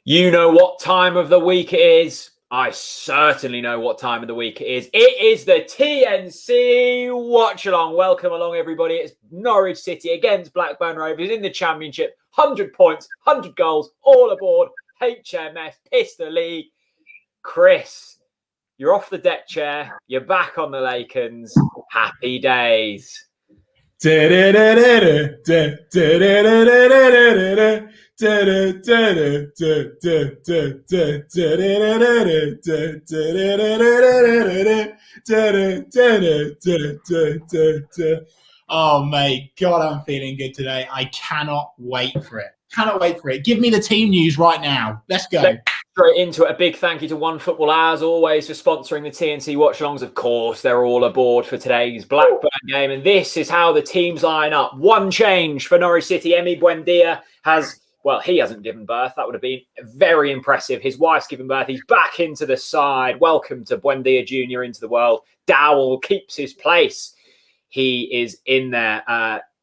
You know what time of the week it is. I certainly know what time of the week it is. It is the TNC Watchalong. Welcome along, everybody. It's Norwich City against Blackburn Rovers in the Championship. 100 points, 100 goals, all aboard. HMS, piss the league. Chris, you're off the deck chair. You're back on the Lakens. Happy days. Oh, mate, God, I'm feeling good today. I cannot wait for it. Cannot wait for it. Give me the team news right now. Let's go. Straight into it. A big thank you to One Football, as always, for sponsoring the TNC Watchalongs. Of course, they're all aboard for today's Blackburn game. And this is how the teams line up. One change for Norwich City. Emi Buendia has... Well, he hasn't given birth. That would have been very impressive. His wife's given birth. He's back into the side. Welcome to Buendia Jr. into the world. Dowell keeps his place. He is in there.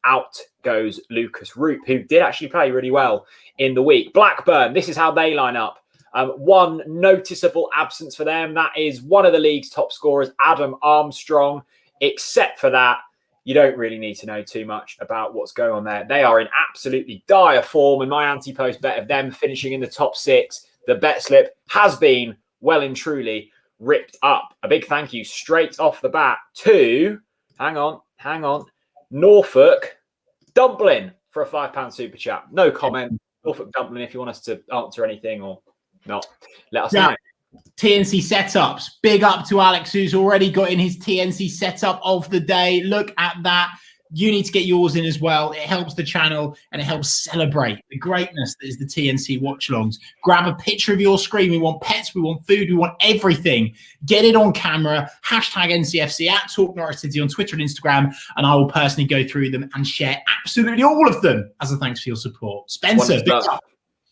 Out goes Lucas Roop, who did actually play really well in the week. Blackburn, this is how they line up. One noticeable absence for them. That is one of the league's top scorers, Adam Armstrong. Except for that, you don't really need to know too much about what's going on there. They are in absolutely dire form, and my anti-post bet of them finishing in the top six, the bet slip, has been well and truly ripped up. A big thank you straight off the bat to, hang on, Norfolk Dumpling for a £5 super chat. No comment. Norfolk Dumpling, if you want us to answer anything or not, let us know. TNC setups. Big up to Alex, who's already got in his TNC setup of the day. Look at that. You need to get yours in as well. It helps the channel and it helps celebrate the greatness that is the TNC Watchalongs. Grab a picture of your screen. We want pets, we want food, we want everything. Get it on camera. Hashtag NCFC at TalkNorwichCity on Twitter and Instagram. And I will personally go through them and share absolutely all of them as a thanks for your support. Spencer, big up.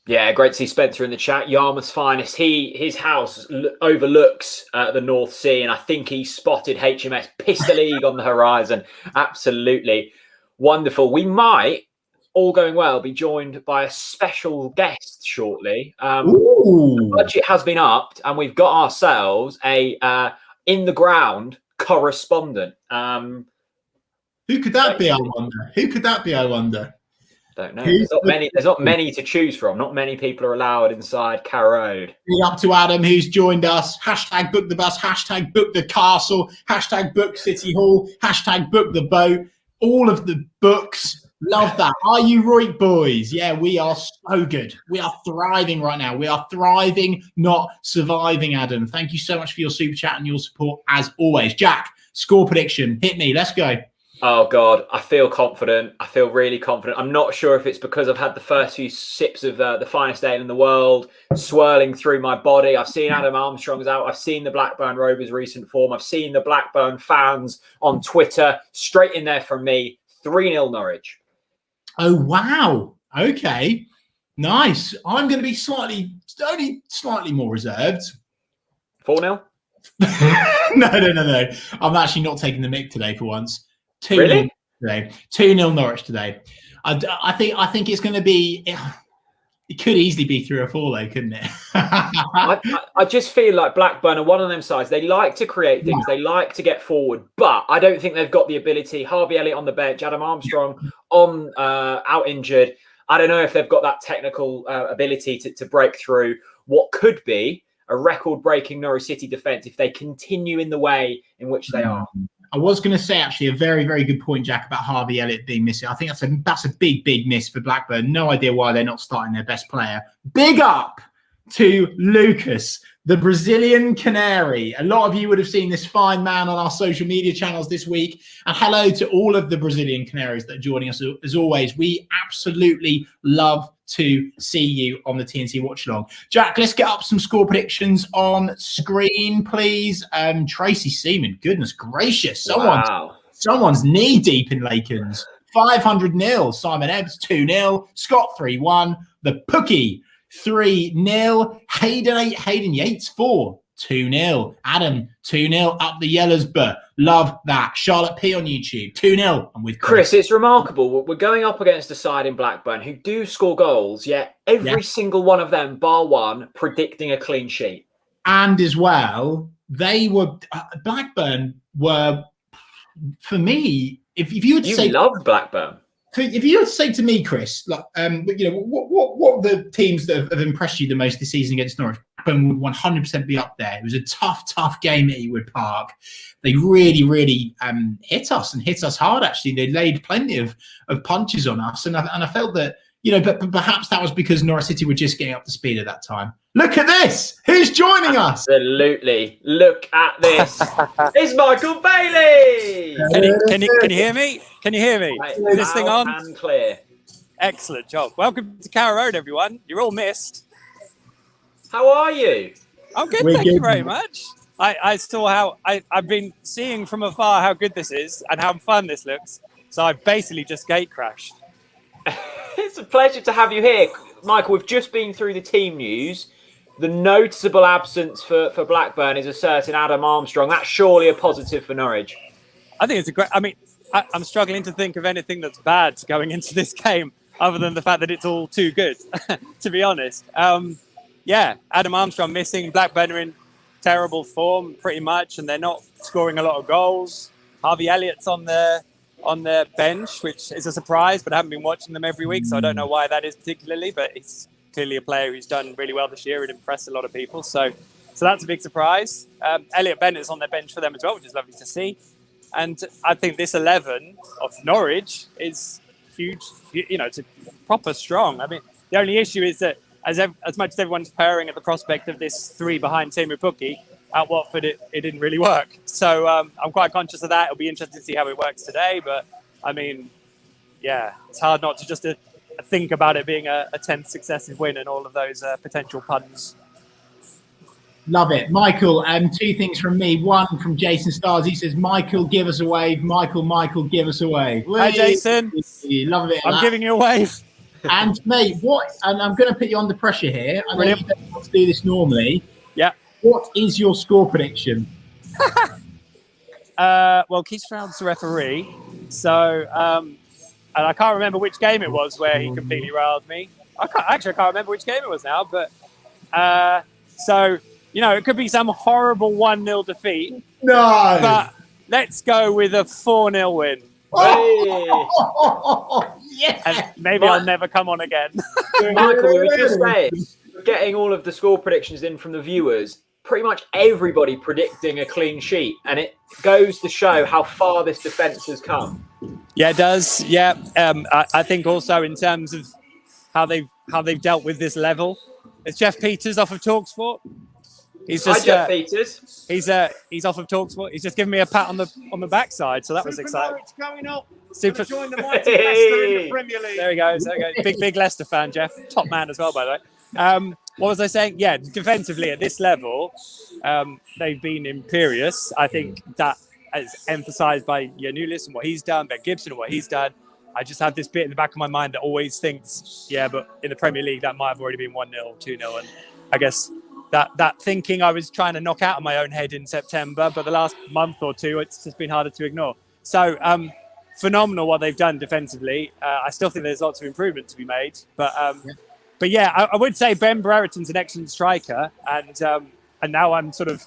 Yeah, great to see Spencer in the chat. Yarmouth's finest. His house overlooks the North Sea, and I think he spotted HMS piss the league on the horizon. Absolutely wonderful. We might, all going well, be joined by a special guest shortly. The budget has been upped, and we've got ourselves a in the ground correspondent. Who could that be? I wonder. Who could that be? I wonder. Don't know. There's not many to choose from. Not many people are allowed inside Carrow Road. Big up to Adam, who's joined us. Hashtag book the bus. Hashtag book the castle. Hashtag book City Hall. Hashtag book the boat. All of the books. Love that. Are you right, boys? Yeah, we are so good. We are thriving right now. We are thriving, not surviving, Adam. Thank you so much for your super chat and your support as always. Jack, score prediction. Hit me. Let's go. Oh, God, I feel confident. I feel really confident. I'm not sure if it's because I've had the first few sips of the finest ale in the world swirling through my body. I've seen Adam Armstrong's out. I've seen the Blackburn Rovers' recent form. I've seen the Blackburn fans on Twitter. Straight in there from me, 3-0 Norwich. Oh, wow. Okay. Nice. I'm going to be only slightly more reserved. 4-0? No. I'm actually not taking the mick today for once. 2-0 really? Today. 2-0 Norwich today. I think it's going to be. It could easily be 3 or 4, though, couldn't it? I just feel like Blackburn are one of them sides. They like to create things. They like to get forward, but I don't think they've got the ability. Harvey Elliott on the bench, Adam Armstrong on out injured. I don't know if they've got that technical ability to break through what could be a record-breaking Norwich City defence if they continue in the way in which they are. I was going to say, actually, a very, very good point, Jack, about Harvey Elliott being missing. I think that's a big, big miss for Blackburn. No idea why they're not starting their best player. Big up to Lucas, the Brazilian Canary. A lot of you would have seen this fine man on our social media channels this week. And hello to all of the Brazilian Canaries that are joining us. As always, we absolutely love to see you on the TNC Watchalong. Jack, let's get up some score predictions on screen, please. Tracy Seaman, goodness gracious. Someone's knee deep in Lakens. 500-0. Simon Ebbs, 2-0. Scott, 3-1. The Pookie, 3-0. Hayden Yates, 4. 2-0. Adam, 2-0 up the Yellersborough. Love that. Charlotte P on YouTube, 2-0. I'm with Chris. It's remarkable. We're going up against a side in Blackburn who do score goals, yet every single one of them, bar one, predicting a clean sheet. And as well, Blackburn were, for me, if you would say... You love Blackburn. If you were to say to me, Chris, like, what are the teams that have impressed you the most this season against Norwich? Blackburn would 100% be up there. It was a tough game at Ewood Park. They really hit us and hit us hard, actually. They laid plenty of punches on us. And I felt that, but perhaps that was because Norwich City were just getting up to speed at that time. Look at this. Who's joining us? Absolutely. Look at this. It's Michael Bailey. Can you hear me? Can you hear me? Right, is this thing on? And clear. Excellent job. Welcome to Carrow Road, everyone. You're all missed. How are you? I'm good, thank you very much. I saw how I've been seeing from afar how good this is and how fun this looks. So I've basically just gate crashed. It's a pleasure to have you here. Michael, we've just been through the team news. The noticeable absence for Blackburn is a certain Adam Armstrong. That's surely a positive for Norwich. I think it's a great... I mean, I'm struggling to think of anything that's bad going into this game other than the fact that it's all too good, to be honest. Adam Armstrong missing. Blackburn are in terrible form, pretty much, and they're not scoring a lot of goals. Harvey Elliott's on the bench, which is a surprise, but I haven't been watching them every week, so I don't know why that is particularly, but he's clearly a player who's done really well this year and impressed a lot of people. So that's a big surprise. Elliot Bennett's on their bench for them as well, which is lovely to see. And I think this 11 of Norwich is huge. It's a proper strong. I mean, the only issue is that as much as everyone's purring at the prospect of this 3 behind Timu Pukki, at Watford, it didn't really work. So I'm quite conscious of that. It'll be interesting to see how it works today. But, I mean, it's hard not to just think about it being a 10th successive win and all of those potential puns. Love it. Michael, 2 things from me. One from Jason Stars. He says, Michael, give us a wave. Michael, give us a wave. Hi, Jason. Love it. I'm giving you a wave. And, mate, and I'm going to put you under pressure here. I know you don't want to do this normally. Yeah. What is your score prediction? Well, Keith Stroud's the referee. So, and I can't remember which game it was where he completely riled me. I can't remember which game it was now. But, it could be some horrible 1-0 defeat. No. But let's go with a 4-0 win. Yes. And maybe I'll never come on again. Michael, we were just saying, getting all of the score predictions in from the viewers, pretty much everybody predicting a clean sheet, and it goes to show how far this defence has come. Yeah, it does. Yeah, I think also in terms of how they've dealt with this level. It's Jeff Peters off of TalkSport. He's just Hi, Jeff Peters. He's off of TalkSport. He's just given me a pat on the backside, so that was exciting. Norwich going up. Super. Join the mighty Leicester in the Premier League. There he goes. Big Leicester fan, Jeff. Top man as well, by the way. What was I saying? Yeah, defensively at this level, they've been imperious. I think that is emphasised by Yanulis and what he's done, Ben Gibson and what he's done. I just have this bit in the back of my mind that always thinks, but in the Premier League, that might have already been 1-0, 2-0. And I guess that thinking I was trying to knock out of my own head in September, but the last month or two, it's just been harder to ignore. So phenomenal what they've done defensively. I still think there's lots of improvement to be made. But I would say Ben Brereton's an excellent striker. And now I'm sort of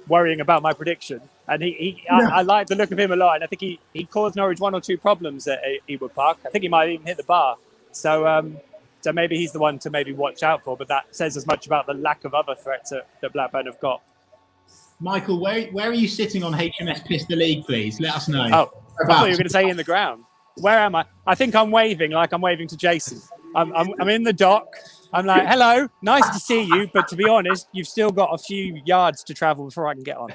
worrying about my prediction. And I like the look of him a lot. And I think he caused Norwich 1 or 2 problems at Ewood Park. I think he might even hit the bar. So maybe he's the one to maybe watch out for. But that says as much about the lack of other threats that Blackburn have got. Michael, where are you sitting on HMS Pistol League, please? Let us know. Oh, I thought you were going to say in the ground. Where am I? I think I'm waving like I'm waving to Jason. I'm in the dock. I'm like, hello, nice to see you. But to be honest, you've still got a few yards to travel before I can get on.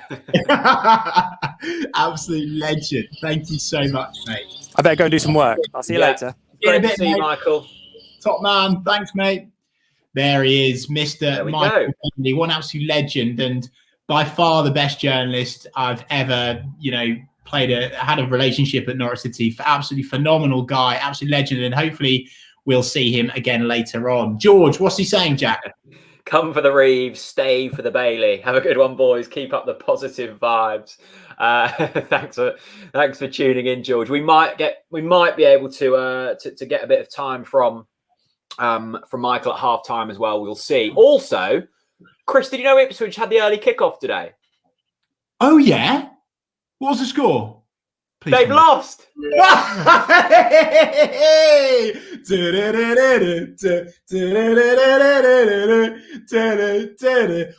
Absolute legend. Thank you so much, mate. I better go and do some work. I'll see you later. Great to see you, Michael. Top man. Thanks, mate. There he is, Mr. Michael Kennedy, one absolute legend and by far the best journalist I've ever, had a relationship at Norwich City. Absolutely phenomenal guy, absolute legend, and hopefully we'll see him again later on. George, what's he saying, Jack? Come for the Reeves, stay for the Bailey. Have a good one, boys. Keep up the positive vibes. Thanks for tuning in, George. We might be able to get a bit of time from Michael at half time as well. We'll see. Also, Chris, did you know Ipswich had the early kickoff today? Oh yeah. What was the score? Please They've lost.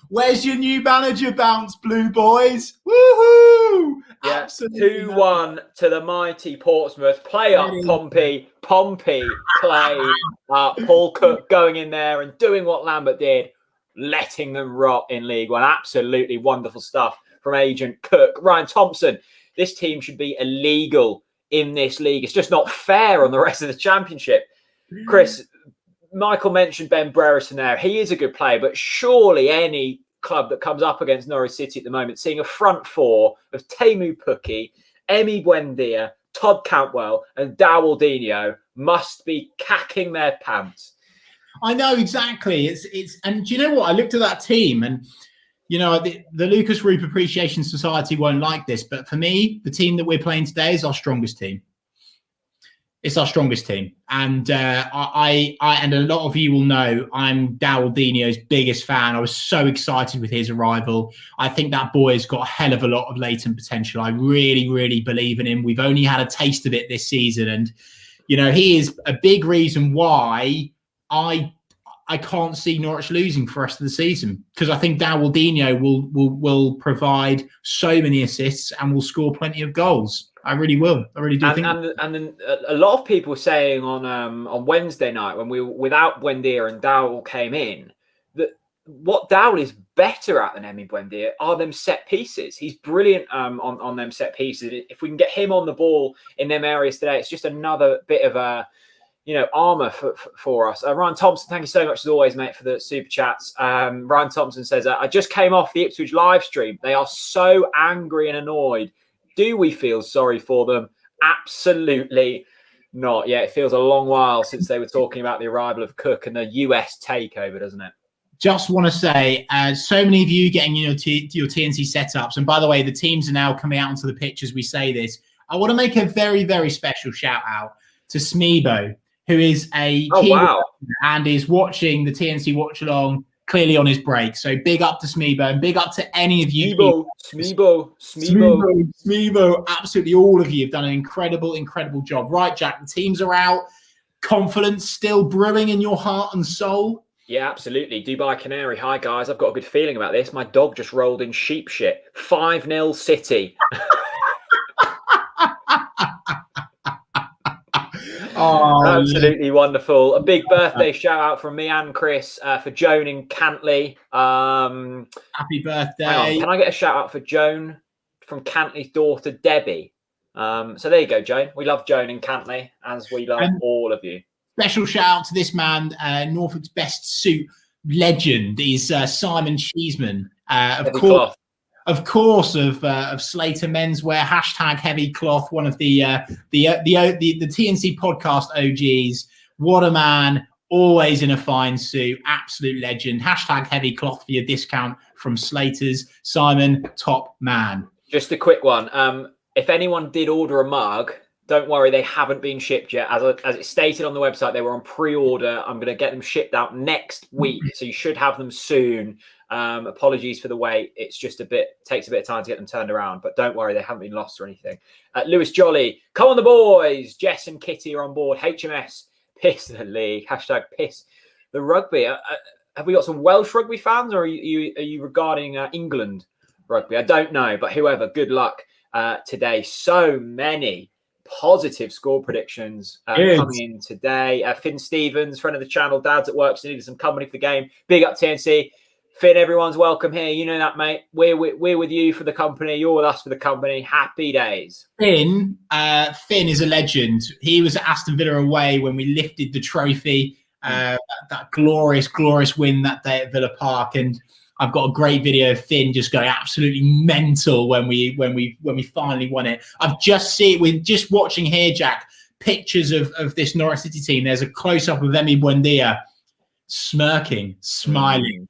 Where's your new manager bounce, Blue Boys? Woohoo! Yeah, Absolutely 2-1 to the mighty Portsmouth. Play up, Pompey. Pompey play up. Paul Cook going in there and doing what Lambert did, letting them rot in League One. Absolutely wonderful stuff from Agent Cook. Ryan Thompson, this team should be illegal in this league. It's just not fair on the rest of the championship. Chris, Michael mentioned Ben Brereton there. He is a good player, but surely any club that comes up against Norwich City at the moment, seeing a front four of Teemu Pukki, Emi Buendia, Todd Cantwell and Dowaldinho must be cacking their pants. I know, exactly. It's and do you know what? I looked at that team and you know, the Lucas Roop Appreciation Society won't like this, but for me, the team that we're playing today is our strongest team. It's our strongest team. And I and a lot of you will know I'm Dowaldinho's biggest fan. I was so excited with his arrival. I think that boy has got a hell of a lot of latent potential. I really, really believe in him. We've only had a taste of it this season. And, you know, he is a big reason why I can't see Norwich losing for the rest of the season, because I think Dowaldinho will provide so many assists and will score plenty of goals. I really will. I really do think. And then a lot of people saying on Wednesday night when we were without Buendia and Dowell came in that what Dowell is better at than Emi Buendia are them set pieces. He's brilliant on them set pieces. If we can get him on the ball in them areas today, it's just another bit of a armor for us. Ryan Thompson, thank you so much as always, mate, for the super chats. Ryan Thompson says, I just came off the Ipswich live stream. They are so angry and annoyed. Do we feel sorry for them? Absolutely not. Yeah, it feels a long while since they were talking about the arrival of Cook and the US takeover, doesn't it? Just want to say, so many of you getting your TNT setups. And by the way, the teams are now coming out onto the pitch as we say this. I want to make a very, very special shout out to Smeebo, who is a and is watching the TNC Watchalong clearly on his break. So big up to Smeebo and big up to any of you. Smeebo. Absolutely all of you have done an incredible job. Right, Jack, the teams are out. Confidence still brewing in your heart and soul. Yeah, absolutely. Dubai Canary. Hi, guys. I've got a good feeling about this. My dog just rolled in sheep shit. 5-0 City. Oh, absolutely wonderful. A big birthday shout out from me and Chris for Joan in Cantley. Happy birthday. Can I get a shout out for Joan from Cantley's daughter, Debbie? So there you go, Joan. We love Joan in Cantley, as we love all of you. Special shout out to this man, Norfolk's best suit legend is Simon Cheeseman. Of course, of Slater Menswear, #Heavy Cloth, one of the TNC podcast OGs. What a man, always in a fine suit, absolute legend. #Heavy Cloth for your discount from Slater's. Simon, top man. Just a quick one. If anyone did order a mug, don't worry, they haven't been shipped yet. As it stated on the website, they were on pre-order. I'm going to get them shipped out next week, so you should have them soon. Apologies for the wait. It's just takes a bit of time to get them turned around, but don't worry, they haven't been lost or anything. Lewis Jolly, come on the boys. Jess and Kitty are on board. HMS, piss the league. #piss the rugby. Have we got some Welsh rugby fans, or are you regarding England rugby? I don't know, but whoever, good luck today. So many positive score predictions coming in today. Finn Stevens, friend of the channel, dad's at work, so needed some company for the game. Big up TNC. Finn, everyone's welcome here. You know that, mate. We're with you for the company. You're with us for the company. Happy days. Finn is a legend. He was at Aston Villa away when we lifted the trophy. That glorious win that day at Villa Park, and I've got a great video of Finn just going absolutely mental when we finally won it. We're just watching here, Jack, pictures of this Norwich City team. There's a close up of Emi Buendia smirking, smiling.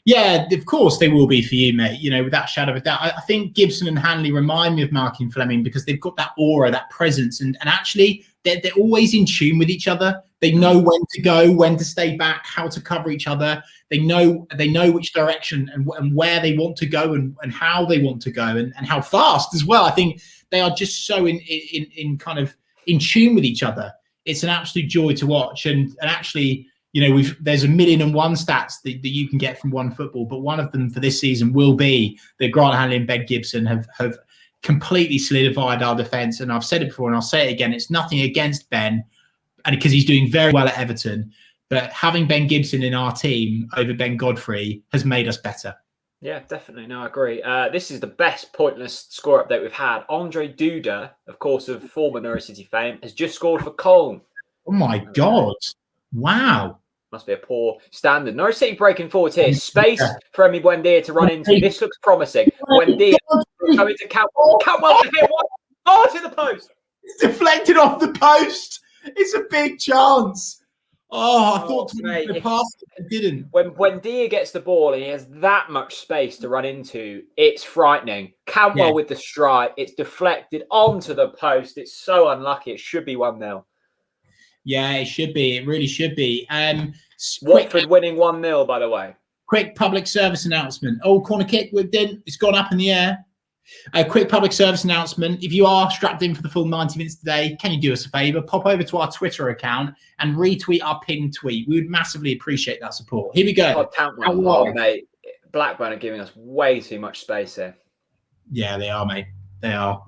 Yeah, of course they will be for you, mate. You know, without a shadow of a doubt. I think Gibson and Hanley remind me of Markin Fleming because they've got that aura, that presence, and actually they're always in tune with each other. They know when to go, when to stay back, how to cover each other. They know which direction and where they want to go and how they want to go and how fast as well. I think they are just so in kind of in tune with each other. It's an absolute joy to watch, and actually, you know, there's 1,000,001 stats that you can get from One Football, but one of them for this season will be that Grant Hanley and Ben Gibson have completely solidified our defence. And I've said it before, and I'll say it again: it's nothing against Ben, and because he's doing very well at Everton, but having Ben Gibson in our team over Ben Godfrey has made us better. Yeah, definitely. No, I agree. This is the best pointless score update we've had. Andre Duda, of course, of former Norwich City fame, has just scored for Colne. Oh my God! Wow. Must be a poor standard. Norwich City breaking forward here. Space for Emi Buendia to run into. This looks promising. Buendia coming to Cantwell. Cantwell to hit one. Oh, it's in the post. It's deflected off the post. It's a big chance. Oh, I thought to pass it, didn't. When Buendia gets the ball and he has that much space to run into, it's frightening. Cantwell with the strike. It's deflected onto the post. It's so unlucky. It should be 1-0. Yeah, it should be. It really should be. Watford winning 1-0, by the way. Quick public service announcement. Oh, corner kick. It's gone up in the air. A quick public service announcement. If you are strapped in for the full 90 minutes today, can you do us a favour? Pop over to our Twitter account and retweet our pinned tweet. We would massively appreciate that support. Here we go. Oh, mate. Blackburn are giving us way too much space here. Yeah, they are, mate. They are.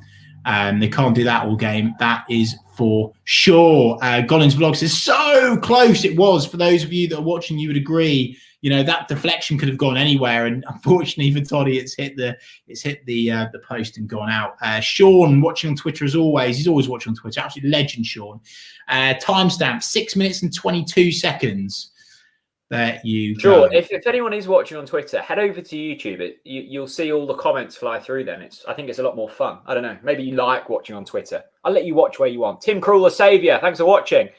They can't do that all game. That is for sure. Gollins Vlogs is so close. It was, for those of you that are watching, you would agree. You know, that deflection could have gone anywhere, and unfortunately for Toddy, it's hit the post and gone out. Sean watching on Twitter as always. He's always watching on Twitter. Absolute legend, Sean. Timestamp 6 minutes and 22 seconds. There you go. If anyone is watching on Twitter, head over to YouTube. You'll see all the comments fly through. Then I think it's a lot more fun. I don't know. Maybe you like watching on Twitter. I'll let you watch where you want. Tim Krul, the saviour. Thanks for watching.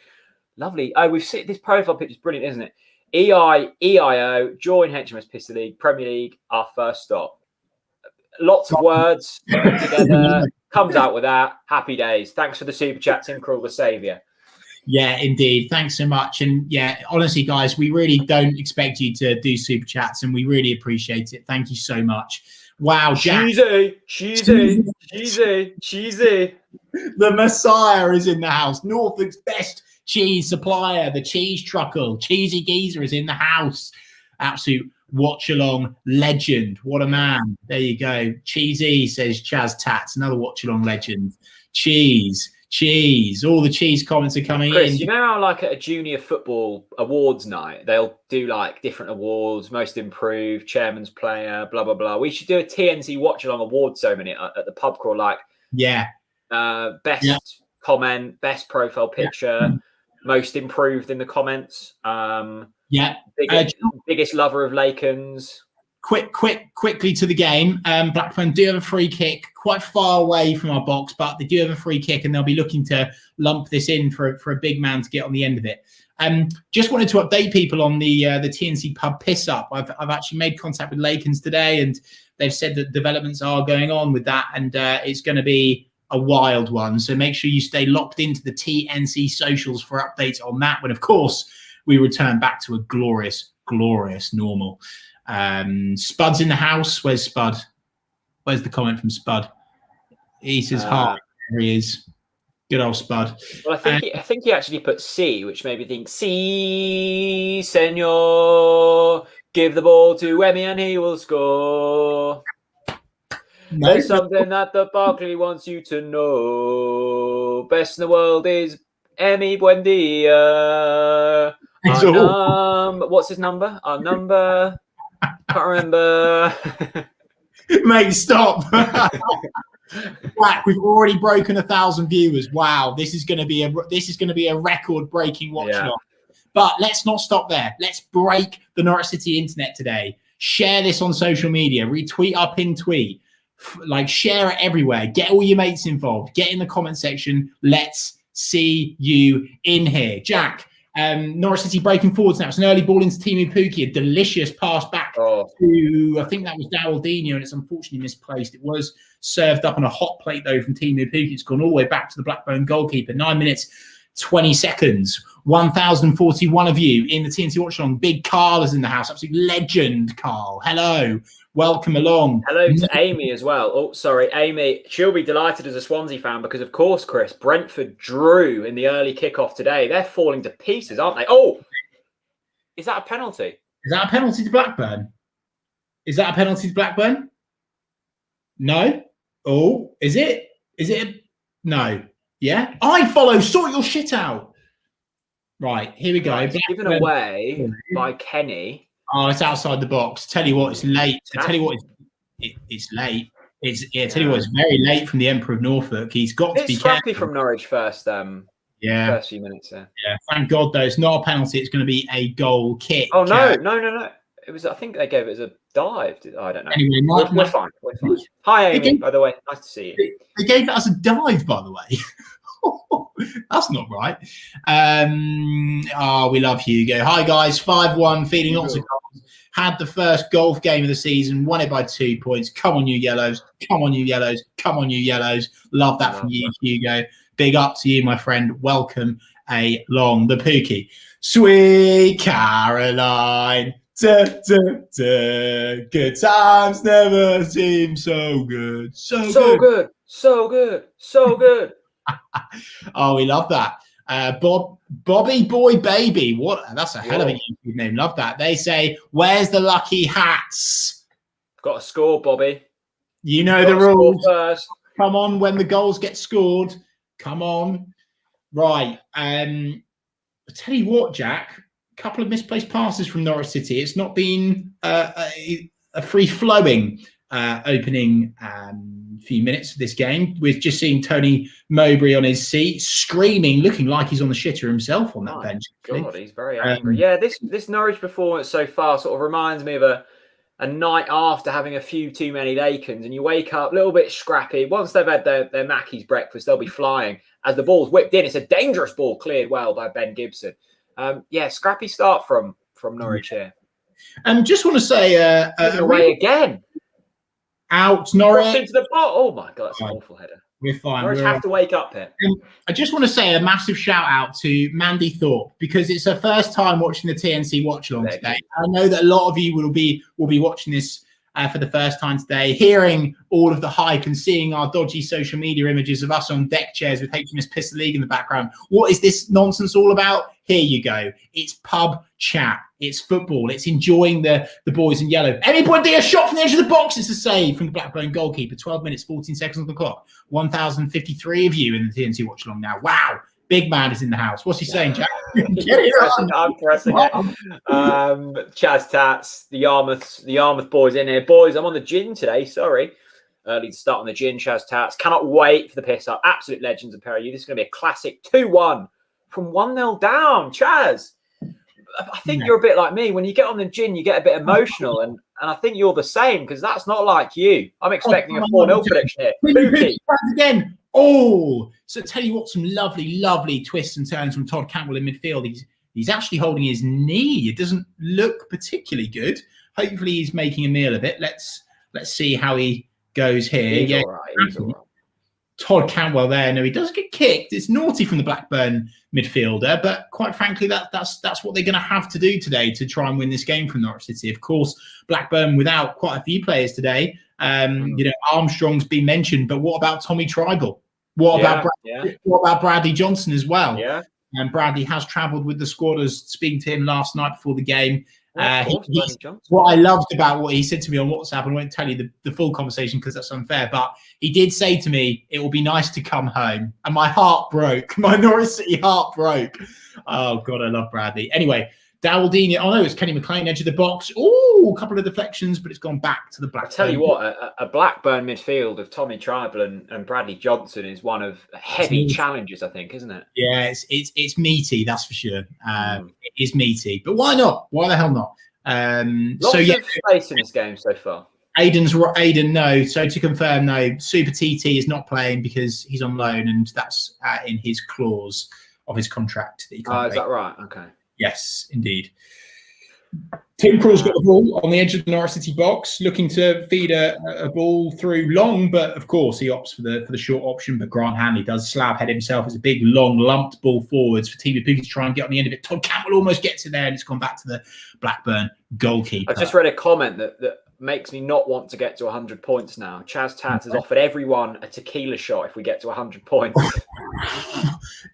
Lovely. Oh, we've seen this profile picture is brilliant, isn't it? EIO, join HMS Pistol League, Premier League, our first stop. Lots of words put together. Comes out with that. Happy days. Thanks for the super chat, Tim Krul, the saviour. Yeah, indeed. Thanks so much. And yeah, honestly, guys, we really don't expect you to do super chats, and we really appreciate it. Thank you so much. Wow, Jack. Cheesy. The Messiah is in the house. Norfolk's best cheese supplier, the cheese truckle. Cheesy Geezer is in the house. Absolute Watchalong legend. What a man. There you go. Cheesy, says Chaz Tats, another Watchalong legend. Cheese. All the cheese comments are coming in. You know how, like, at a junior football awards night, they'll do like different awards, most improved, chairman's player, blah blah blah. We should do a TNC watch along award ceremony at the pub crawl, like best comment, best profile picture, most improved in the comments. Biggest lover of Lakens. Quickly to the game. Blackburn do have a free kick quite far away from our box, but they do have a free kick, and they'll be looking to lump this in for a big man to get on the end of it. Just wanted to update people on the TNC pub piss up. I've actually made contact with Lakens today, and they've said that developments are going on with that, and it's going to be a wild one. So make sure you stay locked into the TNC socials for updates on that. When, of course, we return back to a glorious normal. Spud's in the house. Where's Spud? Where's the comment from Spud? He says hi. There he is. Good old Spud. Well, I think he actually put C, which made me think, C, senor, give the ball to Emi and he will score. There's something that the Barkley wants you to know. Best in the world is Emi Buendia. What's his number? Our number. Can't remember. Mate, stop. Black, we've already broken 1,000 viewers. Wow, this is going to be a record-breaking watch log. But let's not stop there. Let's break the Norwich City internet today. Share this on social media. Retweet our pinned tweet. Share it everywhere. Get all your mates involved. Get in the comment section. Let's see you in here. Jack, Norwich City breaking forwards now. It's an early ball into Timu Pukki, a delicious pass back to, I think that was Dowaldinho, and it's unfortunately misplaced. It was served up on a hot plate, though, from Timu Pukki. It's gone all the way back to the Blackburn goalkeeper. 9 minutes, 20 seconds. 1,041 of you in the TNT Watchalong. Big Carl is in the house. Absolute legend, Carl. Hello. Welcome along. Hello to Amy as well. Oh, sorry, Amy. She'll be delighted as a Swansea fan because, of course, Chris, Brentford drew in the early kickoff today. They're falling to pieces, aren't they? Oh, is that a penalty? Is that a penalty to Blackburn? Is that a penalty to Blackburn? No. Oh, is it? Is it? No. Yeah. I follow. Sort your shit out. Right. Here we go. Right, given away by Kenny. Oh, it's outside the box. Tell you what, it's late. I tell you what, it's late. Tell you what, it's very late from the Emperor of Norfolk. He's got to be scrappy careful. from Norwich first. First few minutes there. Yeah. Thank God, though, it's not a penalty. It's going to be a goal kick. Oh no! It was. I think they gave it as a dive. I don't know. Anyway, we're fine. We're fine. Hi, Amy. By the way, nice to see you. They gave it as a dive, by the way. That's not right. We love Hugo. Hi guys, 5-1, feeding lots of goals. Had the first golf game of the season, won it by 2 points. Come on, you yellows. Come on, you yellows. Come on, you yellows. Love that from you, Hugo. Big up to you, my friend. Welcome along the Pookie. Sweet Caroline. Da, da, da. Good times never seem so good. So good. So good. So good. Oh, we love that. Bobby Boy Baby. What? That's a hell of a YouTube name. Love that. They say, "Where's the lucky hats?" Got to score, Bobby. You know the rules. First. Come on, when the goals get scored. Come on. Right. I tell you what, Jack. A couple of misplaced passes from Norwich City. It's not been a free-flowing opening few minutes of this game. We've just seen Tony Mowbray on his seat, screaming, looking like he's on the shitter himself on that bench. God, he's very angry. Yeah, this Norwich performance so far sort of reminds me of a night after having a few too many Lakens, and you wake up a little bit scrappy. Once they've had their Mackey's breakfast, they'll be flying. As the ball's whipped in, it's a dangerous ball cleared well by Ben Gibson. Scrappy start from Norwich here. And just want to say, away again. Out Norwich into the ball. Oh my God, that's an awful header. We're fine. Norwich have to wake up here. I just want to say a massive shout out to Mandy Thorpe because it's her first time watching the TNC Watchalong today. I know that a lot of you will be watching this for the first time today, hearing all of the hype and seeing our dodgy social media images of us on deck chairs with HMS Pistol League in the background. What is this nonsense all about? Here you go. It's pub chat. It's football. It's enjoying the boys in yellow. Emi Buendia shot from the edge of the box. It's a save from the Blackburn goalkeeper. 12 minutes, 14 seconds on the clock. 1,053 of you in the TNT Watchalong now. Wow. Big man is in the house. What's he saying, Jack? Get it on. I'm pressing it. Chaz Tats, the Yarmouth boys in here. Boys, I'm on the gin today. Sorry. Early to start on the gin, Chaz Tats. Cannot wait for the piss up. Absolute legends, a pair of you. This is going to be a classic 2-1 from 1-0 down. Chaz, I think you're a bit like me. When you get on the gin, you get a bit emotional. And I think you're the same because that's not like you. I'm expecting a 4-0 prediction here. Again. Oh, so tell you what, some lovely twists and turns from Todd Campbell in midfield. He's actually holding his knee. It doesn't look particularly good. Hopefully he's making a meal of it. Let's see how he goes here. He's all right. Todd Cantwell there. No, he does get kicked. It's naughty from the Blackburn midfielder, but quite frankly, that's what they're going to have to do today to try and win this game from Norwich City. Of course, Blackburn without quite a few players today. Armstrong's been mentioned, but what about Tommy Tribal? What about Bradley Johnson as well? Yeah. And Bradley has travelled with the squad. I was speaking to him last night before the game. What I loved about what he said to me on WhatsApp, and I won't tell you the full conversation because that's unfair, but he did say to me, it will be nice to come home. And my heart broke. My Norwich City heart broke. Oh, God, I love Bradley. Anyway, Dowaldinho. Oh, no, it's Kenny McLean, edge of the box. Oh, a couple of deflections, but it's gone back to the Blackburn. I tell you what, a Blackburn midfield of Tommy Tribal and Bradley Johnson is one of heavy challenges, I think, isn't it? Yeah, it's meaty, that's for sure. It is meaty, but why not? Why the hell not? Lots of space in this game so far. Aiden, no. So to confirm, no. Super TT is not playing because he's on loan, and that's in his clause. of his contract that he can't Oh, is break. that right? Okay. Yes, indeed. Tim Krul's got the ball on the edge of the Norwich City box, looking to feed a ball through Long, but of course he opts for the short option. But Grant Hanley does slab head himself. It's a big, long, lumped ball forwards for Team Pookie to try and get on the end of it. Todd Cantwell almost gets it there, and it's gone back to the Blackburn goalkeeper. I just read a comment that makes me not want to get to 100 points now. Chaz Tats has offered everyone a tequila shot if we get to 100 points.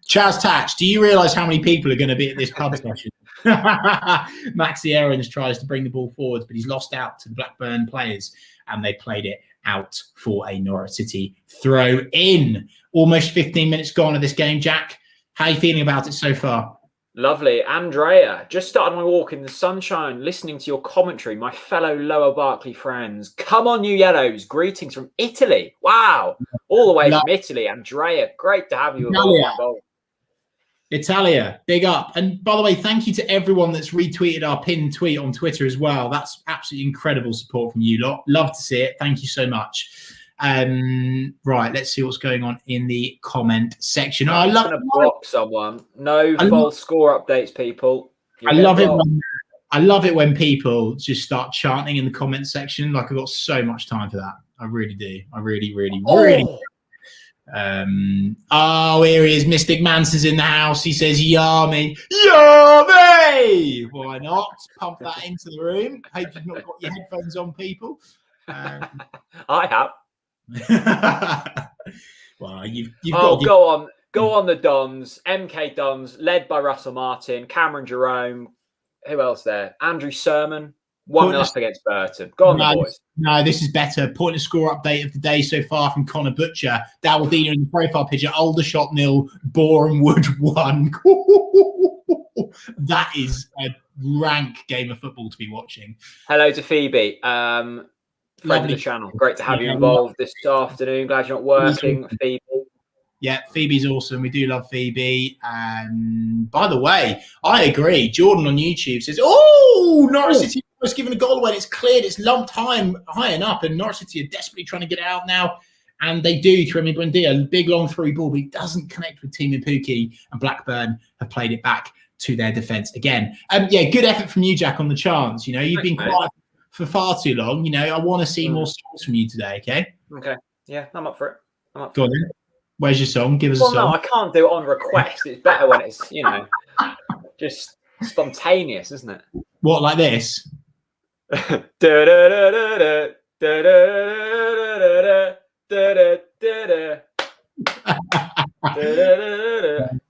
Chaz Tats, do you realise how many people are going to be at this pub session? Maxi Aarons tries to bring the ball forwards, but he's lost out to the Blackburn players, and they played it out for a Norwich City throw in. Almost 15 minutes gone of this game, Jack. How are you feeling about it so far? Lovely. Andrea, just started my walk in the sunshine, listening to your commentary, my fellow Lower Barclay friends. Come on, you yellows. Greetings from Italy. Wow. All the way from Italy. Andrea, great to have you involved. Italia, big up. And by the way, thank you to everyone that's retweeted our pinned tweet on Twitter as well. That's absolutely incredible support from you lot. Love to see it. Thank you so much. Right, let's see what's going on in the comment section. I love to block someone. No false score updates, people. I love it when people just start chanting in the comment section. Like, I've got so much time for that. I really do. I really do. Oh, here he is. Mystic Manson's in the house. He says, Yummy. Yummy! Why not? Pump that into the room. Hope you've not got your headphones on, people. I have. Well, you've go on the Dons, MK Dons, led by Russell Martin, Cameron Jerome. Who else there? Andrew Sermon. 1-0 up against Burton. Go on, the boys. No, this is better. Pointless score update of the day so far from Connor Butcher. Dawaldina in the profile picture. Aldershot 0, Boreham Wood 1. That is a rank game of football to be watching. Hello to Phoebe. Friend of the channel. Great to have you involved this afternoon. Glad you're not working, Phoebe. Yeah, Phoebe's awesome. We do love Phoebe. By the way, I agree. Jordan on YouTube says, Norwich City was given a goal away. It's cleared. It's lumped high and up. And Norwich City are desperately trying to get it out now. And they do through Emi Buendia. A big long through ball, but he doesn't connect with Team Pookie. And Blackburn have played it back to their defence again. Good effort from you, Jack, on the chance. You know, you've been quiet for far too long. You know, I want to see more songs from you today, okay? Okay. Yeah, I'm up for it. Go on then. Where's your song? Give us a song. No, I can't do it on request. It's better when it's, just spontaneous, isn't it? What, like this? Oh,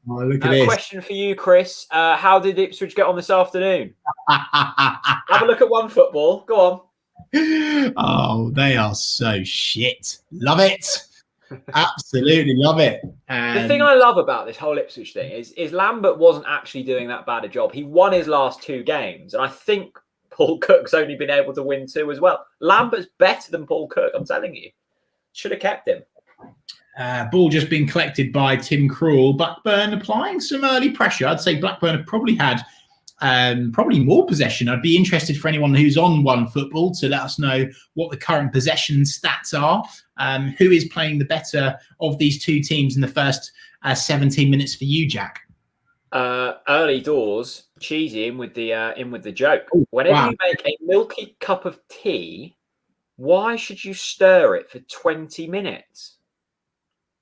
look at this. Question for you, Chris. How did Ipswich get on this afternoon? Have a look at OneFootball. Go on. Oh, they are so shit. Love it. Absolutely love it. The thing I love about this whole Ipswich thing is Lambert wasn't actually doing that bad a job. He won his last 2 games, and I think Paul Cook's only been able to win 2 as well. Lambert's better than Paul Cook, I'm telling you. Should have kept him. Ball just been collected by Tim Krul. Blackburn applying some early pressure. I'd say Blackburn have probably had more possession. I'd be interested for anyone who's on OneFootball to let us know what the current possession stats are. Who is playing the better of these two teams in the first 17 minutes for you, Jack? Early doors, Cheesy in with the joke. Whenever you make a milky cup of tea, why should you stir it for 20 minutes?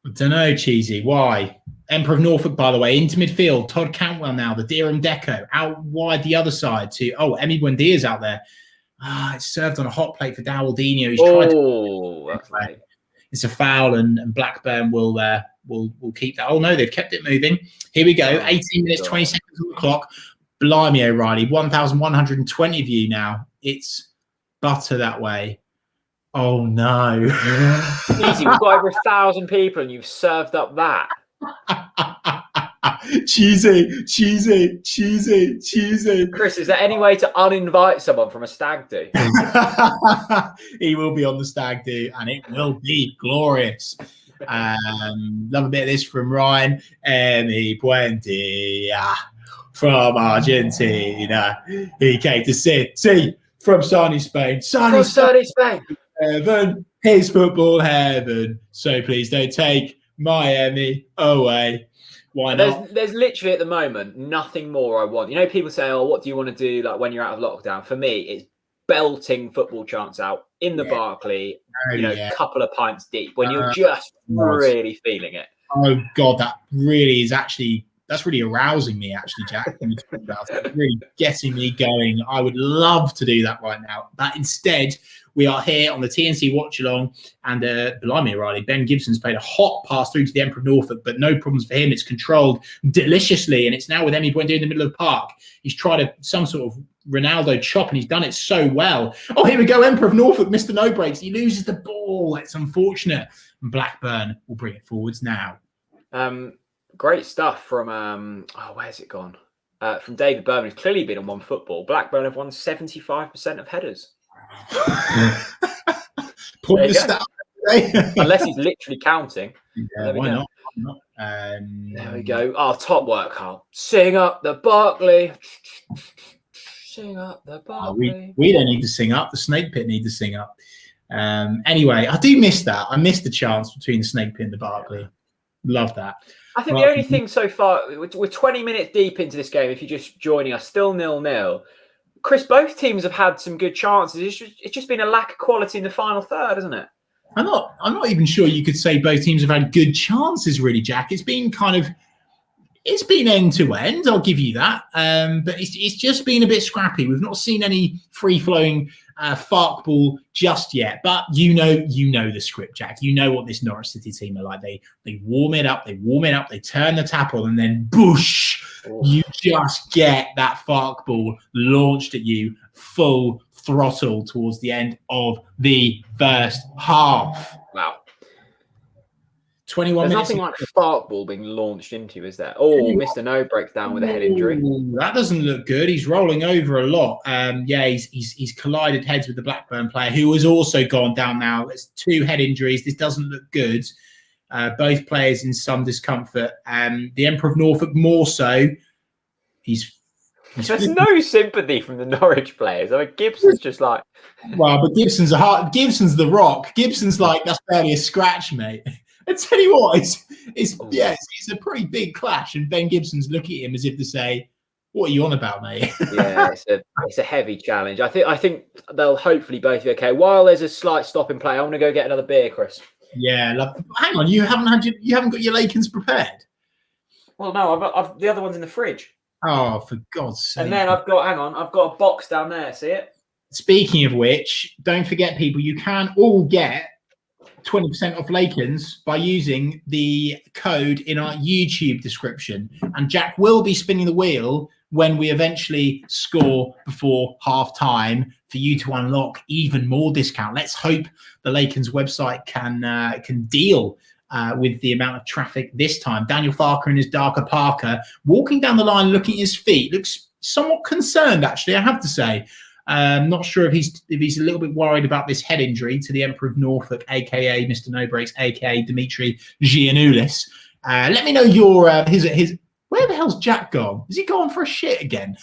I don't know, Cheesy. Why? Emperor of Norfolk, by the way, into midfield. Todd Cantwell now, the Derham Deco. Out wide the other side to, Emi Buendia's out there. It's served on a hot plate for Dawaldinho. He's tried to... That's right. It's a foul, and Blackburn will keep that. Oh, no, they've kept it moving. Here we go. 18 minutes, 20 seconds on the clock. Blimey, O'Reilly. 1,120 of you now. It's butter that way. Oh, no. Easy. We've got over 1,000 people, and you've served up that. Cheesy. Chris, is there any way to uninvite someone from a stag do? He will be on the stag do, and it will be glorious. Love a bit of this from Ryan. Emi Buendia from Argentina. He came to see from sunny Spain. Sunny Spain. Heaven, his football heaven. So please don't take Miami away. Why not? There's literally at the moment nothing more I want. You know, people say, "Oh, what do you want to do?" Like when you're out of lockdown. For me, it's belting football chants out in the Barclay. Couple of pints deep when you're just really feeling it. Oh God, that's really arousing me, actually, Jack. When you talk about it, really getting me going. I would love to do that right now, but instead, we are here on the TNC Watchalong, and blimey, Riley, Ben Gibson's played a hot pass through to the Emperor of Norfolk, but no problems for him. It's controlled deliciously, and it's now with Emi Buendia in the middle of the park. He's tried some sort of Ronaldo chop, and he's done it so well. Oh, here we go, Emperor of Norfolk, Mr. No Breaks. He loses the ball. It's unfortunate. And Blackburn will bring it forwards now. Great stuff from where's it gone? From David Berman, who's clearly been on One Football. Blackburn have won 75% of headers. Unless he's literally counting. Yeah, why not? There we go. Oh, top work, Carl. Sing up the Barclay. Sing up the Barclay. We don't need to sing up. The Snake Pit need to sing up. Anyway, I do miss that. I miss the chance between the Snake Pit and the Barclay. Love that. I think the only thing so far, we're 20 minutes deep into this game. If you're just joining us, still 0-0. Chris, both teams have had some good chances. It's just been a lack of quality in the final third, isn't it? I'm not even sure you could say both teams have had good chances, really, Jack. It's been end to end. I'll give you that. But it's just been a bit scrappy. We've not seen any free flowing fark ball just yet. But you know the script, Jack. You know what this Norwich City team are like. They warm it up. They turn the tap on, and then boosh. You just get that fark ball launched at you full throttle towards the end of the first half. Wow. 21 There's minutes. nothing like fark ball being launched into, is there? Oh, Mr. No breaks down with a head injury. That doesn't look good. He's rolling over a lot. He's collided heads with the Blackburn player, who has also gone down now. It's 2 head injuries. This doesn't look good. Both players in some discomfort. The Emperor of Norfolk more so. There's no sympathy from the Norwich players. I mean, Gibson's just like... Well, but Gibson's the rock. Gibson's like, that's barely a scratch, mate. I tell you what, it's a pretty big clash, and Ben Gibson's looking at him as if to say, "What are you on about, mate?" Yeah, it's a heavy challenge. I think they'll hopefully both be okay. While there's a slight stop in play, I want to go get another beer, Chris. Yeah, hang on, you haven't got your Lakens prepared? Well, no, I've the other one's in the fridge. Oh, for God's sake! And then I've got a box down there. See it? Speaking of which, don't forget, people, you can all get 20% off Lakens by using the code in our YouTube description. And Jack will be spinning the wheel when we eventually score before half time for you to unlock even more discount. Let's hope the Lakens website can deal with the amount of traffic this time. Daniel Farker in his darker Parker walking down the line, looking at his feet, looks somewhat concerned, actually, I have to say. Not sure if he's a little bit worried about this head injury to the Emperor of Norfolk, aka Mr. No Breaks, aka Dimitri Giannoulis. Let me know your his. Where the hell's Jack gone? Is he gone for a shit again?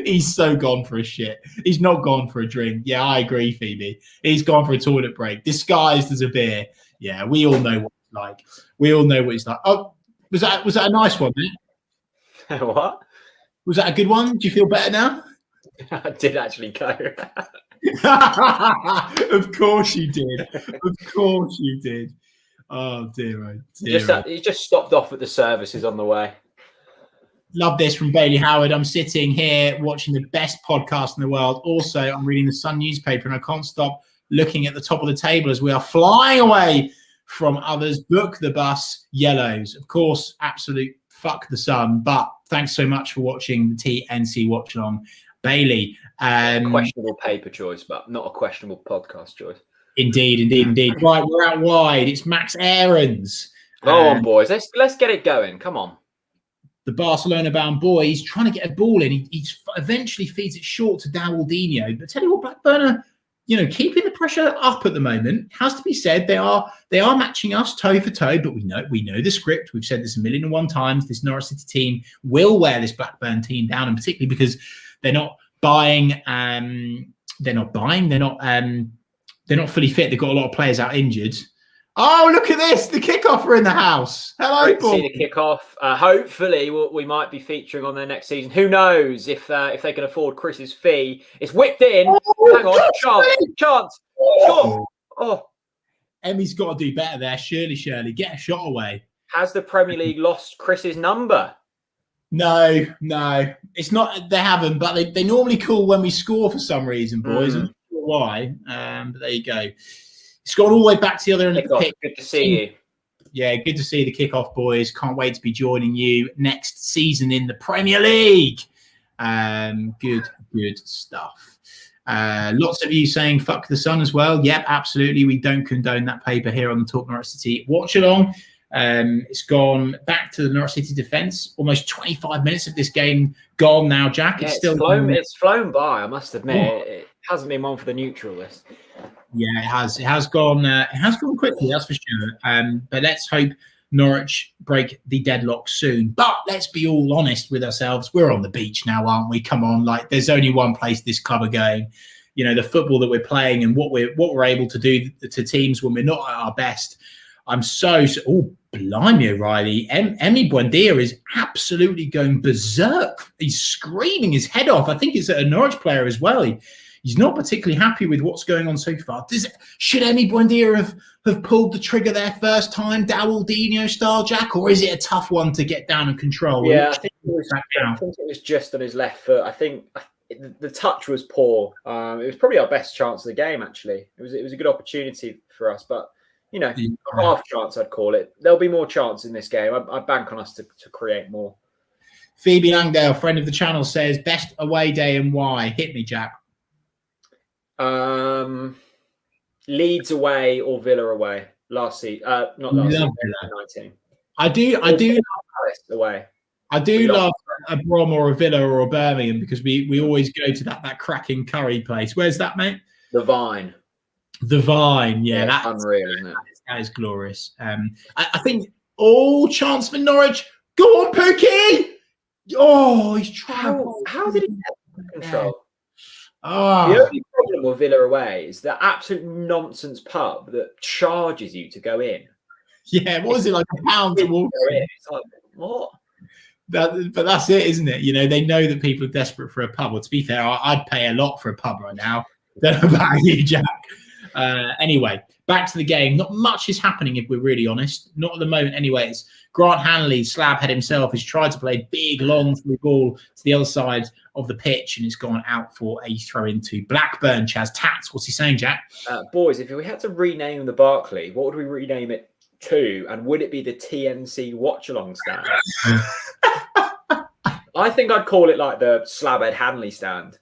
He's so gone for a shit. He's not gone for a drink. Yeah, I agree, Phoebe. He's gone for a toilet break, disguised as a beer. Yeah, we all know what he's like. We all know what he's like. Oh, was that a nice one, man? What? Was that a good one? Do you feel better now? I did actually go. Of course you did. Of course you did. Oh dear, He just stopped off at the services on the way. Love this from Bailey Howard. I'm sitting here watching the best podcast in the world. Also, I'm reading the Sun newspaper, and I can't stop looking at the top of the table as we are flying away from others. Book the bus, yellows. Of course, absolute fuck the Sun. But thanks so much for watching the TNC Watchalong. Bailey. Questionable paper choice, but not a questionable podcast choice. Indeed. Right, we're out wide. It's Max Aarons. Go on, boys. Let's get it going. Come on. The Barcelona-bound boy, he's trying to get a ball in. He eventually feeds it short to Dowaldinho. But tell you what, Blackburn are, keeping the pressure up at the moment. Has to be said, they are matching us toe for toe. But we know the script. We've said this 1,001 times. This Norwich City team will wear this Blackburn team down, and particularly because they're not buying. They're not fully fit. They've got a lot of players out injured. Oh, look at this. The kickoff are in the house. Hello, Great to boys. see the kickoff. Hopefully, we might be featuring on their next season. Who knows if they can afford Chris's fee? It's whipped in. Oh, Hang on, chance. Shot. Oh, Emmy's got to do better there. Shirley, get a shot away. has the Premier League lost Chris's number? No, it's not. They haven't, but they normally call when we score for some reason, boys. I'm not sure why. But there you go. It's gone all the way back to the other end of the pitch. Good to see you. Yeah, good to see the kickoff, boys. Can't wait to be joining you next season in the Premier League. Good stuff. Lots of you saying fuck the Sun as well. Yep, absolutely. We don't condone that paper here on the Talk Norwich City Watchalong. It's gone back to the Norwich City defence. Almost 25 minutes of this game gone now, Jack. Yeah, it's flown by, I must admit. It hasn't been one for the neutral list. Yeah, it has. It has gone quickly, that's for sure. But let's hope Norwich break the deadlock soon. But let's be all honest with ourselves. We're on the beach now, aren't we? Come on, like there's only one place this club are going. You know, the football that we're playing and what we're able to do to teams when we're not at our best. I'm so oh blimey, O'Reilly. Emi Buendia is absolutely going berserk. He's screaming his head off. I think it's a Norwich player as well. He's not particularly happy with what's going on so far. Should Emi Buendia have pulled the trigger there first time, Dowaldinho style, Jack, or is it a tough one to get down and control? Yeah, I think it was just on his left foot. I think the touch was poor. It was probably our best chance of the game, actually. It was a good opportunity for us, but you know, a half chance, I'd call it. There'll be more chance in this game. I bank on us to create more. Phoebe Langdale, friend of the channel, says best away day and why. Hit me, Jack. Leeds away or Villa away last season. Not last season. 19. I do Palace away. I do love a Brom or a Villa or a Birmingham because we always go to that cracking curry place. Where's that, mate? The Vine. The Vine, yeah, that's unreal, isn't it? That is glorious. I think all chance for Norwich. Go on, Pookie! Oh, he's trying. How did he get control? Oh. The only problem with Villa away is the absolute nonsense pub that charges you to go in. Yeah, what was it like £1 to walk in? It's like, what? But that's it, isn't it? You know, they know that people are desperate for a pub. Well, to be fair, I'd pay a lot for a pub right now. Don't know about you, Jack. Anyway, back to the game. Not much is happening, if we're really honest. Not at the moment, anyways. Grant Hanley, Slabhead himself, has tried to play big, long through ball to the other side of the pitch, and it's gone out for a throw into Blackburn. Chaz Tats, what's he saying, Jack? Boys, if we had to rename the Barclay, what would we rename it to? And would it be the TNC Watchalong stand? I think I'd call it like the Slabhead Hanley stand.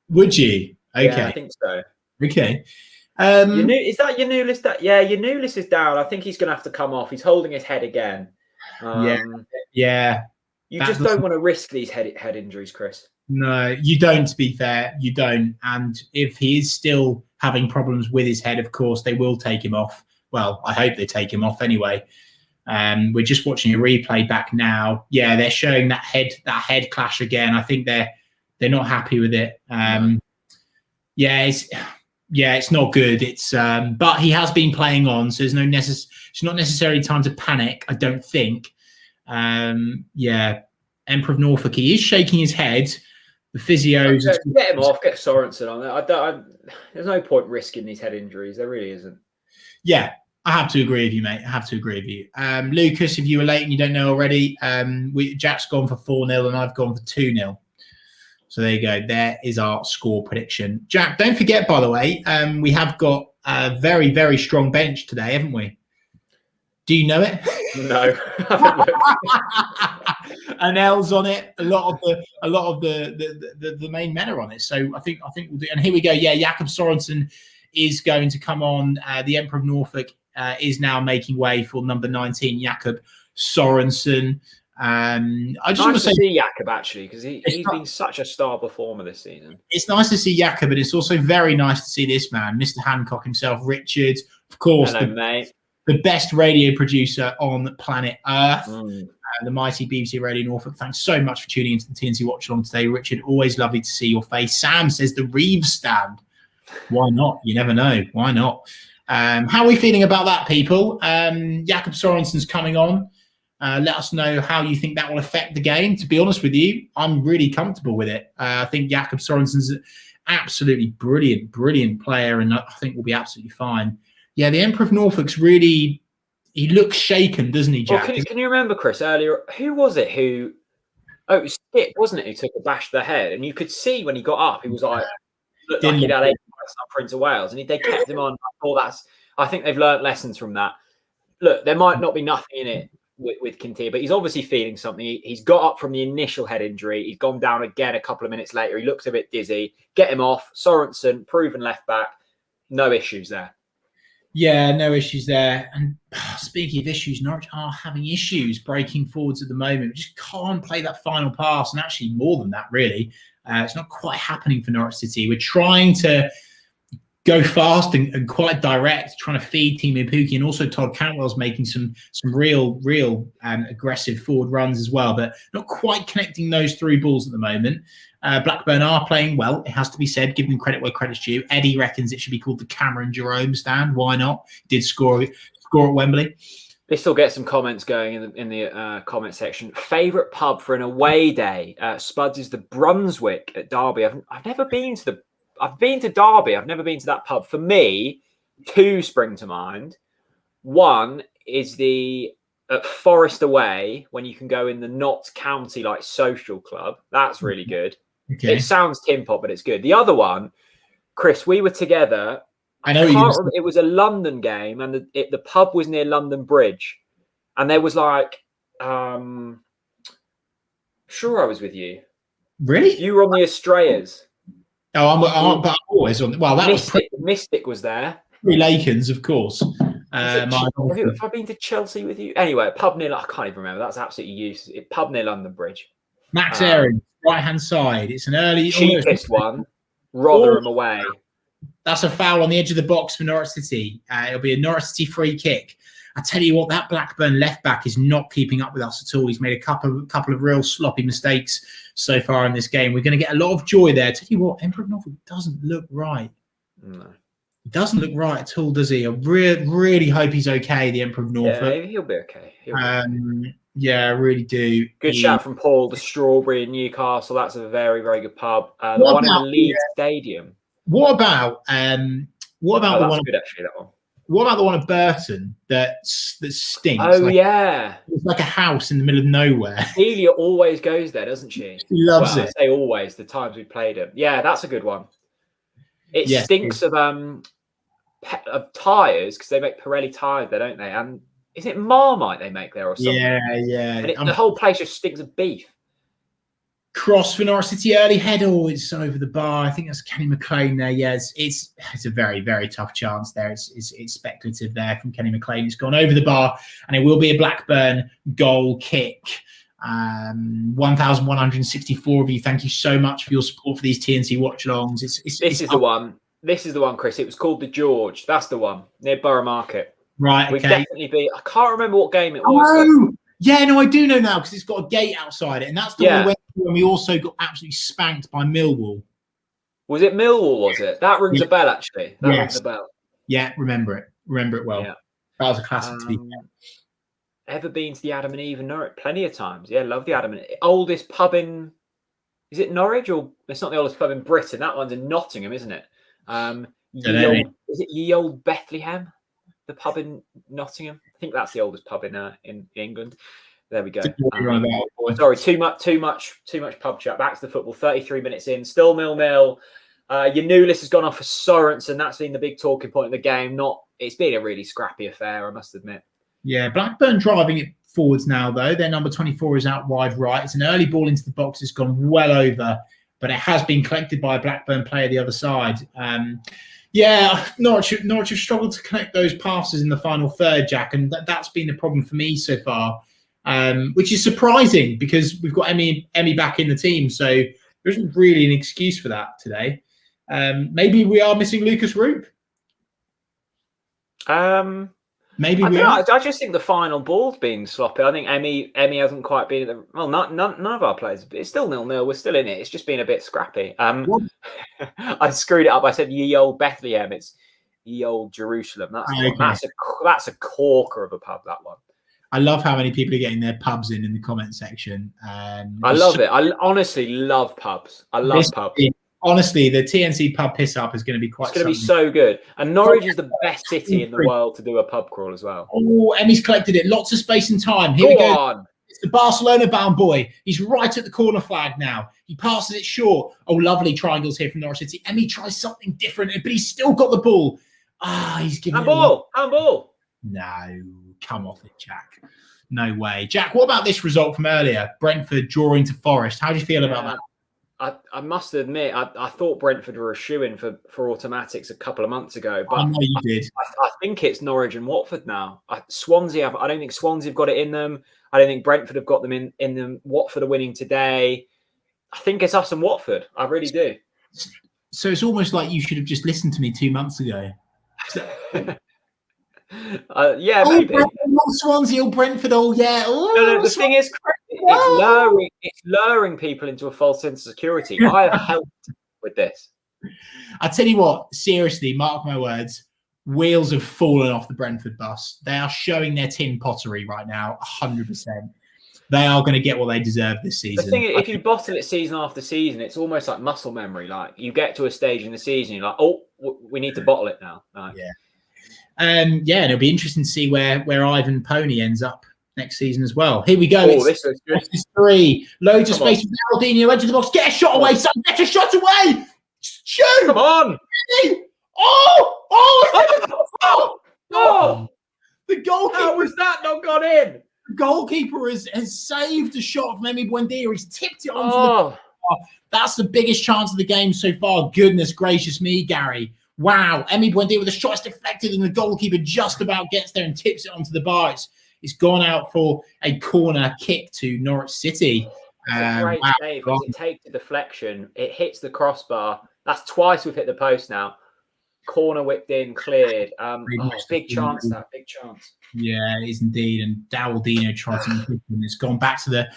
Would you? Okay. Yeah, I think so. Okay. Is that your new list? Yeah, your new list is down. I think he's going to have to come off. He's holding his head again. Yeah. You just don't want to risk these head injuries, Chris. No, you don't, to be fair. You don't. And if he is still having problems with his head, of course, they will take him off. Well, I hope they take him off anyway. We're just watching a replay back now. Yeah, they're showing that head clash again. I think they're not happy with it. It's not good. It's but he has been playing on, so there's it's not necessarily time to panic, I don't think. Emperor of Norfolk, he is shaking his head. The physios get him off, get Sorensen on there. There's no point risking these head injuries. There really isn't. Yeah, I have to agree with you, mate. I have to agree with you. Lucas, if you were late and you don't know already, Jack's gone for 4-0 and I've gone for 2-0. So there you go. There is our score prediction. Jack, don't forget, by the way, we have got a very, very strong bench today, haven't we? Do you know it? No. An L's on it. A lot of the main men are on it. So I think we'll do. And here we go. Yeah, Jakob Sorensen is going to come on. The Emperor of Norfolk is now making way for number 19, Jakob Sorensen. I just want to say see Jakob actually because he's been such a star performer this season. It's nice to see Jakob, but it's also very nice to see this man, Mr. Hancock himself, Richard, of course. Hello, mate. The best radio producer on planet Earth, the mighty BBC Radio Norfolk. Thanks so much for tuning into the TNC Watch Along today, Richard. Always lovely to see your face. Sam says the Reeves stand. Why not? You never know. Why not? How are we feeling about that, people? Jakob Sorensen's coming on. Let us know how you think that will affect the game. To be honest with you, I'm really comfortable with it. I think Jakob Sorensen's an absolutely brilliant player, and I think we'll be absolutely fine. Yeah, the Emperor of Norfolk's really, he looks shaken, doesn't he, Jack? Well, can you remember, Chris, earlier, who was it who, it was Skip, wasn't it, who took a bash to the head? And you could see when he got up, he was like, looked like he'd had 8 months up Prince of Wales, and they kept him on. I think they've learnt lessons from that. Look, there might not be nothing in it with Kintier, but he's obviously feeling something. He's got up from the initial head injury. He's gone down again a couple of minutes later. He looks a bit dizzy. Get him off. Sorensen, proven left back. No issues there. Yeah, no issues there. And speaking of issues, Norwich are having issues breaking forwards at the moment. We just can't play that final pass, and actually more than that, really. It's not quite happening for Norwich City. We're trying to go fast and quite direct, trying to feed Teemu Pukki, and also Todd Cantwell's making some real aggressive forward runs as well, but not quite connecting those through balls at the moment. Blackburn are playing well, it has to be said, give them credit where credit's due. Eddie reckons it should be called the Cameron Jerome stand. Why not? Did score at Wembley. This will get some comments going in the comment section. Favourite pub for an away day? Spuds is the Brunswick at Derby. I've never been to the. I've been to Derby. I've never been to that pub. For me, 2 spring to mind. One is the at Forest Away, when you can go in the Notts County social club. That's really good. Okay. It sounds tin pot, but it's good. The other one, Chris, we were together. I know It was a London game, and the pub was near London Bridge, and there was sure I was with you. Really? You were on the Estrellas. Oh, but I'm always on. Well, that Mystic was there. Lakens, of course. Have I been to Chelsea with you? Anyway, pub near. I can't even remember. That's absolutely useless. Pub near London Bridge. Max Aaron, right hand side. It's an early cheapest one. Rotherham away. That's a foul on the edge of the box for Norwich City. It'll be a Norwich City free kick. I tell you what, that Blackburn left back is not keeping up with us at all. He's made a couple of real sloppy mistakes so far in this game. We're going to get a lot of joy there. Tell you what, Emperor of Norfolk doesn't look right. No. He doesn't look right at all, does he? I really hope he's okay, the Emperor of Norfolk. Yeah, he'll be okay. Yeah, I really do. Good shout from Paul. The Strawberry in Newcastle. That's a very, very good pub. The one in the Leeds Stadium. What about the one? Good, actually, that one. What about the one at Burton that stinks? Oh, yeah. It's like a house in the middle of nowhere. Celia always goes there, doesn't she? She loves it. I say always, the times we played it. Yeah, that's a good one. It stinks of tyres, because they make Pirelli tyres there, don't they? And is it Marmite they make there or something? Yeah. And the whole place just stinks of beef. Cross for Norwich City, early head. Oh, it's over the bar. I think that's Kenny McLean there. Yeah, it's a very, very tough chance there. It's speculative there from Kenny McLean. It's gone over the bar, and it will be a Blackburn goal kick. 1,164 of you. Thank you so much for your support for these TNC watch-alongs. This is the one. This is the one, Chris. It was called the George. That's the one near Borough Market. Right. We've definitely been. I can't remember what game it was. Oh, yeah, no, I do know now because it's got a gate outside it, and that's the one we went through when we also got absolutely spanked by Millwall. Was it Millwall? Was it? That rings a bell, actually. That rings a bell. Yeah, remember it well. Yeah. That was a classic to be fair. Ever been to the Adam and Eve in Norwich? Plenty of times. Yeah, love the Adam and Eve. Oldest pub in, is it Norwich, or it's not the oldest pub in Britain? That one's in Nottingham, isn't it? Is it Ye Old Bethlehem? The pub in Nottingham. I think that's the oldest pub in England. There we go. Sorry, too much pub chat. Back to the football. 33 minutes in, still 0-0. Yanulis has gone off for Sorensen. That's been the big talking point of the game. It's been a really scrappy affair, I must admit. Yeah, Blackburn driving it forwards now, though. Their number 24 is out wide right. It's an early ball into the box. It's gone well over, but it has been collected by a Blackburn player the other side. Norwich have struggled to connect those passes in the final third, Jack, and that's been the problem for me so far, which is surprising because we've got Emmy back in the team, so there isn't really an excuse for that today. Maybe we are missing Lucas Roop. Maybe I just think the final ball's been sloppy. I think Emmy hasn't quite been at the none of our players. It's still 0-0. We're still in it. It's just been a bit scrappy. I screwed it up. I said Ye Old Bethlehem. It's Ye Old Jerusalem. That's the Okay. one. That's a corker of a pub, that one. I love how many people are getting their pubs in the comment section. I love it. I honestly love pubs. I love pubs. Honestly, the TNC pub piss up is going to be quite. It's going to be so good. And Norwich is the best city in the world to do a pub crawl as well. Oh, Emmy's collected it. Lots of space and time. Here we go. It's the Barcelona-bound boy. He's right at the corner flag now. He passes it short. Oh, lovely triangles here from Norwich City. Emmy tries something different, but he's still got the ball. He's giving handball. No, come off it, Jack. No way. Jack, what about this result from earlier? Brentford drawing to Forest. How do you feel about that? I must admit, I thought Brentford were a shoo-in for automatics a couple of months ago. But I know you did. I think it's Norwich and Watford now. Swansea, I don't think Swansea have got it in them. I don't think Brentford have got them in them. Watford are winning today. I think it's us and Watford. I really do. So it's almost like you should have just listened to me 2 months ago. Yeah, maybe. Swansea, Brentford, yeah. No, the thing is, it's luring people into a false sense of security. I have helped with this. I tell you what, seriously, mark my words, wheels have fallen off the Brentford bus. They are showing their tin pottery right now, 100%. They are going to get what they deserve this season. The thing is, if you bottle it season after season, it's almost like muscle memory. Like, you get to a stage in the season, you're like, oh, we need to bottle it now. Yeah. And it'll be interesting to see where Ivan Pony ends up next season as well. Here we go. This is good. It's 3. Loads of space for Geraldinho. Edge of the box. Get a shot away, son. Get a shot away. Shoot. Come on. Oh! The goalkeeper. How was that not gone in? The goalkeeper has saved a shot from Emi Buendia. He's tipped it onto the bar. That's the biggest chance of the game so far. Goodness gracious me, Gary. Wow. Emi Buendia with a shot is deflected and the goalkeeper just about gets there and tips it onto the bar. It's gone out for a corner kick to Norwich City. It's a great save because it takes the deflection. It hits the crossbar. That's twice we've hit the post now. Corner whipped in, cleared. Big chance. Yeah, it is indeed. And Geraldinho tries to hit him. It's gone back to the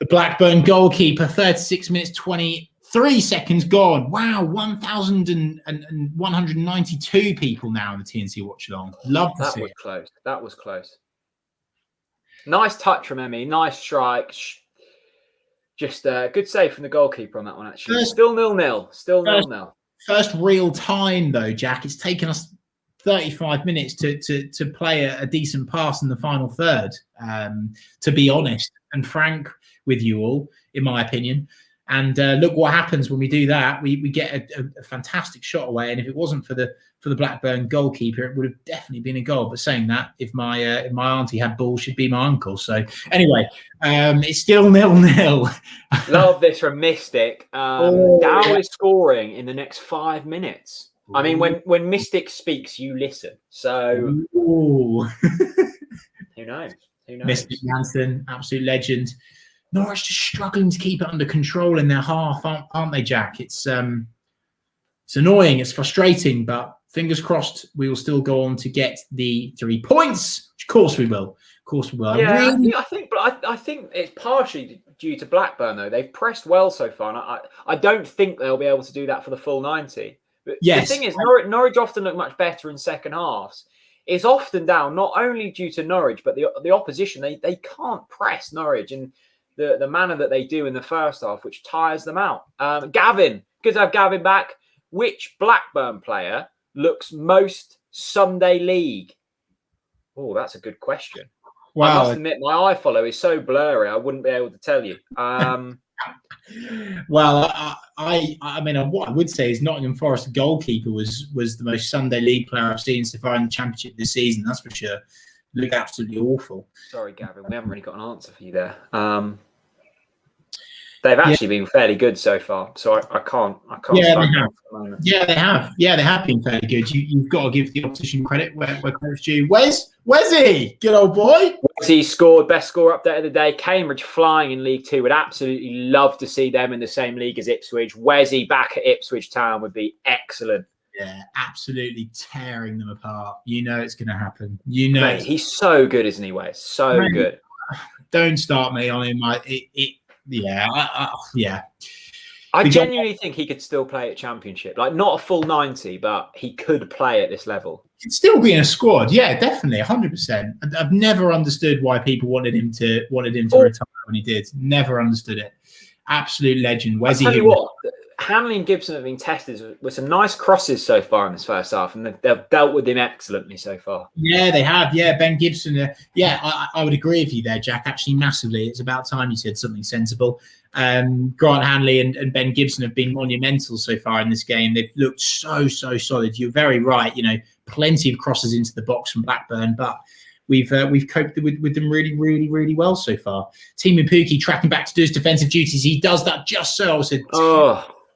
Blackburn goalkeeper. 36 minutes, 23 seconds gone. Wow, 1,192 people now in the TNC Watchalong. Love to see it. That was close. Nice touch from Emmy. Nice strike. Just a good save from the goalkeeper on that one, actually. Still 0-0. Still 0-0. First real time, though, Jack. It's taken us 35 minutes to play a decent pass in the final third, to be honest and frank with you all, in my opinion. And look what happens when we do that. We get a fantastic shot away. And if it wasn't for the Blackburn goalkeeper, it would have definitely been a goal. But saying that, if my auntie had balls, she'd be my uncle. So anyway, it's still 0-0. Love this from Mystic. Dow is scoring in the next 5 minutes. I mean, when Mystic speaks, you listen. So who knows? Mystic Jansen, absolute legend. Norwich just struggling to keep it under control in their half, aren't they, Jack? It's annoying, it's frustrating, but fingers crossed we will still go on to get the 3 points. Of course we will. Yeah, I think it's partially due to Blackburn though. They've pressed well so far, and I don't think they'll be able to do that for the full 90. But yes. The thing is, Norwich often look much better in second halves. It's often down not only due to Norwich, but the opposition. They can't press Norwich and the manner that they do in the first half, which tires them out. Gavin, good to have Gavin back. Which Blackburn player looks most Sunday League? Oh, that's a good question. Wow. I must admit, my iFollow is so blurry, I wouldn't be able to tell you. Well, I mean, what I would say is Nottingham Forest goalkeeper was the most Sunday League player I've seen so far in the Championship this season. That's for sure. Look absolutely awful. Sorry, Gavin, we haven't really got an answer for you there. They've actually been fairly good so far, so I can't. Yeah, they have. They have been fairly good. You've got to give the opposition credit where credit's due. Where's he? Good old boy. He scored, best score update of the day. Cambridge flying in League Two. Would absolutely love to see them in the same league as Ipswich. Wesley back at Ipswich Town would be excellent. Yeah, absolutely tearing them apart. You know it's going to happen. Mate, he's so good, isn't he, Wes? So good. Don't start me on him. Yeah. I genuinely think he could still play at Championship. Like, not a full 90, but he could play at this level. He'd still be in a squad. Yeah, definitely, 100%. I've never understood why people wanted him to retire when he did. Never understood it. Absolute legend. I'll tell you what, Hanley and Gibson have been tested with some nice crosses so far in this first half, and they've dealt with him excellently so far. Yeah, they have. Yeah, Ben Gibson. I would agree with you there, Jack, actually massively. It's about time you said something sensible. Grant Hanley and Ben Gibson have been monumental so far in this game. They've looked so solid. You're very right. Plenty of crosses into the box from Blackburn, but we've coped with them really well so far. Timu Pukki tracking back to do his defensive duties. He does that just so.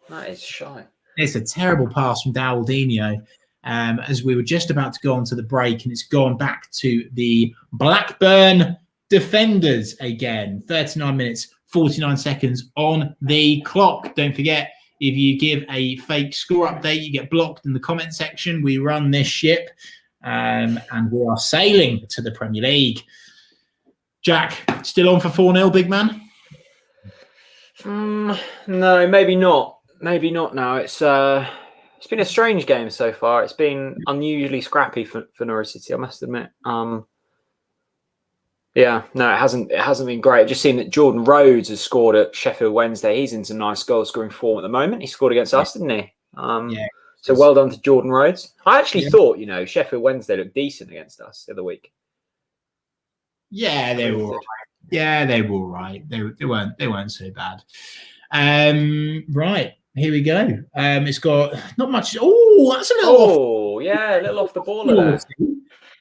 That is shy. It's a terrible pass from Dowaldinho as we were just about to go on to the break, and it's gone back to the Blackburn defenders again. 39 minutes, 49 seconds on the clock. Don't forget, if you give a fake score update, you get blocked in the comment section. We run this ship and we are sailing to the Premier League. Jack, still on for 4-0, big man? No, maybe not. Maybe not now. It's been a strange game so far. It's been unusually scrappy for Norwich City, I must admit. Yeah, no, it hasn't been great. I've just seen that Jordan Rhodes has scored at Sheffield Wednesday. He's in some nice goal scoring form at the moment. He scored against us, didn't he? So well done to Jordan Rhodes. I actually thought, Sheffield Wednesday looked decent against us the other week. Yeah, they were all right. Yeah, they were all right. They weren't so bad. Right. Here we go. It's got not much. Oh, that's a little off. Yeah, a little off the ball there.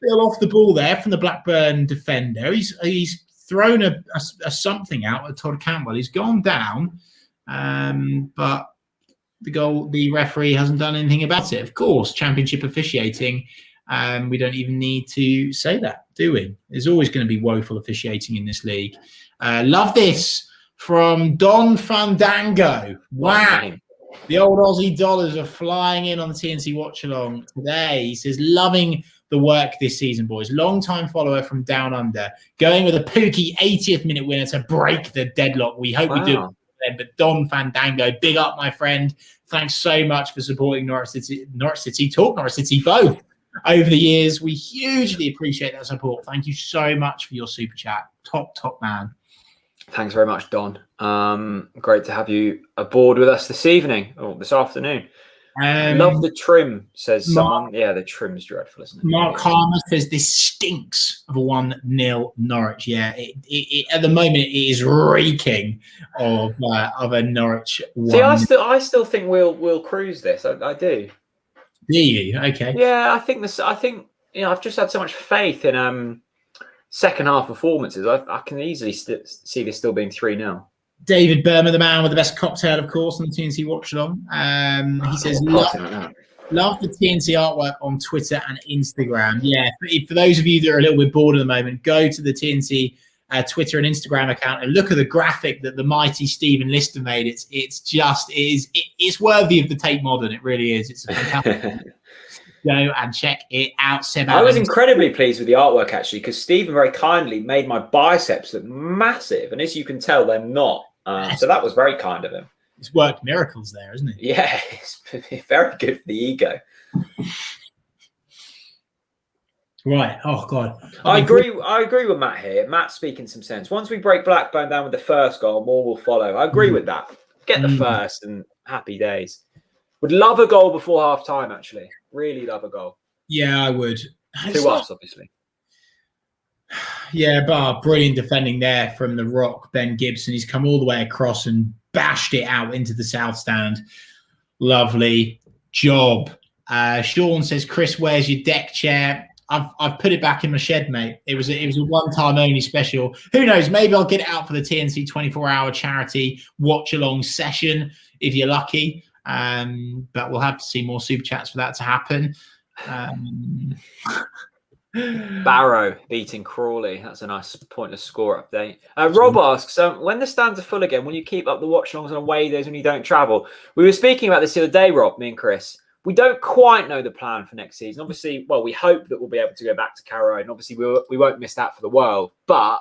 Little off the ball there from the Blackburn defender. He's thrown a something out at Todd Campbell. He's gone down, but the referee hasn't done anything about it. Of course, Championship officiating. We don't even need to say that, do we? There's always going to be woeful officiating in this league. Love this. From Don Fandango. Wow. The old Aussie dollars are flying in on the TNC Watchalong today. He says, loving the work this season, boys. Long-time follower from Down Under. Going with a Pukki 80th minute winner to break the deadlock. We hope we do. But Don Fandango, big up, my friend. Thanks so much for supporting Norwich City, Talk Norwich City both over the years. We hugely appreciate that support. Thank you so much for your super chat. Top man. Thanks very much, Don. Great to have you aboard with us this evening or this afternoon. Love the trim, says someone. Yeah, the trim's dreadful, isn't it? Mark Harmer says this stinks of a 1-0 Norwich. Yeah, it at the moment it is reeking of a Norwich 1. See, I still think we'll cruise this. I do. Do you? Okay. Yeah, I think I've just had so much faith in second half performances. I can easily see this still being 3-0. David Burma, the man with the best cocktail, of course, on the TNC Watchalong. He says, love the TNC artwork on Twitter and Instagram. Yeah, for those of you that are a little bit bored at the moment, go to the TNC Twitter and Instagram account and look at the graphic that the mighty Stephen Lister made. It's worthy of the Tate Modern. It really is. It's a fantastic. Go and check it out. I was incredibly pleased with the artwork, actually, because Stephen very kindly made my biceps look massive. And as you can tell, they're not. So that was very kind of him. He's worked miracles there, isn't he? Yeah, it's very good for the ego. Right. Oh, God. I agree with Matt here. Matt's speaking some sense. Once we break Blackburn down with the first goal, more will follow. I agree with that. Get the first and happy days. Would love a goal before half time, actually. Really love a goal. Yeah, I would. To us, obviously. Yeah, but brilliant defending there from the Rock, Ben Gibson. He's come all the way across and bashed it out into the south stand. Lovely job. Sean says, Chris, where's your deck chair? I've put it back in my shed, mate. It was a one-time only special. Who knows? Maybe I'll get it out for the TNC 24-hour charity watch-along session if you're lucky. But we'll have to see more super chats for that to happen. Barrow beating Crawley. That's a nice pointless score update. Rob asks, when the stands are full again, will you keep up the watch-alongs on away days when you don't travel? We were speaking about this the other day, Rob, me and Chris. We don't quite know the plan for next season. Obviously, well, we hope that we'll be able to go back to Carrow Road, and obviously we won't miss that for the world. But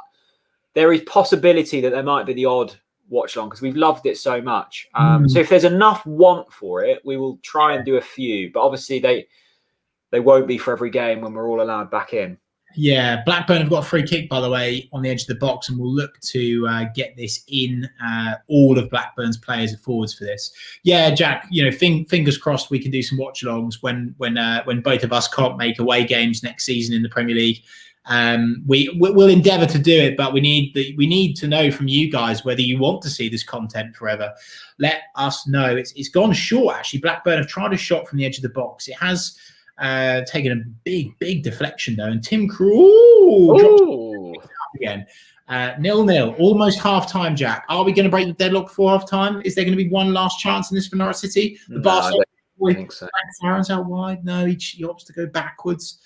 there is possibility that there might be the odd Watchalong because we've loved it so much. So if there's enough want for it, we will try and do a few. But obviously they won't be for every game when we're all allowed back in. Yeah, Blackburn have got a free kick, by the way, on the edge of the box, and we'll look to get this in. All of Blackburn's players are forwards for this. Yeah, Jack, fingers crossed we can do some watch-alongs when both of us can't make away games next season in the Premier League. We'll endeavour to do it, but we need to know from you guys whether you want to see this content forever. Let us know. It's gone short, actually. Blackburn have tried a shot from the edge of the box. It has taken a big deflection though, and Tim Krul drops again. 0-0, almost half time. Jack, are we going to break the deadlock before half time? Is there going to be one last chance in this for Norwich City? The Barca think so. Aaron's out wide. No, he opts to go backwards.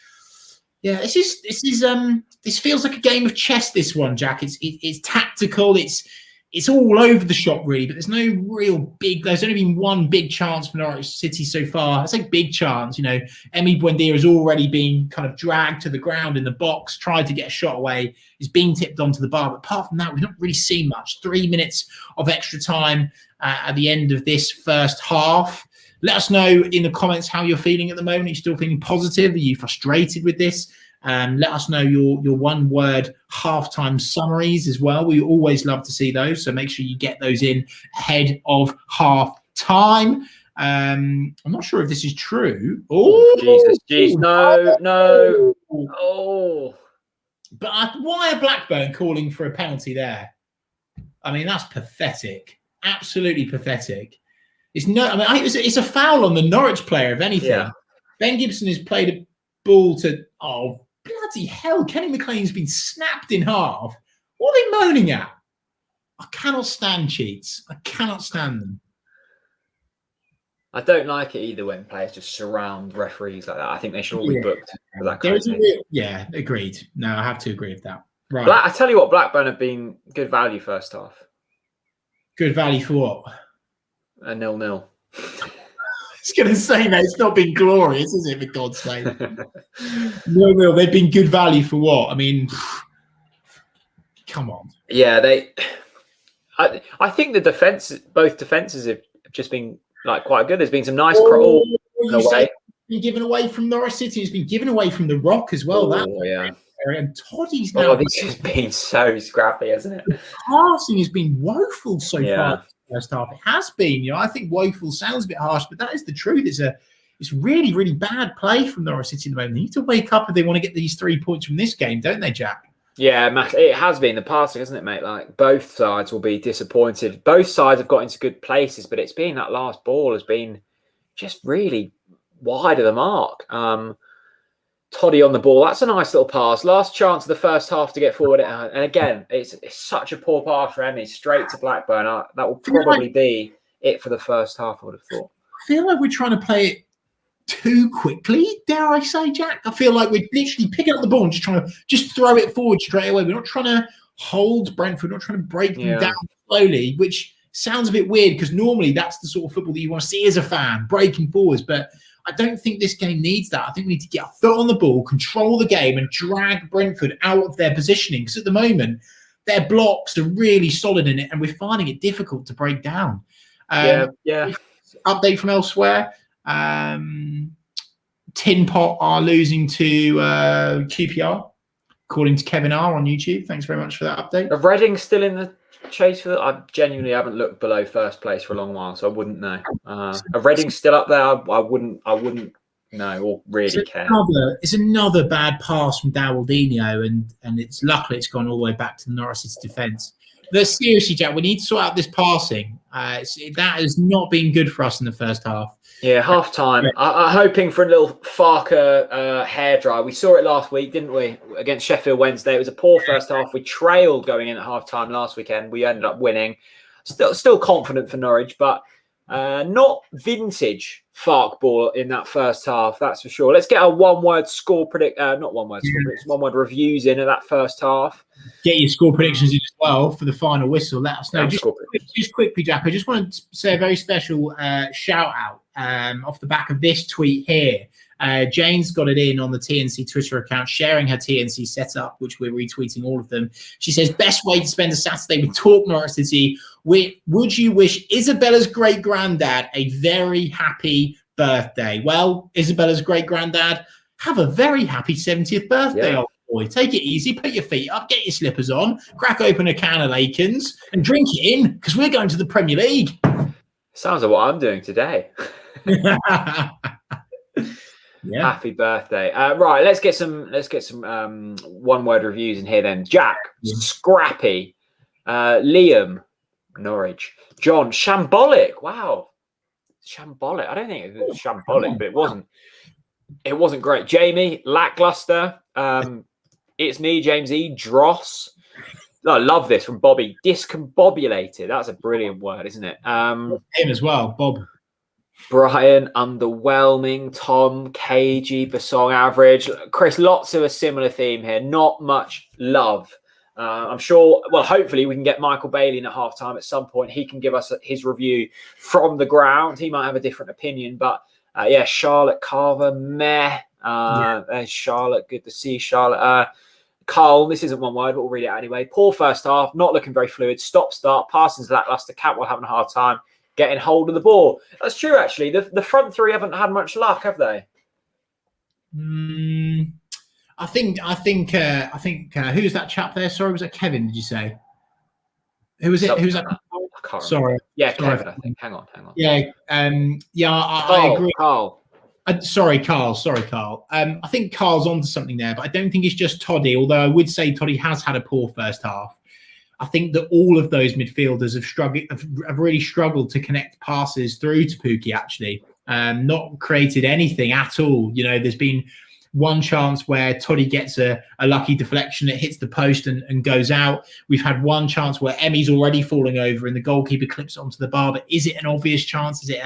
Yeah, this feels like a game of chess. This one, Jack. It's tactical. It's all over the shop, really, but there's no real big. There's only been one big chance for Norwich City so far. I say big chance. Emi Buendia has already been kind of dragged to the ground in the box, tried to get a shot away, is being tipped onto the bar. But apart from that, we've not really seen much. 3 minutes of extra time at the end of this first half. Let us know in the comments how you're feeling at the moment. Are you still feeling positive? Are you frustrated with this? Let us know your one-word halftime summaries as well. We always love to see those, so make sure you get those in ahead of half-time. I'm not sure if this is true. Oh, Jesus, no. Oh. But why are Blackburn calling for a penalty there? I mean, that's pathetic. Absolutely pathetic. It's a foul on the Norwich player, if anything. Yeah. Ben Gibson has played a ball to... Oh, bloody hell. Kenny McLean's been snapped in half. What are they moaning at? I cannot stand cheats. I cannot stand them. I don't like it either when players just surround referees like that. I think they should all be booked for that kind of thing. Yeah, agreed. No, I have to agree with that. Right. I tell you what, Blackburn have been good value first half. Good value for what? A 0-0. I was going to say that it's not been glorious, is it, for God's sake? 0-0. They've been good value for what? I mean, come on. Yeah, I think both defences have just been quite good. There's been some nice crawl away. Been given away from Norwich City. It's been given away from the Rock as well. And Toddy's now. Oh, this has been so scrappy, hasn't it? The passing has been woeful so far. First half, it has been. I think woeful sounds a bit harsh, but that is the truth. It's really, really bad play from Norwich City at the moment. They need to wake up if they want to get these 3 points from this game, don't they, Jack? Yeah, it has been the passing, hasn't it, mate? Both sides will be disappointed. Both sides have got into good places, but it's been that last ball has been just really wide of the mark. Toddy on the ball. That's a nice little pass. Last chance of the first half to get forward. And again, it's such a poor pass for Emmy, straight to Blackburn. That will probably be it for the first half, I would have thought. I feel like we're trying to play it too quickly, dare I say, Jack. I feel like we're literally picking up the ball and just trying to throw it forward straight away. We're not trying to hold Brentford. We're not trying to break them down slowly, which sounds a bit weird because normally that's the sort of football that you want to see as a fan, breaking forwards. But I don't think this game needs that. I think we need to get a foot on the ball, control the game, and drag Brentford out of their positioning. Because at the moment, their blocks are really solid in it, and we're finding it difficult to break down. Update from elsewhere. Tin Pot are losing to QPR, according to Kevin R on YouTube. Thanks very much for that update. Are Reading still in the chase for that? I genuinely haven't looked below first place for a long while, so I wouldn't know. Are Reading still up there? I wouldn't know or really care. It's another bad pass from Dawaldinho, and it's luckily it's gone all the way back to the Norwich City defence. But seriously, Jack, we need to sort out this passing. That has not been good for us in the first half. Yeah, half time. I'm hoping for a little Farker hair dry. We saw it last week, didn't we? Against Sheffield Wednesday. It was a poor first half. We trailed going in at half time last weekend. We ended up winning. Still confident for Norwich, but not vintage Fark ball in that first half, that's for sure. Let's get a one-word score one-word reviews in of that first half. Get your score predictions in as well for the final whistle. Let us know. Just quickly, Jack, I just want to say a very special shout out off the back of this tweet here. Jane's got it in on the TNC Twitter account, sharing her TNC setup, which we're retweeting all of them. She says, best way to spend a Saturday with TalkNorwichCity Would you wish Isabella's great-granddad a very happy birthday? Well, Isabella's great-granddad, have a very happy 70th birthday, old boy. Take it easy, put your feet up, get your slippers on, crack open a can of Lakens and drink it in, because we're going to the Premier League. Sounds like what I'm doing today. Yeah. Happy birthday. Right, let's get some one-word reviews in here then. Jack, Scrappy, Liam, Norwich, John, Shambolic. Wow. Shambolic. I don't think it was shambolic, but it wasn't great. Jamie, lackluster. It's me, James E. Dross. I love this from Bobby. Discombobulated. That's a brilliant word, isn't it? Him as well, Bob. Brian, underwhelming. Tom, cagey. Basong, average. Chris, lots of a similar theme here. Not much love. I'm sure, well, hopefully we can get Michael Bailey in at halftime at some point. He can give us his review from the ground. He might have a different opinion, but yeah, Charlotte Carver, meh. There's Charlotte. Good to see Charlotte. Carl, this isn't one word, but we'll read it anyway. Poor first half, not looking very fluid. Stop, start. Parsons lackluster. Cantwell having a hard time getting hold of the ball. That's true, actually. The front three haven't had much luck, have they? I think. Who's that chap there? Sorry, was that Kevin? Did you say? Who was it? Who's that? Sorry. Yeah, Kevin. I think. Hang on. Yeah. I agree. Carl. Sorry, Carl. I think Carl's onto something there, but I don't think it's just Toddy. Although I would say Toddy has had a poor first half. I think that all of those midfielders have really struggled to connect passes through to Pukki. Actually, not created anything at all. You know, there's been one chance where Toddy gets a lucky deflection, it hits the post and goes out. We've had one chance where Emmy's already falling over and the goalkeeper clips it onto the bar. But is it an obvious chance? Is it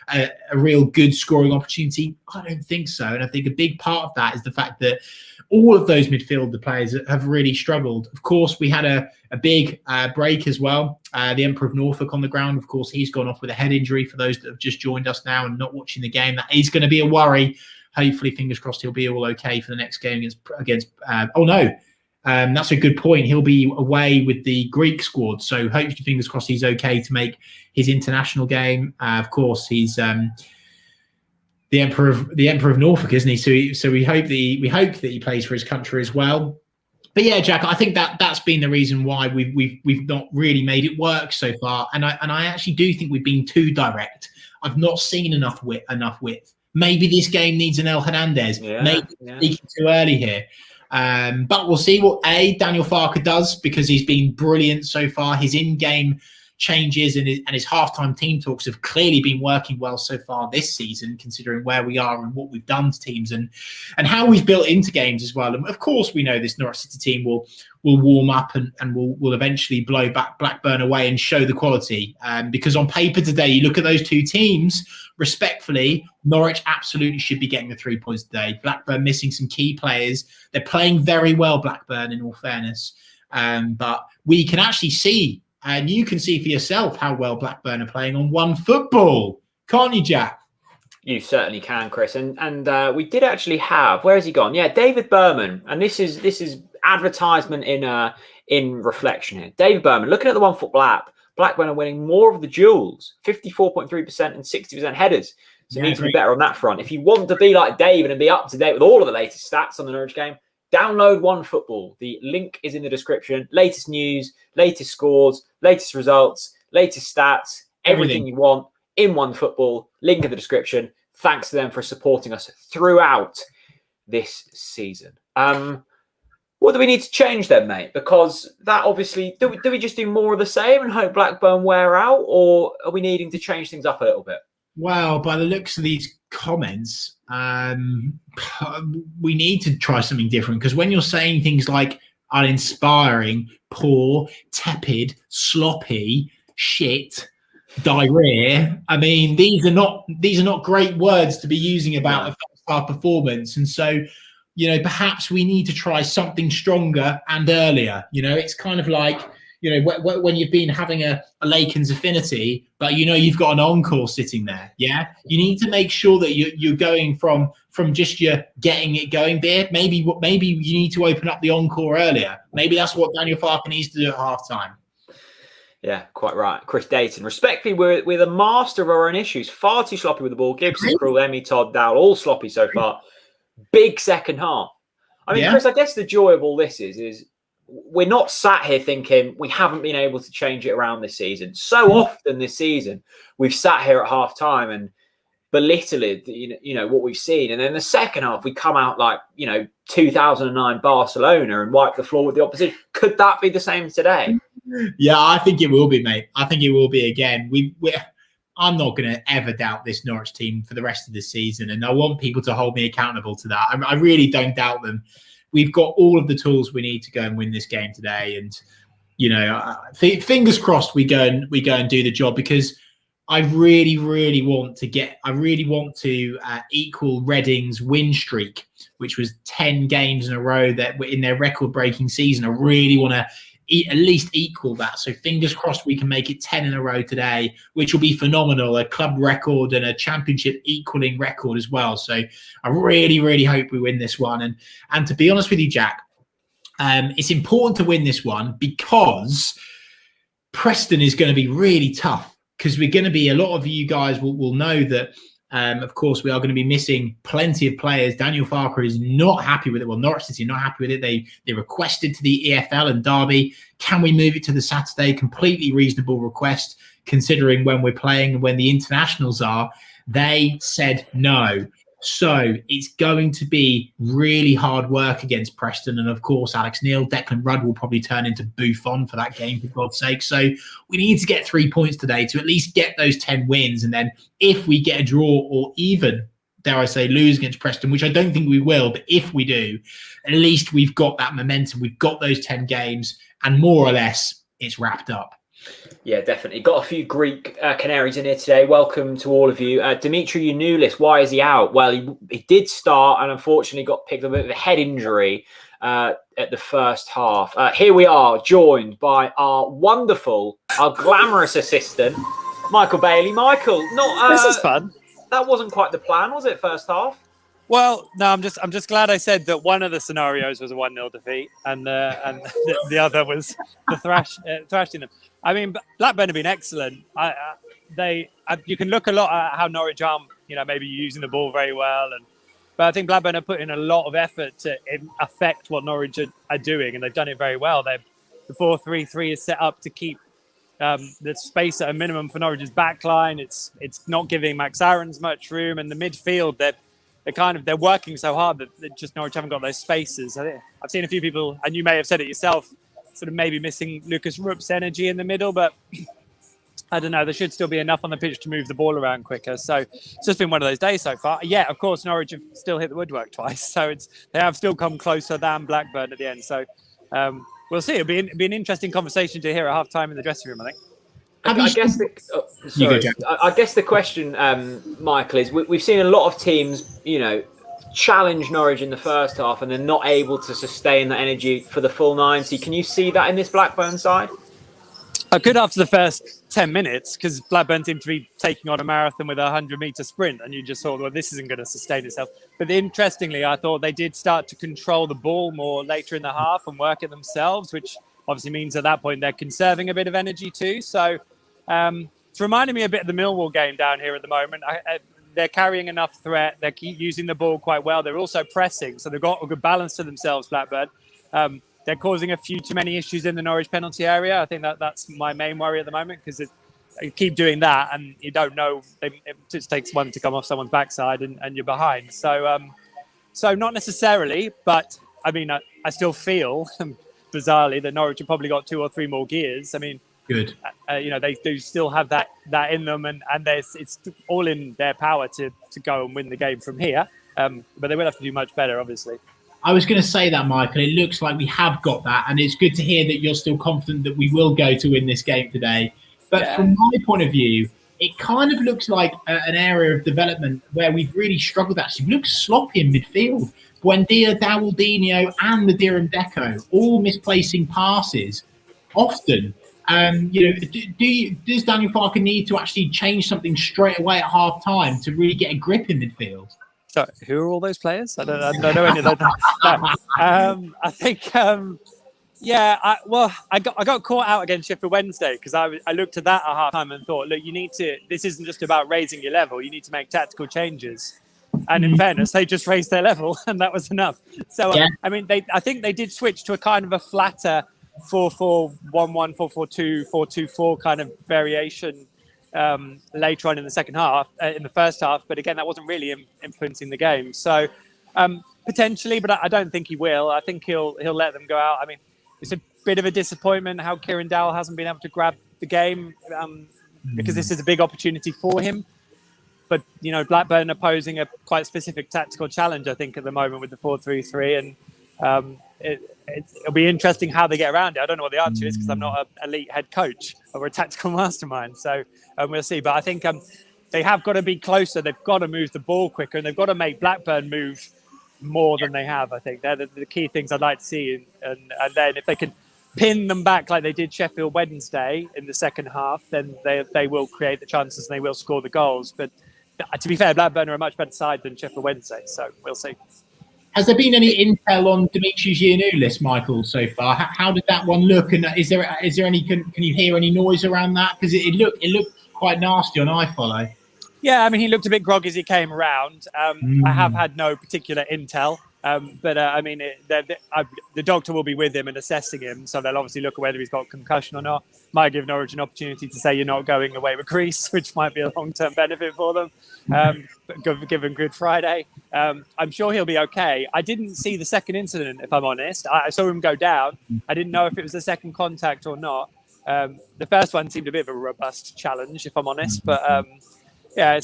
a real good scoring opportunity? I don't think so. And I think a big part of that is the fact that all of those midfielder players have really struggled. Of course, we had a big break as well. The Emperor of Norfolk on the ground. Of course, he's gone off with a head injury for those that have just joined us now and not watching the game. That is going to be a worry. Hopefully, fingers crossed, he'll be all okay for the next game against. That's a good point. He'll be away with the Greek squad, so hopefully, fingers crossed, he's okay to make his international game. Of course, he's the Emperor of Norfolk, isn't he? So we hope that he plays for his country as well. But yeah, Jack, I think that's been the reason why we've not really made it work so far, and I actually do think we've been too direct. I've not seen enough width. Maybe this game needs an El Hernandez. Maybe speaking too early here. But we'll see what Daniel Farker does, because he's been brilliant so far. His in-game changes and his halftime team talks have clearly been working well so far this season, considering where we are and what we've done to teams and how we've built into games as well. And of course, we know this Norwich City team will warm up and will eventually blow back Blackburn away and show the quality. Because on paper today, you look at those two teams, respectfully, Norwich absolutely should be getting the 3 points today. Blackburn missing some key players. They're playing very well, Blackburn, in all fairness. But we can actually see, and you can see for yourself, how well Blackburn are playing on One Football. Can't you, Jack? You certainly can, Chris. And we did actually have, where has he gone? Yeah, David Berman. And this is advertisement in reflection here. David Berman, looking at the One Football app, Blackburn are winning more of the duels, 54.3% and 60% headers. So need to be better on that front. If you want to be like David and be up to date with all of the latest stats on the Norwich game, download One Football. The link is in the description. Latest news, latest scores, latest results, latest stats, everything you want in One Football. Link in the description. Thanks to them for supporting us throughout this season. What do we need to change then, mate? Because that obviously, do we just do more of the same and hope Blackburn wear out, or are we needing to change things up a little bit? Well, by the looks of these comments, we need to try something different, because when you're saying things like uninspiring, poor, tepid, sloppy, shit, diarrhea, I mean, these are not great words to be using about a first-half performance. And so, you know, perhaps we need to try something stronger and earlier. You know, it's kind of like, you know, when you've been having a Lakens affinity, but you know you've got an encore sitting there. Yeah, you need to make sure that you're going from just your getting it going beer. Maybe you need to open up the encore earlier. Maybe that's what Daniel Farker needs to do at halftime. Yeah, quite right. Chris Dayton. Respectfully, we're the master of our own issues. Far too sloppy with the ball. Gibson, Krul, Emmy, Todd, Dowell, all sloppy so far. Big second half. I mean, Chris, I guess the joy of all this is we're not sat here thinking we haven't been able to change it around this season. So often this season, we've sat here at half time and belittled, what we've seen. And then the second half, we come out like, 2009 Barcelona and wipe the floor with the opposition. Could that be the same today? Yeah, I think it will be, mate. I think it will be again. I'm not going to ever doubt this Norwich team for the rest of the season. And I want people to hold me accountable to that. I really don't doubt them. We've got all of the tools we need to go and win this game today. And, fingers crossed we go and do the job, because I really, really want to equal Reading's win streak, which was 10 games in a row that were in their record-breaking season. I really want to at least equal that. So fingers crossed we can make it 10 in a row today, which will be phenomenal. A club record and a championship equaling record as well. So I really, really hope we win this one. And to be honest with you, Jack, it's important to win this one because Preston is going to be really tough. Because we're going to be, a lot of you guys will know that, of course, we are going to be missing plenty of players. Daniel Farker is not happy with it. Well, Norwich City are not happy with it. They requested to the EFL and Derby, can we move it to the Saturday? Completely reasonable request, considering when we're playing and when the internationals are. They said no. So it's going to be really hard work against Preston. And of course, Alex Neil, Declan Rudd will probably turn into Buffon for that game, for God's sake. So we need to get 3 points today to at least get those 10 wins. And then if we get a draw or even, dare I say, lose against Preston, which I don't think we will, but if we do, at least we've got that momentum. We've got those 10 games and more or less it's wrapped up. Yeah, definitely. Got a few Greek Canaries in here today. Welcome to all of you. Dimitri Yanoulis, why is he out? Well, he did start and unfortunately got picked up with a head injury at the first half. Here we are, joined by our glamorous assistant, Michael Bailey. Michael, this is fun. That wasn't quite the plan, was it, first half? Well, no, I'm just glad I said that one of the scenarios was a 1-0 defeat and the other was the thrashing them. I mean, Blackburn have been excellent. You can look a lot at how Norwich are, maybe using the ball very well, but I think Blackburn have put in a lot of effort to affect what Norwich are doing, and they've done it very well. The 4-3-3 is set up to keep the space at a minimum for Norwich's backline. It's not giving Max Aarons much room, and the midfield they're working so hard that just Norwich haven't got those spaces. I've seen a few people, and you may have said it yourself, sort of maybe missing Lucas Rupp's energy in the middle, but I don't know. There should still be enough on the pitch to move the ball around quicker. So it's just been one of those days so far. Yeah, of course, Norwich have still hit the woodwork twice, so they have still come closer than Blackburn at the end. So we'll see. It'll be an interesting conversation to hear at half time in the dressing room, I think. I guess the question, Michael, is we've seen a lot of teams, challenge Norwich in the first half and they're not able to sustain that energy for the full 90. Can you see that in this Blackburn side? I could after the first 10 minutes, because Blackburn seemed to be taking on a marathon with a 100-metre sprint, and you just thought, well, this isn't going to sustain itself. But interestingly, I thought they did start to control the ball more later in the half and work it themselves, which obviously means at that point they're conserving a bit of energy too. So it's reminding me a bit of the Millwall game down here at the moment. They're carrying enough threat. They keep using the ball quite well. They're also pressing, so they've got a good balance to themselves, Blackburn. They're causing a few too many issues in the Norwich penalty area. I think that's my main worry at the moment, because you keep doing that and you don't know. It just takes one to come off someone's backside and you're behind. So not necessarily, but I mean, I still feel bizarrely that Norwich have probably got 2 or 3 more gears. I mean, good. They do still have that in them, and it's all in their power to go and win the game from here. But they will have to do much better, obviously. I was going to say that, Michael. It looks like we have got that, and it's good to hear that you're still confident that we will go to win this game today. But from my point of view, it kind of looks like an area of development where we've really struggled. Actually, we look sloppy in midfield. Buendia, Dawaldinho, and the Dirham Deco all misplacing passes often. Does Daniel Farker need to actually change something straight away at half time to really get a grip in midfield? So, who are all those players? I don't know any of those. No. I think Yeah, I got caught out against Sheffield Wednesday because I looked at that at half time and thought, look, this isn't just about raising your level. You need to make tactical changes. And in fairness, they just raised their level, and that was enough. So, I mean, I think they did switch to a kind of a flatter 4-4-1-1, 4-4-2, 4-2-4 kind of variation later on in the second half, in the first half. But again, that wasn't really influencing the game. So potentially, but I don't think he will. I think he'll let them go out. I mean, it's a bit of a disappointment how Kieran Dowell hasn't been able to grab the game because this is a big opportunity for him. But, Blackburn are posing a quite specific tactical challenge, I think, at the moment with the 4-3-3. And it'll be interesting how they get around it. I don't know what the answer is because I'm not an elite head coach or a tactical mastermind. So we'll see. But I think they have got to be closer. They've got to move the ball quicker and they've got to make Blackburn move more than they have. I think they're the key things I'd like to see. And then if they can pin them back like they did Sheffield Wednesday in the second half, then they will create the chances and they will score the goals. But to be fair, Blackburn are a much better side than Sheffield Wednesday, so we'll see. Has there been any intel on Dimitri's Giannoulis, Michael, so far? How did that one look? And is there any? Can you hear any noise around that? Because it looked quite nasty on iFollow. Yeah, I mean, he looked a bit groggy as he came around. I have had no particular intel, but I mean, the doctor will be with him and assessing him, so they'll obviously look at whether he's got concussion or not. Might give Norwich an opportunity to say you're not going away with Greece, which might be a long-term benefit for them, given Good Friday. I'm sure he'll be okay. I didn't see the second incident, if I'm honest. I saw him go down. I didn't know if it was a second contact or not. The first one seemed a bit of a robust challenge, if I'm honest, but yeah,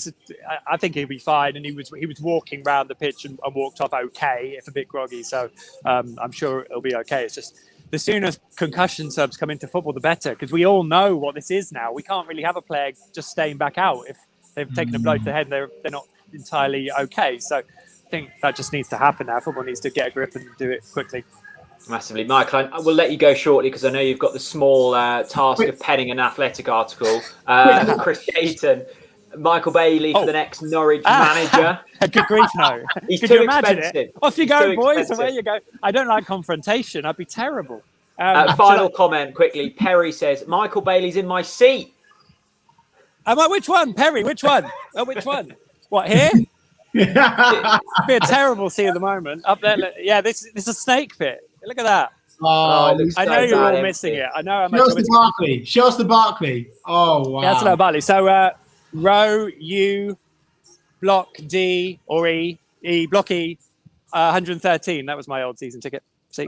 I think he'll be fine. And he was walking around the pitch and walked off okay, if a bit groggy. So I'm sure it'll be okay. It's just the sooner concussion subs come into football, the better, because we all know what this is now. We can't really have a player just staying back out if they've taken a blow to the head and they're not entirely okay. So I think that just needs to happen now. Football needs to get a grip and do it quickly. Massively. Michael, I will let you go shortly because I know you've got the small task of penning an Athletic article. Chris Gayton, Michael Bailey for the next Norwich manager. Good grief, no. He's Could too you imagine expensive. it? Off you go, boys. Away you go. I don't like confrontation. I'd be terrible. Final comment quickly. Perry says, Michael Bailey's in my seat. Which one? Perry, which one? Which one? What, here? It'd be a terrible seat at the moment. Up there. Yeah, this is a snake pit. Look at that. Oh, I know you're all missing it. I know how much. Show us the Barkley. Oh, wow. Yeah, that's a little Barkley. So, row U, block D or E, block E, 113. That was my old season ticket. See,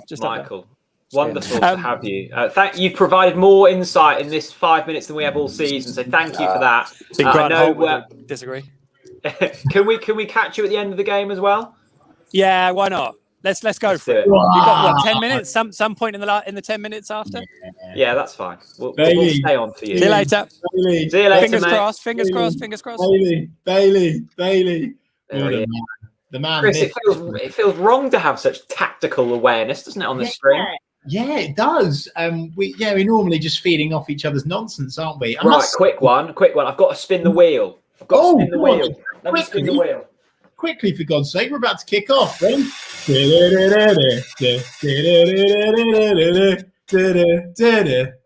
just Michael, wonderful to have you. You've provided more insight in this 5 minutes than we have all season. So thank you for that. I know. Disagree. Can we catch you at the end of the game as well? Yeah, why not? Let's go for it. Wow. You've got what, 10 minutes? Some point in the 10 minutes after? Yeah, that's fine. We'll stay on for you. See you later. Bailey. See you later, fingers mate. Crossed. Fingers crossed. Fingers crossed. Bailey. The man. Chris, it feels wrong to have such tactical awareness, doesn't it, on the stream? Yeah, it does. We're normally just feeding off each other's nonsense, aren't we? Quick one. I've got to spin the wheel. Let me spin the wheel. Quickly, for God's sake, we're about to kick off. Then.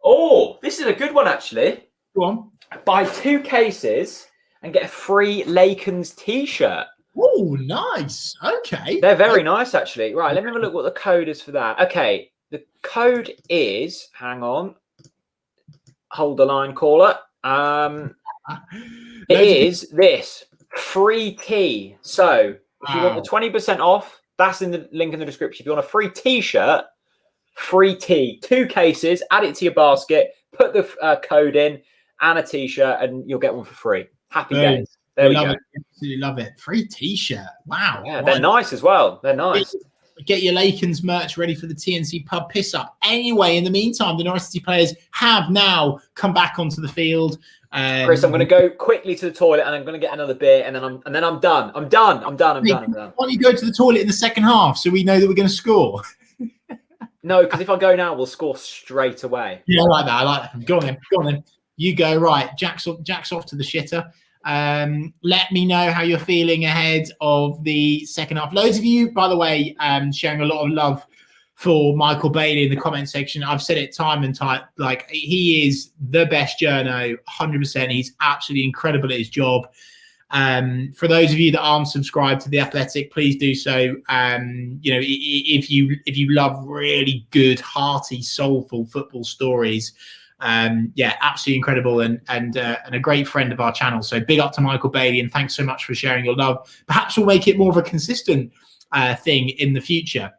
Oh, this is a good one, actually. Go on. Buy 2 cases and get a free Lakens t-shirt. Oh, nice. Okay. They're very nice, actually. Right, let me have a look what the code is for that. Okay, the code is, hang on, hold the line, caller. It is this, free tea. So if you want the 20% off, that's in the link in the description. If you want a free t-shirt, free tea, 2 cases, add it to your basket, put the code in and a t-shirt, and you'll get one for free. Happy days. There we go. Absolutely love it. Free t-shirt. Wow. Yeah, they're nice as well. They're nice. Get your Lakens merch ready for the TNC pub piss up. Anyway, in the meantime, the Norwich City players have now come back onto the field. Chris, I'm going to go quickly to the toilet and I'm going to get another beer and then I'm done. I'm done. Why don't you go to the toilet in the second half so we know that we're going to score? No, because if I go now, we'll score straight away. Yeah, I like that. Go on then. You go. Right, Jack's off to the shitter. Let me know how you're feeling ahead of the second half. Loads of you, by the way, sharing a lot of love for Michael Bailey in the comment section. I've said it time and time. Like, he is the best journo, 100%. He's absolutely incredible at his job. For those of you that aren't subscribed to The Athletic, please do so. You know, if you love really good, hearty, soulful football stories, yeah, absolutely incredible, and a great friend of our channel. So big up to Michael Bailey, and thanks so much for sharing your love. Perhaps we'll make it more of a consistent thing in the future.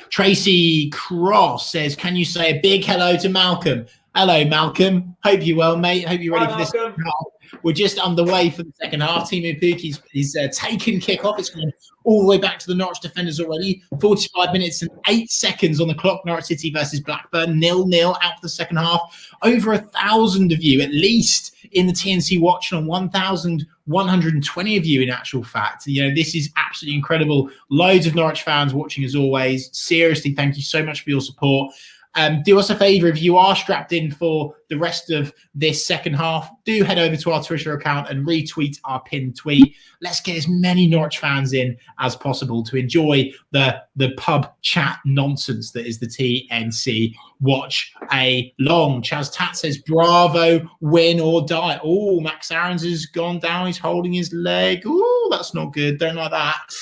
Tracy Cross says, can you say a big hello to Malcolm? Hello, Malcolm. Hope you're well, mate. Hope you're ready for this. We're just underway for the second half. Timu Pukki's taken kick-off. It's gone all the way back to the Norwich defenders already. 45 minutes and 8 seconds on the clock. Norwich City versus Blackburn, 0-0 out for the second half. Over 1,000 of you, at least, in the TNC Watchalong, 1,120 of you in actual fact. You know, this is absolutely incredible. Loads of Norwich fans watching as always. Seriously, thank you so much for your support. Do us a favour, if you are strapped in for the rest of this second half, do head over to our Twitter account and retweet our pinned tweet. Let's get as many Norwich fans in as possible to enjoy the pub chat nonsense that is the TNC Watch Along. Chaz Tat says, bravo, win or die. Oh, Max Aarons has gone down. He's holding his leg. Oh, that's not good. Don't like that.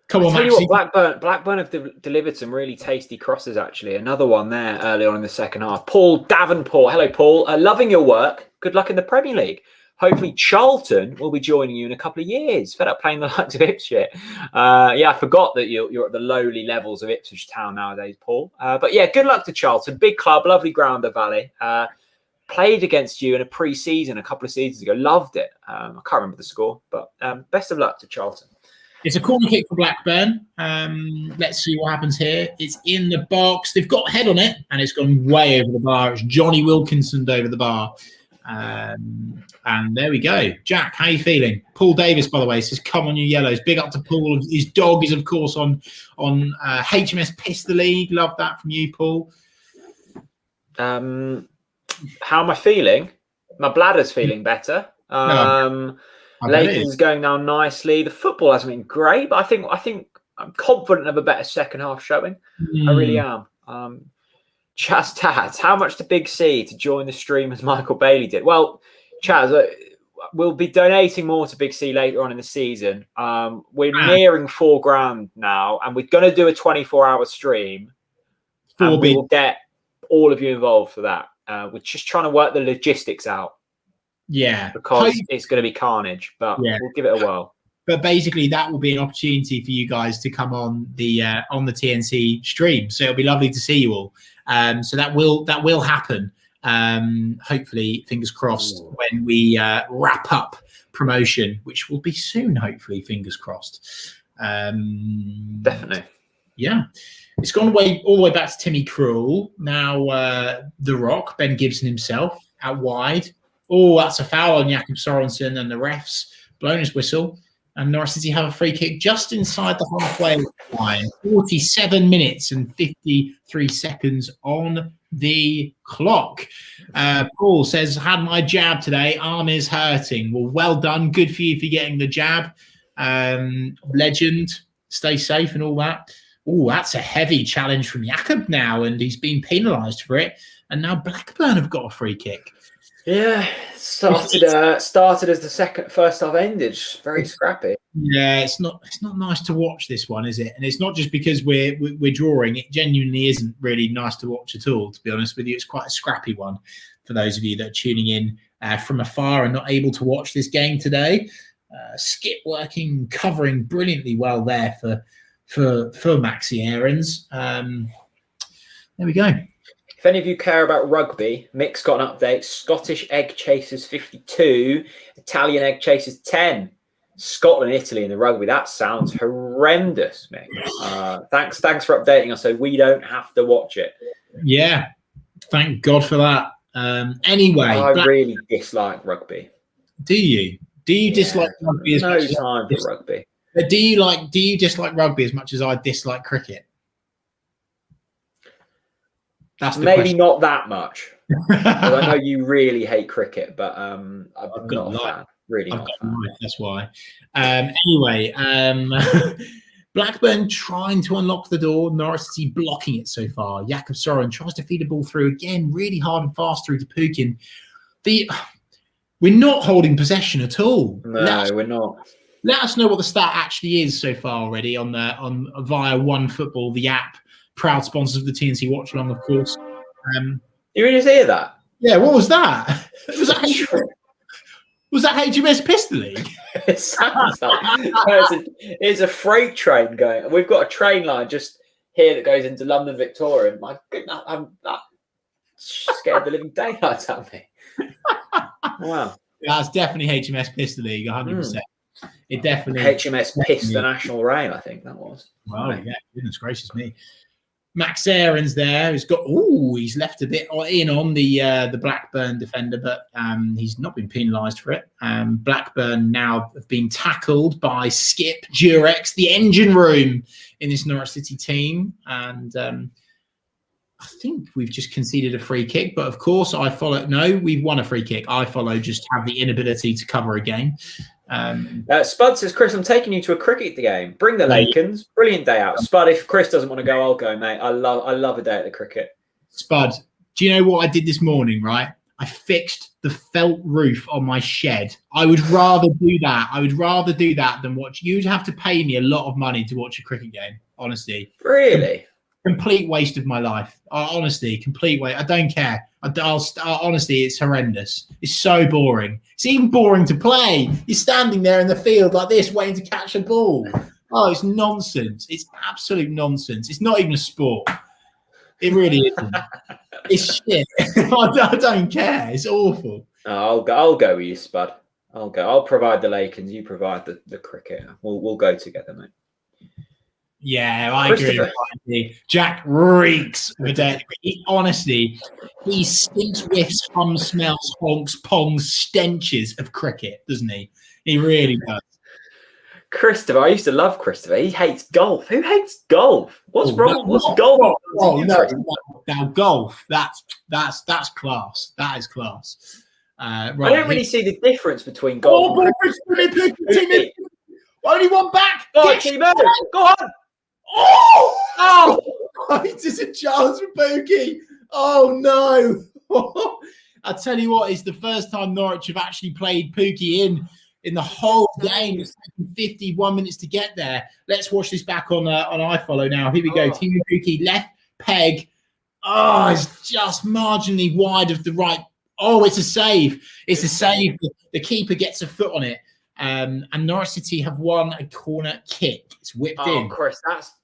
Come on, Tell you what, Blackburn have delivered some really tasty crosses, actually. Another one there early on in the second half. Paul Davenport. Hello, Paul. Loving your work. Good luck in the Premier League. Hopefully Charlton will be joining you in a couple of years. Fed up playing the likes of Ipswich. Yeah, I forgot that you're at the lowly levels of Ipswich Town nowadays, Paul. But yeah, good luck to Charlton. Big club, lovely ground, the Valley. Played against you in a pre-season a couple of seasons ago. Loved it. I can't remember the score, but best of luck to Charlton. It's a corner kick for Blackburn. Let's see what happens here. It's in the box. They've got a head on it, and it's gone way over the bar. It's Johnny Wilkinson over the bar. And there we go. Jack, how are you feeling? Paul Davis, by the way, says, come on, you yellows. Big up to Paul. His dog is, of course, on HMS Piss the League. Love that from you, Paul. How am I feeling? My bladder's feeling better. Laken's going down nicely. The football hasn't been great, but I think I'm confident of a better second half showing. I really am. Chaz Tats, how much to Big C to join the stream as Michael Bailey did? Well, Chaz, we'll be donating more to Big C later on in the season. We're nearing £4,000 now, and we're going to do a 24-hour stream. And we will get all of you involved for that. We're just trying to work the logistics out. Yeah, because it's going to be carnage, but we'll give it a whirl. But basically, that will be an opportunity for you guys to come on the TNC stream. So it'll be lovely to see you all. So that will happen. Hopefully, fingers crossed, when we wrap up promotion, which will be soon. Hopefully, fingers crossed. Definitely. Yeah. It's gone all the way back to Timmy Krul. Now, The Rock, Ben Gibson himself, out wide. Oh, that's a foul on Jakob Sorensen, and the refs blown his whistle. And Norwich City have a free kick just inside the halfway line. 47 minutes and 53 seconds on the clock. Paul says, had my jab today. Arm is hurting. Well done. Good for you for getting the jab. Legend. Stay safe and all that. Oh, that's a heavy challenge from Jakob now, and he's been penalised for it. And now Blackburn have got a free kick. Yeah, started as the first half ended. Very scrappy. Yeah, it's not nice to watch this one, is it? And it's not just because we're drawing. It genuinely isn't really nice to watch at all, to be honest with you. It's quite a scrappy one for those of you that are tuning in from afar and not able to watch this game today. Skip working, covering brilliantly well there for Maxi Aarons. There we go. If any of you care about rugby, Mick's got an update. Scottish Egg Chasers 52, Italian Egg Chasers 10. Scotland, Italy in the rugby. That sounds horrendous, Mick. Thanks for updating us so we don't have to watch it. Yeah, thank God for that. Anyway, I really dislike rugby. Do you? Do you dislike rugby as much? No time for rugby. Do you dislike rugby as much as I dislike cricket? That's the maybe question. Not that much. I know you really hate cricket, but I'm not a fan. Really not a fan. That's why. Anyway, Blackburn trying to unlock the door. Norwich City blocking it so far. Jakob Soren tries to feed the ball through again, really hard and fast through to Pukin. We're not holding possession at all. No, we're not. Let us know what the stat actually is so far already on via OneFootball, the app, proud sponsors of the TNC Watchalong, of course. You really hear that? Yeah, what was that? Was that HMS Pistol League? It sounds like it's a freight train going. We've got a train line just here that goes into London Victoria. My goodness, that scared the living daylights out of me. Wow. That's definitely HMS Pistol League, 100%. It definitely HMS Pissed the National Rail, I think that was. Well, yeah, goodness gracious me. Max Aaron's there. He's left a bit in on the Blackburn defender, but he's not been penalised for it. Blackburn now have been tackled by Skip Durex, the engine room in this Norwich City team, and I think we've just conceded a free kick. But of course, we've won a free kick. I just have the inability to cover a game. Spud says, Chris, I'm taking you to a cricket game. Bring the Lakens. Brilliant day out. Spud, if Chris doesn't want to go, I'll go, mate. I love a day at the cricket. Spud, do you know what I did this morning, right? I fixed the felt roof on my shed. I would rather do that. Than watch. You'd have to pay me a lot of money to watch a cricket game, honestly. Really? Complete waste of my life. Honestly, complete waste. I don't care. Honestly, it's horrendous. It's so boring. It's even boring to play. You're standing there in the field like this, waiting to catch a ball. Oh, it's nonsense. It's absolute nonsense. It's not even a sport. It really isn't. It's shit. I don't care. It's awful. I'll go with you, Spud. I'll go. I'll provide the Lakens. You provide the cricket. We'll go together, mate. Yeah, I agree. Jack reeks of a day. Honestly, he stinks, whiffs, hums, smells, honks, pongs, stenches of cricket, doesn't he? He really does. Christopher, I used to love Christopher. He hates golf. Who hates golf? What's wrong? What's golf? Now golf. That's class. That is class. Right, I don't really see the difference between golf and cricket. Only one back. Go on, Timo. Go on. Oh! There's a chance for Pookie. Oh, no. I tell you what, it's the first time Norwich have actually played Pookie in the whole game. It's taken 51 minutes to get there. Let's watch this back on iFollow now. Here we go. Timo Pookie, left peg. Oh, it's just marginally wide of the right. Oh, it's a save. It's a save. The keeper gets a foot on it. And Norwich City have won a corner kick. It's whipped in. Chris,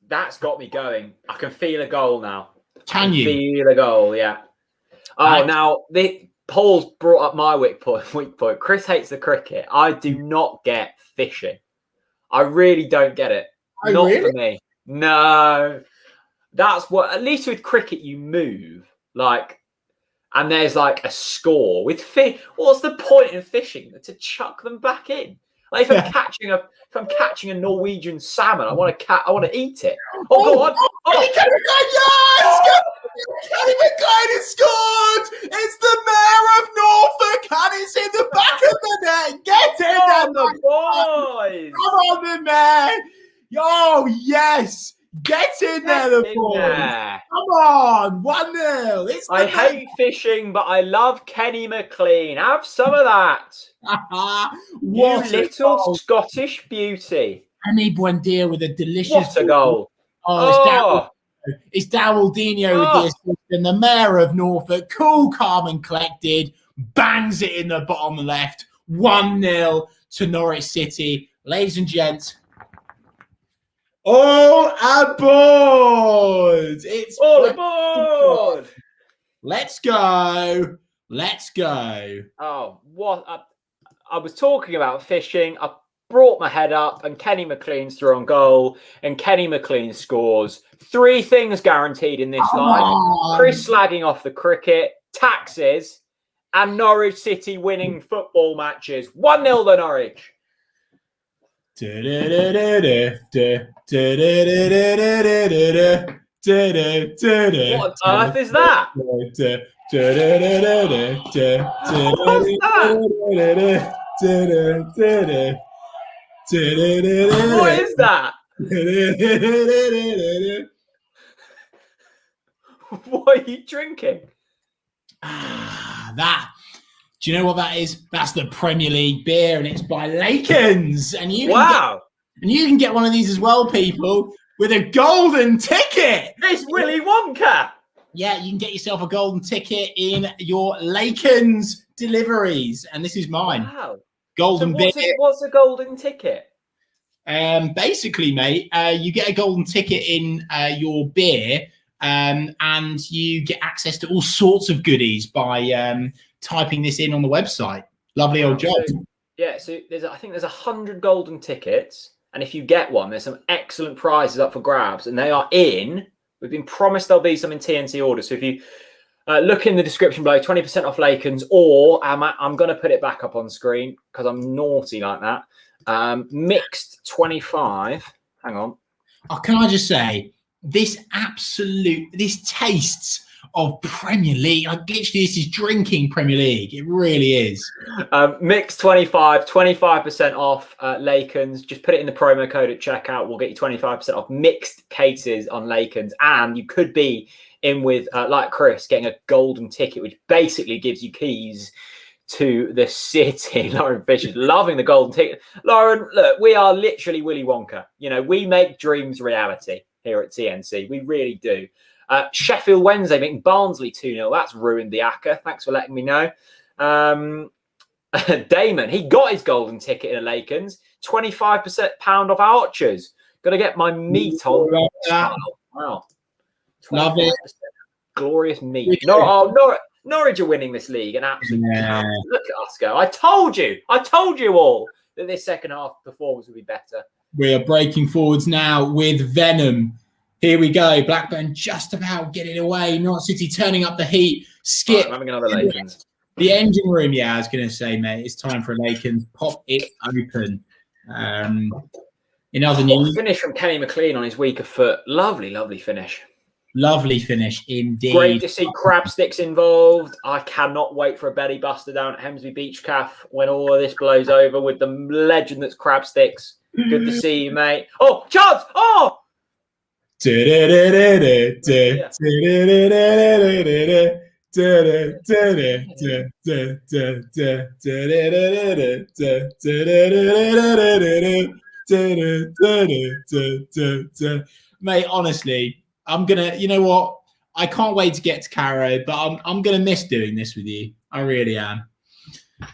that's got me going. I can feel a goal now. Can you feel a goal? Yeah. Now Paul's brought up my weak point. Chris hates the cricket. I do not get fishing. I really don't get it. Not for me. No. That's what. At least with cricket, you move and there's a score. With fish, what's the point in fishing? To chuck them back in. If I'm catching a Norwegian salmon, I want to eat it. Go on! Kenny McLean has scored! It's the mayor of Norfolk, and it's in the back of the net. Get in there, the boys! Come on, the man! Oh yes! Get in there, the boys! Come on, 1-0. I hate fishing, but I love Kenny McLean. Have some of that. You little Scottish beauty. Annie Buendia with a delicious. What a goal! It's Darryl Dino with the assist, and the mayor of Norfolk, cool, calm, and collected, bangs it in the bottom left. 1-0 to Norwich City, ladies and gents. All aboard! It's all aboard! Let's go! Let's go! Oh, what? I was talking about fishing. I brought my head up, and Kenny McLean's through on goal, and Kenny McLean scores. 3 things guaranteed in this line: Chris slagging off the cricket, taxes, and Norwich City winning football matches. 1-0 to Norwich. What on earth is that? What is that? What are you drinking? That. Do you know what that is? That's the Premier League beer, and it's by Lakens. And you can get one of these as well, people, with a golden ticket. It's Willy Wonka. Yeah, you can get yourself a golden ticket in your Lakens deliveries, and this is mine. Wow. Golden beer. What's a golden ticket? Basically, mate, you get a golden ticket in your beer, and you get access to all sorts of goodies by typing this in on the website. Lovely old job. So I think there's 100 golden tickets, and if you get one, there's some excellent prizes up for grabs, and they are in. We've been promised there'll be some in TNT order. So if you look in the description below, 20% off Lakens, or I'm going to put it back up on screen because I'm naughty like that. Mixed 25. Hang on. Oh, can I just say, this tastes of Premier League. Like, literally, this is drinking Premier League. It really is. Mixed 25, 25% off Lakens. Just put it in the promo code at checkout. We'll get you 25% off mixed cases on Lakens. And you could be in with, like Chris, getting a golden ticket, which basically gives you keys to the city. Lauren Fisher's loving the golden ticket. Lauren, look, we are literally Willy Wonka. You know, we make dreams reality here at TNC. We really do. Sheffield Wednesday beating Barnsley 2-0. That's ruined the ACCA. Thanks for letting me know. Damon, he got his golden ticket in a Lakens. 25% off Archers. Got to get my meat on. Wow. Love it. Glorious meat. Norwich are winning this league. An absolute look at us go. I told you all that this second half performance would be better. We are breaking forwards now with Venom. Here we go. Blackburn just about getting away. Norwich City turning up the heat. Skip. I'm having another Lakens. The engine room. Yeah, I was going to say, mate, it's time for a Lakens. Pop it open. In other news, finish from Kenny McLean on his weaker foot. Lovely, lovely finish. Lovely finish indeed. Great to see crab sticks involved. I cannot wait for a belly buster down at Hemsby Beach Calf when all of this blows over with the legend that's crab sticks. Good to see you, mate. Oh, chance! Oh! Mate, honestly, I'm gonna. You know what? I can't wait to get to Caro, but I'm gonna miss doing this with you. I really am.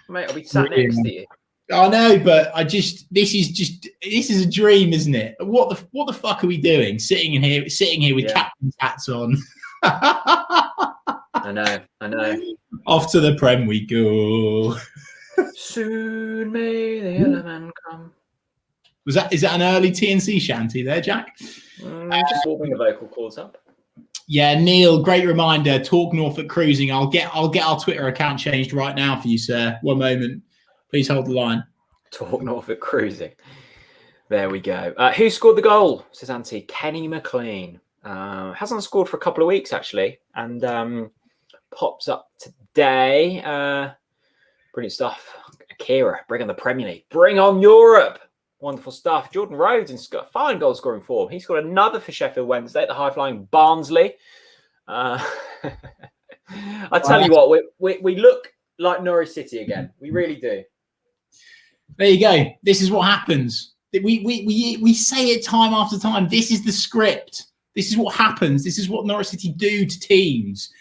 Mate, I'll be sat next to you. I know, but this is a dream, isn't it? What the fuck are we doing? Sitting here with captain's hats on. I know. Off to the Prem we go. Soon may the yellow man come. Is that an early TNC shanty there, Jack? Just warming the vocal cords up. Yeah, Neil, great reminder. Talk Norfolk Cruising. I'll get our Twitter account changed right now for you, sir. One moment. Please hold the line. Talk Norfolk Cruising. There we go. Who scored the goal? Says Auntie. Kenny McLean. Hasn't scored for a couple of weeks, actually. And pops up today. Brilliant stuff. Akira, bring on the Premier League. Bring on Europe. Wonderful stuff. Jordan Rhodes has got a fine goal scoring form. He scored another for Sheffield Wednesday at the high-flying Barnsley. I tell you what, we look like Norwich City again. We really do. There you go. This is what happens. We say it time after time. This is the script. This is what happens. This is what Norwich City do to teams.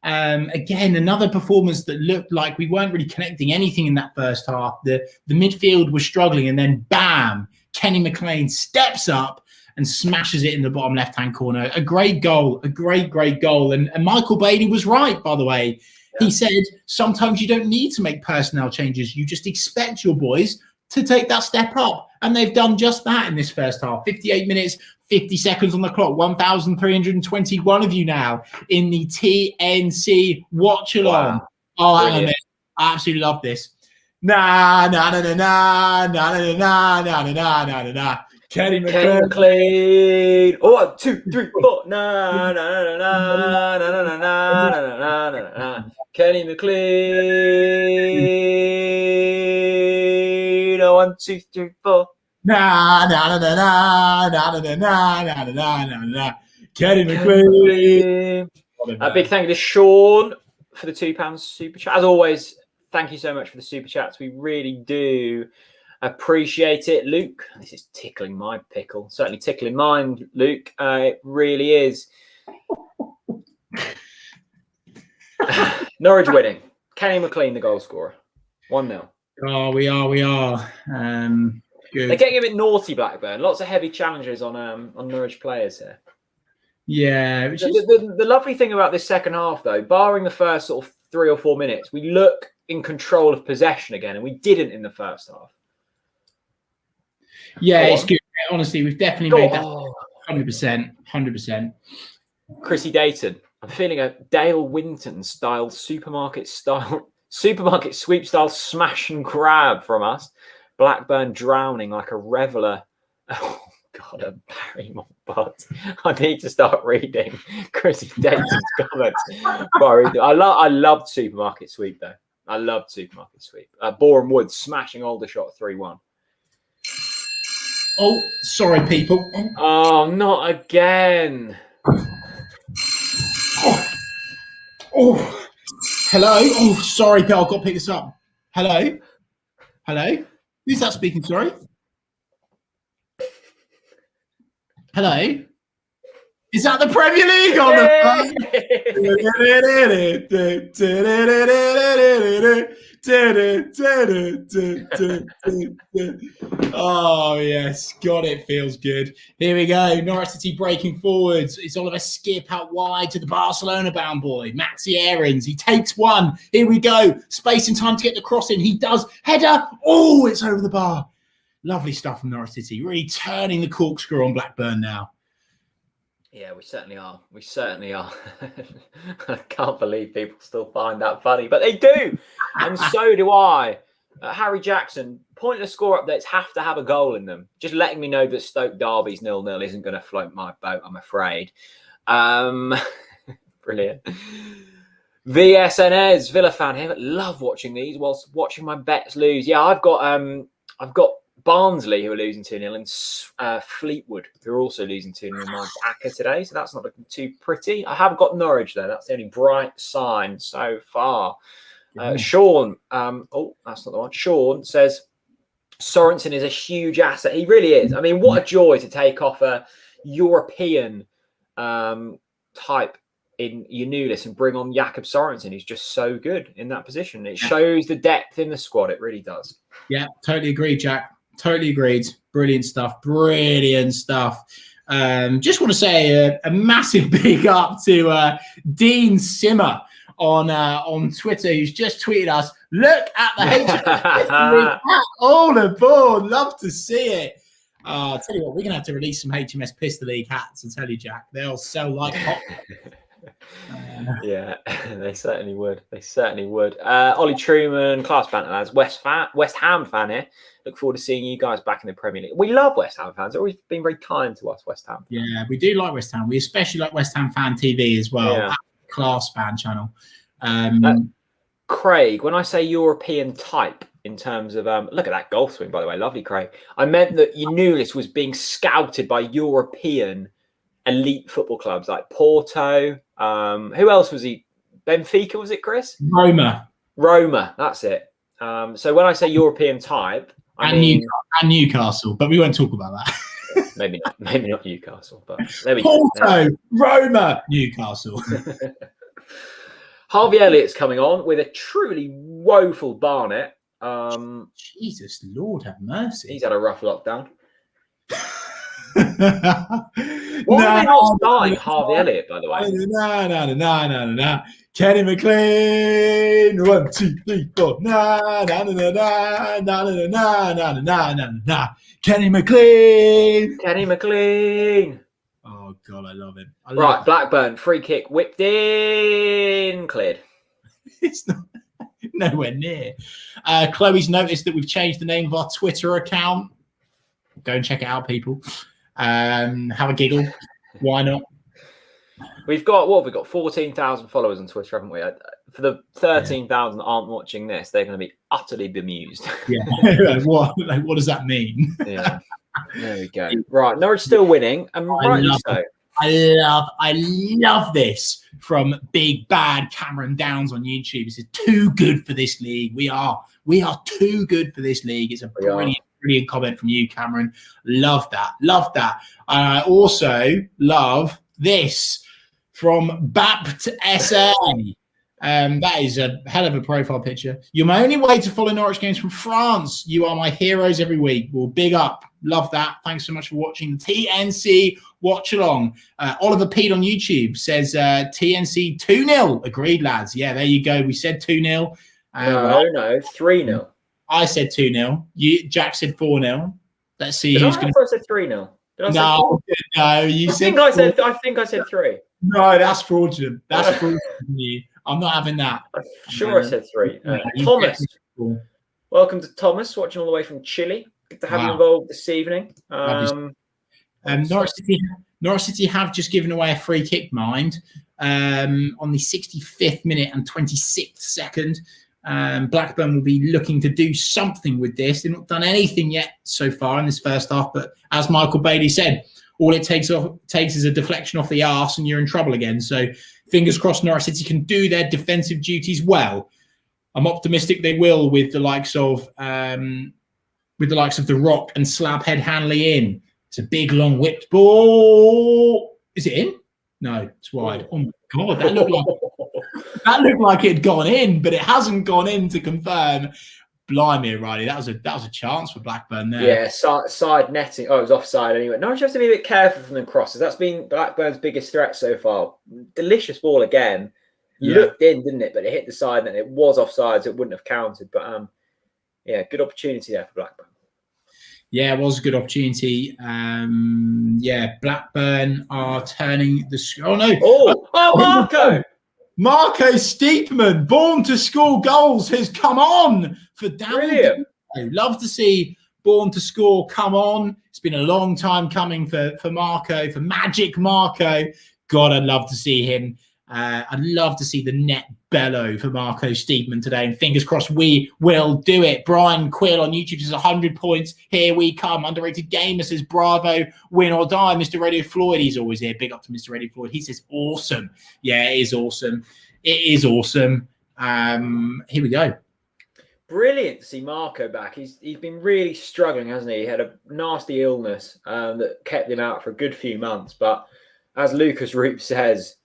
Again, another performance that looked like we weren't really connecting anything in that first half. The midfield was struggling, and then bam, Kenny McLean steps up and smashes it in the bottom left-hand corner. A great goal, a great goal. And Michael Bailey was right, by the way. Yeah. He said, sometimes you don't need to make personnel changes. You just expect your boys to take that step up. And they've done just that in this first half. 58 minutes, 50 seconds on the clock. 1,321 of you now in the TNC Watchalong. Wow. Oh, hang on a minute. I absolutely love this. Nah. Kenny McLean. Oh, 1, 2, 3, 4. Nah. Kenny McLean. 1, 2, 3, 4. Na na na na na na na na na na na na. Kenny McLean. A big thank you to Sean for the £2 super chat. As always, thank you so much for the super chats. We really do appreciate it. Luke, this is tickling my pickle. Certainly tickling mine, Luke. It really is. Norwich winning. Kenny McLean, the goal scorer. 1-0. Oh, we are. Good. They're getting a bit naughty, Blackburn. Lots of heavy challenges on Norwich players here. Yeah. The lovely thing about this second half, though, barring the first sort of 3 or 4 minutes, we look in control of possession again, and we didn't in the first half. Yeah, it's good. Honestly, we've definitely made that 100%. 100%. Chrissy Dayton. I'm feeling a Dale Winton style supermarket sweep style smash and grab from us. Blackburn drowning like a reveller. Oh God, a Barrymore butt. I need to start reading Chrissy Dayton's comments. I loved supermarket sweep though. I loved supermarket sweep. Boreham Wood smashing Aldershot 3-1. Oh, sorry, people. Oh, not again. Oh, hello. Oh, sorry, Bill. I've got to pick this up. Hello. Who's that speaking? Sorry. Hello. Is that the Premier League on the Oh yes, God, it feels good. Here we go. Norwich City breaking forwards. It's Oliver Skip out wide to the Barcelona bound boy, Maxi Aarons. He takes one. Here we go. Space and time to get the cross in. He does. Header. Oh, it's over the bar. Lovely stuff from Norwich City. Really turning the corkscrew on Blackburn now. Yeah, we certainly are. I can't believe people still find that funny, but they do. And so do I. Harry Jackson, pointless score updates have to have a goal in them. Just letting me know that Stoke Derby's 0-0 isn't going to float my boat, I'm afraid. Brilliant. VSNS, Villa fan here. Love watching these whilst watching my bets lose. Yeah, I've got Barnsley, who are losing 2-0, and Fleetwood, who are also losing 2-0 in my backer today. So that's not looking too pretty. I have got Norwich, though. That's the only bright sign so far. Sean, that's not the one. Sean says, Sorensen is a huge asset. He really is. I mean, what a joy to take off a European type in Yanulis and bring on Jakob Sorensen, who's just so good in that position. It shows the depth in the squad. It really does. Yeah, totally agree, Jack. Totally agreed. Brilliant stuff. Just want to say a massive big up to Dean Simmer on Twitter, who's just tweeted us, look at the HMS all aboard. Love to see it. I'll tell you what, we're going to have to release some HMS Pistol League hats, I'll tell you, Jack. They'll sell like hot. Yeah, they certainly would. Ollie Truman, class banter lads, West Ham fan here. Look forward to seeing you guys back in the Premier League. We love West Ham fans. They've always been very kind to us, West Ham. Yeah, we do like West Ham. We especially like West Ham Fan TV as well. Yeah. Class fan channel. Craig, when I say European type in terms of look at that golf swing, by the way, lovely, Craig. I meant that Yanulis was being scouted by European elite football clubs like Porto. Who else was he? Benfica, was it, Chris? Roma, that's it. So when I say European type, I mean Newcastle, but we won't talk about that. maybe not Newcastle, but there we go. Porto, Roma, Newcastle. Harvey Elliott's coming on with a truly woeful Barnet. Jesus Lord have mercy. He's had a rough lockdown. Why are they not starting Harvey Elliott, by the way? No. Kenny McLean. 1, 2, 3, 4. Kenny McLean. Oh God, I love him. Right, Blackburn free kick whipped in, cleared. It's not nowhere near. Chloe's noticed that we've changed the name of our Twitter account. Go and check it out, people. Have a giggle. Why not? We've got 14,000 followers on Twitter, haven't we? for the 13,000 that aren't watching this, they're going to be utterly bemused. Yeah. What does that mean? Yeah. There we go. Right, Norwich still winning, and rightly so. I love this from Big Bad Cameron Downs on YouTube. He says, too good for this league. We are too good for this league. It's a brilliant comment from you, Cameron. Love that. And I also love this from Bapt SA. That is a hell of a profile picture. You're my only way to follow Norwich games from France. You are my heroes every week. Well, big up. Love that. Thanks so much for watching TNC Watchalong. Oliver Pete on YouTube says TNC 2-0. Agreed, lads. Yeah, there you go. We said 2-0. No, 3-0. I said 2-0. Jack said 4-0. Let's see who's going to. I said 3-0. No. You said. I think I said 3. No, that's fraudulent. That's fraudulent. I'm not having that. I'm sure I said 3. Thomas. Welcome to Thomas, watching all the way from Chile. Good to have you involved this evening. Norwich City have just given away a free kick, mind, on the 65th minute and 26th second. Blackburn will be looking to do something with this. They've not done anything yet so far in this first half, but as Michael Bailey said, all it takes is a deflection off the arse and you're in trouble again. So fingers crossed Norwich City can do their defensive duties well. I'm optimistic they will with the likes of The Rock and Slabhead Hanley in. It's a big, long whipped ball. Is it in? No, it's wide. Oh my God, that looked like it had gone in, but it hasn't gone in to confirm. Blimey, Riley, that was a chance for Blackburn there. Yeah, side netting. Oh, it was offside anyway. Norwich have to be a bit careful from the crosses. That's been Blackburn's biggest threat so far. Delicious ball again. Yeah. Looked in, didn't it? But it hit the side and it was offside, so it wouldn't have counted. But yeah, good opportunity there for Blackburn. Yeah, it was a good opportunity. Blackburn are turning the. Oh no! Oh, Marco! Marco Steepman, born to score goals, has come on for Darren. Love to see born to score come on. It's been a long time coming for Marco, for Magic Marco. God, I'd love to see him. I'd love to see the net bellow for Marco Steepman today. And fingers crossed we will do it. Brian Quill on YouTube says 100 points. Here we come. Underrated Gamer says bravo, win or die. Mr. Radio Floyd, he's always here. Big up to Mr. Radio Floyd. He says awesome. Yeah, it is awesome. It is awesome. Here we go. Brilliant to see Marco back. He's been really struggling, hasn't he? He had a nasty illness that kept him out for a good few months. But as Lucas Roop says,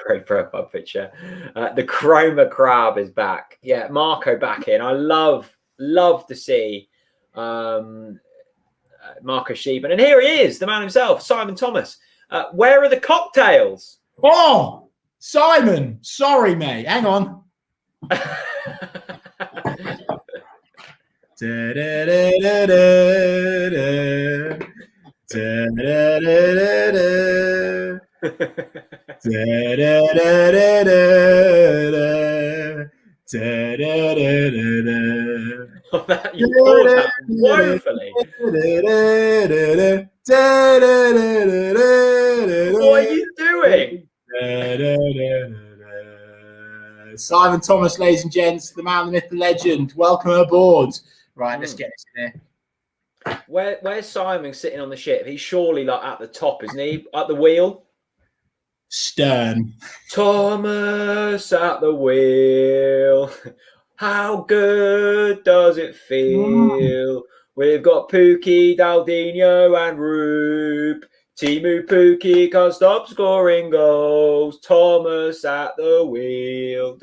great profile picture. The Chroma Crab is back. Yeah, Marco back in. I love to see Marco Sheeban. And here he is, the man himself, Simon Thomas. Where are the cocktails? Oh, Simon. Sorry, mate. Hang on. You called that woefully. What are you doing? Simon Thomas, ladies and gents, the man, the myth, the legend. Welcome aboard. Right, let's get this in there. Where's Simon sitting on the ship? He's surely like at the top, isn't he? At the wheel? Stern. Thomas at the wheel. How good does it feel? We've got Pookie, Daldinho and Roop. Timu Pookie can't stop scoring goals. Thomas at the wheel.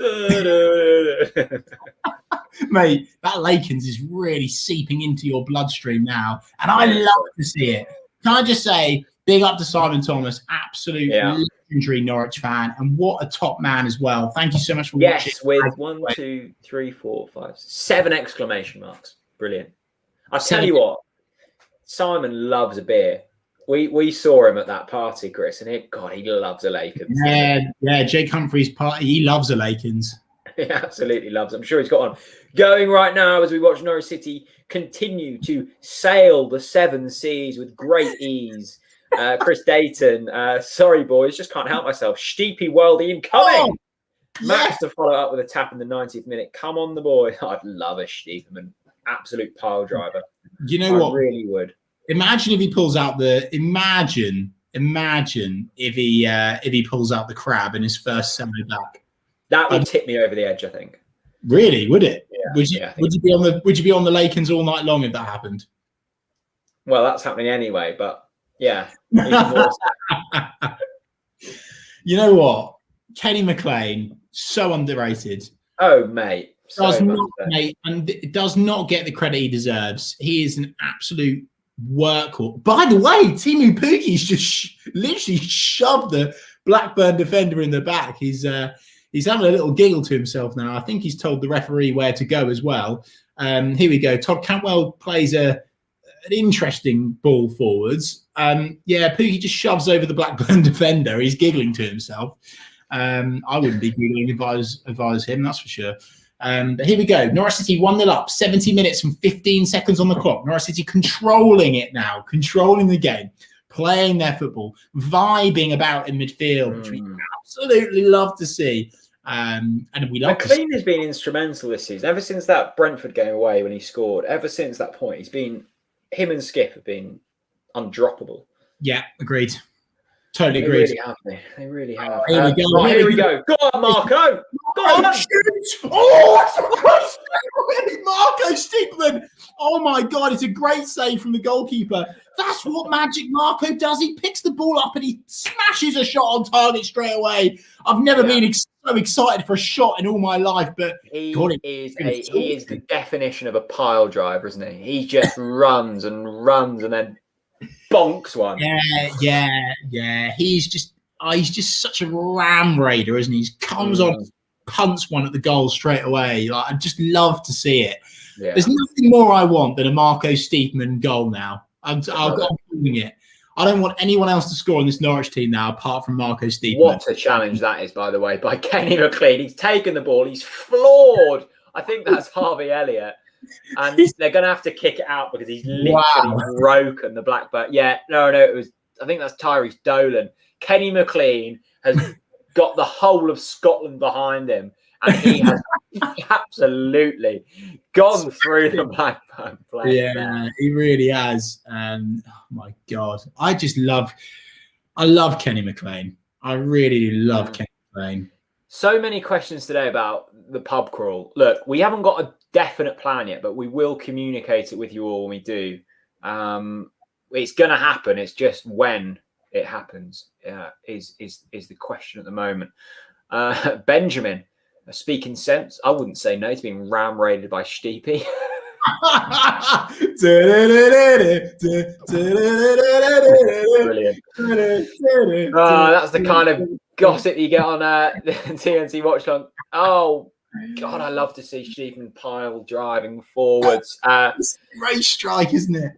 Mate, that Lakens is really seeping into your bloodstream now. And I love to see it. Can I just say, big up to Simon Thomas, absolute legendary Norwich fan. And what a top man as well. Thank you so much for watching. Yes, with 1, 2, 3, 4, 5, 7 exclamation marks. Brilliant. I'll tell you what, Simon loves a beer. We saw him at that party, Chris, and he loves a Lakens. Yeah, Jake Humphrey's party. He loves a Lakens. He absolutely loves it. I'm sure he's got one going right now as we watch Norwich City continue to sail the 7 seas with great ease. Chris Dayton, sorry boys, just can't help myself. Steepy Worldy incoming. Max to follow up with a tap in the 90th minute. Come on, the boy. I'd love a Stiepermann. Absolute pile driver. You know what? I really would. Imagine if he pulls out the. Imagine if he pulls out the crab in his first semi back. That would tip me over the edge, I think. Really, would it? Yeah, would you be on the Lakens all night long if that happened? Well, that's happening anyway, but yeah. You know what? Kenny McLean, so underrated. Oh, mate. Does not get the credit he deserves. He is an absolute workhorse. By the way, Timu Puki's just literally shoved the Blackburn defender in the back. He's having a little giggle to himself now. I think he's told the referee where to go as well. Here we go. Todd Cantwell plays an interesting ball forwards. Pookie just shoves over the Blackburn defender. He's giggling to himself. I wouldn't be giggling if I was him, that's for sure. But here we go. Norwich City 1-0 up, 70 minutes and 15 seconds on the clock. Norwich City controlling it now, controlling the game, playing their football, vibing about in midfield, which we absolutely love to see. And we love McLean has been instrumental this season. Ever since that Brentford game away when he scored, ever since that point, him and Skip have been undroppable. Yeah, agreed. Totally They agreed. really have. They really have. Here we go. Here we go. Go on, Marco. Go on. Shoot. Oh, Marco Stiepermann. Oh, my God. It's a great save from the goalkeeper. That's what Magic Marco does. He picks the ball up and he smashes a shot on target straight away. I've never been so excited for a shot in all my life, but he is the definition of a pile driver, isn't he? He just runs and then bonks one. Yeah. He's just such a ram raider, isn't he? He comes on, punts one at the goal straight away. Like, I just love to see it. Yeah. There's nothing more I want than a Marco Stiepermann goal now. I'm doing it. I don't want anyone else to score on this Norwich team now, apart from Marco Stiepermann. What a challenge that is, by the way, by Kenny McLean. He's taken the ball. He's floored. I think that's Harvey Elliott. And they're going to have to kick it out because he's literally broken the Blackburn. Yeah, no, I think that's Tyrese Dolan. Kenny McLean has got the whole of Scotland behind him. And he has absolutely gone through the Blackburn play. Yeah, he really has. Oh my God. I love Kenny McLean. I really love Kenny McLean. So many questions today about the pub crawl. Look, we haven't got a definite plan yet, but we will communicate it with you all when we do. It's going to happen. It's just when it happens is the question at the moment. Benjamin, speaking sense, I wouldn't say no to being ram raided by Steepy. Brilliant. That's the kind of gossip you get on TNT Watchalong. Oh God, I love to see Steepman pile driving forwards. It's a great strike, isn't it?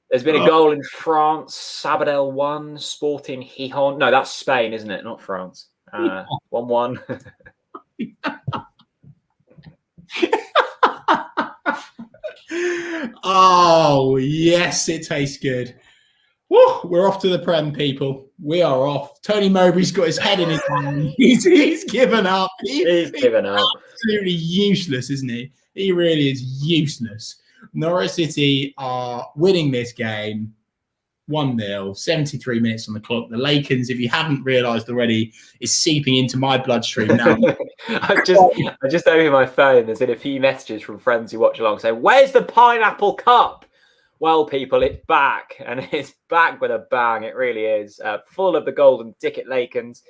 There's been a goal in France. Sabadell 1, Sporting Gijón. No, that's Spain, isn't it? Not France. 1-1. Oh, yes, it tastes good. Woo, we're off to the Prem, people. We are off. Tony Mowbray's got his head in his hand. He's given up. He's given up. Absolutely useless, isn't he? He really is useless. Norwich City are winning this game 1-0, 73 minutes on the clock. The Lakens, if you haven't realised already, is seeping into my bloodstream now. I just opened my phone. There's been a few messages from friends who watch along saying, "Where's the Pineapple Cup?" Well, people, it's back, and it's back with a bang. It really is, full of the golden ticket Lakens.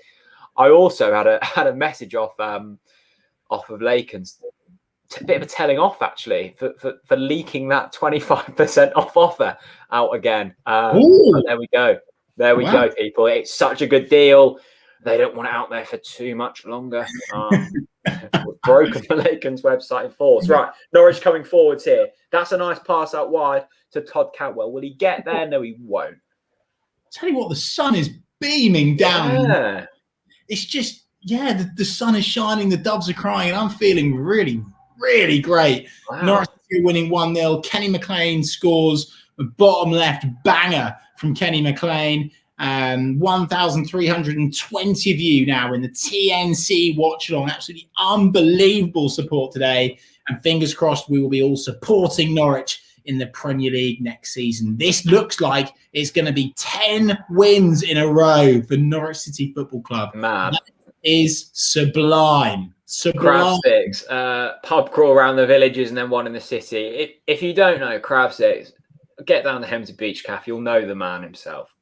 I also had a message off of Lakens. A bit of a telling off, actually, for leaking that 25% off offer out again. There we go. There we go, people. It's such a good deal. They don't want it out there for too much longer. We've broken the Lakens website in force. Right, Norwich coming forwards here. That's a nice pass out wide to Todd Cantwell. Will he get there? No, he won't. Tell you what, the sun is beaming down. Yeah. It's just, the sun is shining, the doves are crying, and I'm feeling really, really great. Wow. Norwich winning 1-0. Kenny McLean scores a bottom left banger from Kenny McLean. 1,320 of you now in the TNC Watchalong. Absolutely unbelievable support today. And fingers crossed we will be all supporting Norwich in the Premier League next season. This looks like it's going to be 10 wins in a row for Norwich City Football Club. Man. That is sublime. Crab sticks, pub crawl around the villages and then one in the city. If you don't know crab sticks, get down to Hemsby Beach Cafe. You'll know the man himself.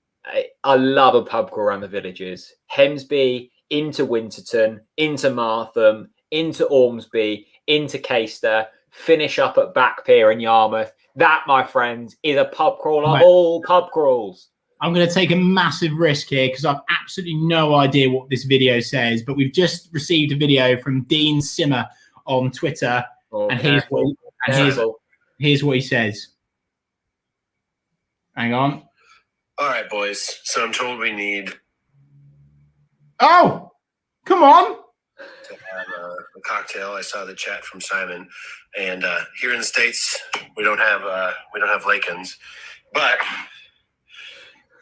I love a pub crawl around the villages. Hemsby, into Winterton, into Martham, into Ormsby, into Caister, finish up at Backpier in Yarmouth. That, my friends, is a pub crawl of all pub crawls. I'm going to take a massive risk here because I've absolutely no idea what this video says, but we've just received a video from Dean Simmer on Twitter, and here's what he says. Hang on. All right, boys. So I'm told we need Oh, come on. to have a cocktail. I saw the chat from Simon, and here in the States we don't have Lakens, but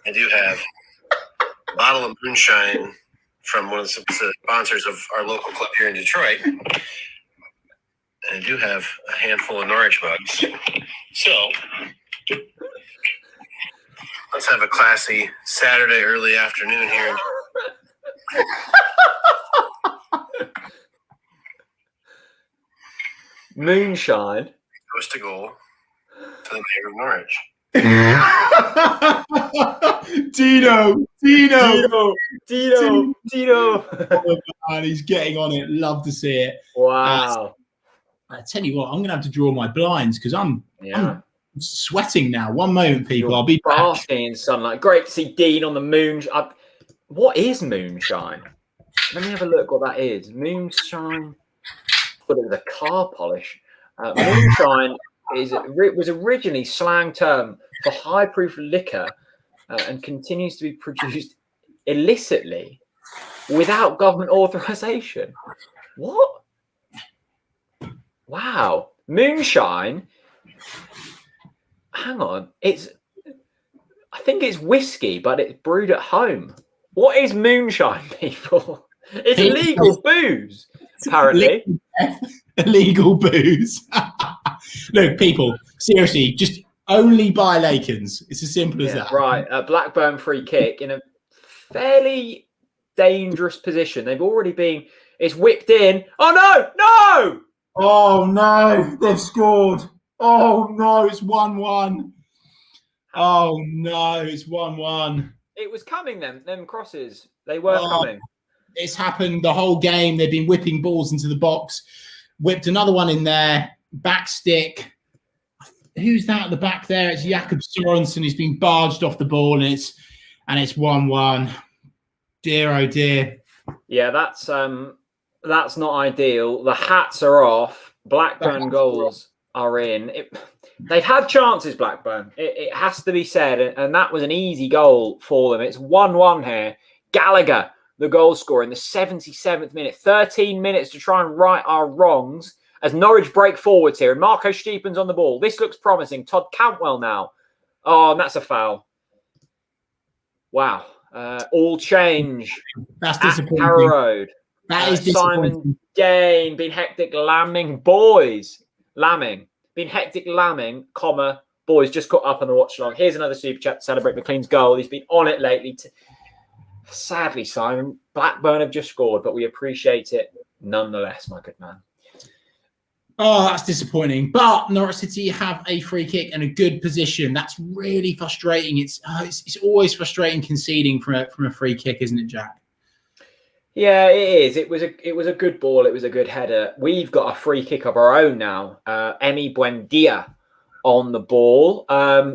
I do have a bottle of moonshine from one of the sponsors of our local club here in Detroit, and I do have a handful of Norwich mugs. So let's have a classy Saturday early afternoon here. Moonshine Goes to goal to the mayor of Norwich. Dino. Dino. And he's getting on it. Love to see it. Wow. I tell you what, I'm going to have to draw my blinds because I'm sweating now. One moment, people. I'll be basking in sunlight. Great to see Dean on the moon. What is moonshine? Let me have a look what that is. Moonshine. I thought it was a car polish. Moonshine was originally slang term for high proof liquor and continues to be produced illicitly without government authorization. What? Wow. Moonshine. Hang on. I think it's whiskey, but it's brewed at home. What is moonshine, people? It's illegal booze, apparently. Illegal booze. Look, people, seriously, just only buy Lakens. It's as simple as that. Right. A Blackburn free kick in a fairly dangerous position. They've already been... It's whipped in. Oh, no! No! Oh, no. They've scored. Oh, no. It's 1-1. Oh, no. It's 1-1. It was coming, them crosses. They were coming. It's happened the whole game. They've been whipping balls into the box. Whipped another one in there. Back stick. Who's that at the back there? It's Jakob Sorensen. He's been barged off the ball, and it's 1-1. Dear, oh dear. Yeah, that's not ideal. The hats are off. Blackburn goals are in. They've had chances, Blackburn. It has to be said, and that was an easy goal for them. It's 1-1 here. Gallagher, the goal scorer in the 77th minute. 13 minutes to try and right our wrongs as Norwich break forwards here. And Marco Stiepens on the ball. This looks promising. Todd Cantwell now. Oh, and that's a foul. Wow. All change. That's disappointing. Harrow Road. That is disappointing. Simon Dane, been hectic lambing. Boys, lambing. Been hectic lambing, boys, just caught up on the watch along. Here's another super chat to celebrate McLean's goal. He's been on it lately. Sadly, Simon, Blackburn have just scored, but we appreciate it nonetheless, my good man. Oh, that's disappointing. But Norwich City have a free kick and a good position. That's really frustrating. It's always frustrating conceding from a free kick, isn't it, Jack? Yeah, it is. It was a good ball. It was a good header. We've got a free kick of our own now. Emi Buendia on the ball.